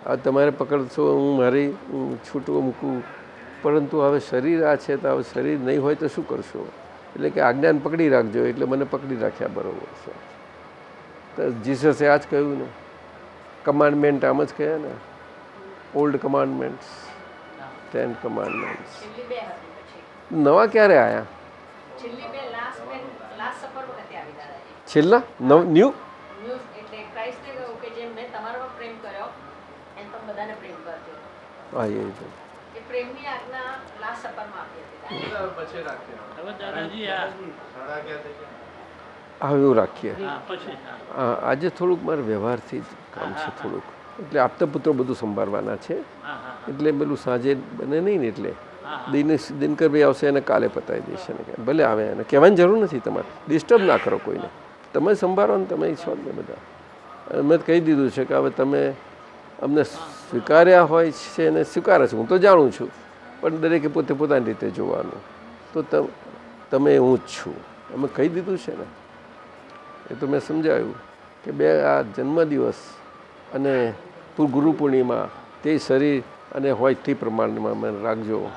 આ તમારે પકડશો હું મારી છૂટવું મૂકું પરંતુ હવે શરીર આ છે તો હવે શરીર નહીં હોય તો શું કરશો એટલે કે આજ્ઞાને પકડી રાખજો એટલે મને પકડી રાખ્યા બરાબર છે તો જીસસે આ જ કહ્યું ને કમાન્ડમેન્ટ આમ જ કહ્યા ને ઓલ્ડ કમાન્ડમેન્ટ્સ 10 કમાન્ડમેન્ટ્સ નવા ક્યારે આવ્યા છેલ્લા ન્યૂ હા એ પછી રાખીએ હવે દાદાજી આ સાડા ક્યાં થઈ ગયા હા એવું રાખીએ હા પછી હા હા આજે થોડુંક મારે વ્યવહારથી જ કામ છે થોડુંક એટલે આપતા પુત્રો બધું સંભાળવાના છે હા હા એટલે પેલું સાંજે બને નહીં ને એટલે હા. દિનકરભાઈ આવશે એને કાલે પતાવી દઈશ એને ભલે આવે એને કહેવાની જરૂર નથી તમારે ડિસ્ટર્બ ના કરો કોઈને તમે સંભાળો ને તમે છો ને બધા મેં કહી દીધું છે કે હવે તમે અમને સ્વીકાર્યા હોય છે એને સ્વીકારે છે હું તો જાણું છું પણ દરેકે પોતે પોતાની રીતે જોવાનું. તો તમે હું જ છું અમે કહી દીધું છે ને, એ તો મેં સમજાવ્યું કે બે આ જન્મદિવસ અને ગુરુ પૂર્ણિમા તે શરીર અને હોય તે પ્રમાણમાં મને રાખજો,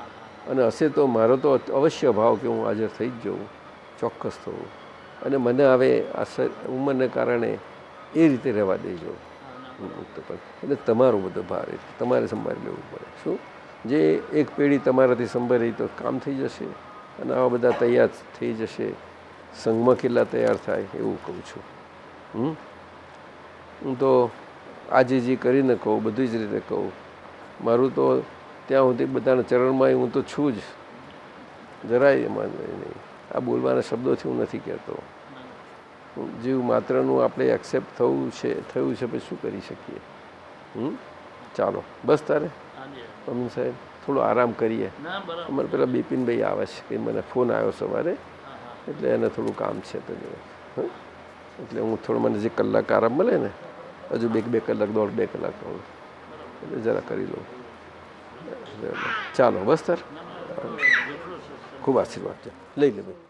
અને હશે તો મારો તો અવશ્ય ભાવ કે હું હાજર થઈ જ જાઉં, ચોક્કસ થવું, અને મને હવે આ ઉંમરને કારણે એ રીતે રહેવા દેજો મુક્ત પણ. એટલે તમારો બધો ભાર એટલે તમારે સંભાળી લેવું પડે. શું જે એક પેઢી તમારાથી સંભાળી તો કામ થઈ જશે, અને આવા બધા તૈયાર થઈ જશે. સંઘમાં કેટલા તૈયાર થાય એવું કહું છું. હું તો આજે જે કરીને કહું બધી જ રીતે કહું. મારું તો ત્યાં સુધી બધાના ચરણમાં હું તો છું જ, જરાય એમાં નહીં. આ બોલવાના શબ્દોથી હું નથી કહેતો. જીવ માત્રનું આપણે એક્સેપ્ટ થયું છે પછી શું કરી શકીએ. ચાલો બસ તારે અમીન સાહેબ થોડો આરામ કરીએ. અમારે પેલા બિપિનભાઈ આવે છે કે મને ફોન આવ્યો સવારે, એટલે એને થોડું કામ છે તો એટલે હું થોડું મને જે કલાક આરામ મળે ને, હજુ બે કલાક 1.5-2 કલાક એટલે જરા કરી લઉં. ચાલો બસ તાર ખૂબ આશીર્વાદ છે. લઈ લે ભાઈ.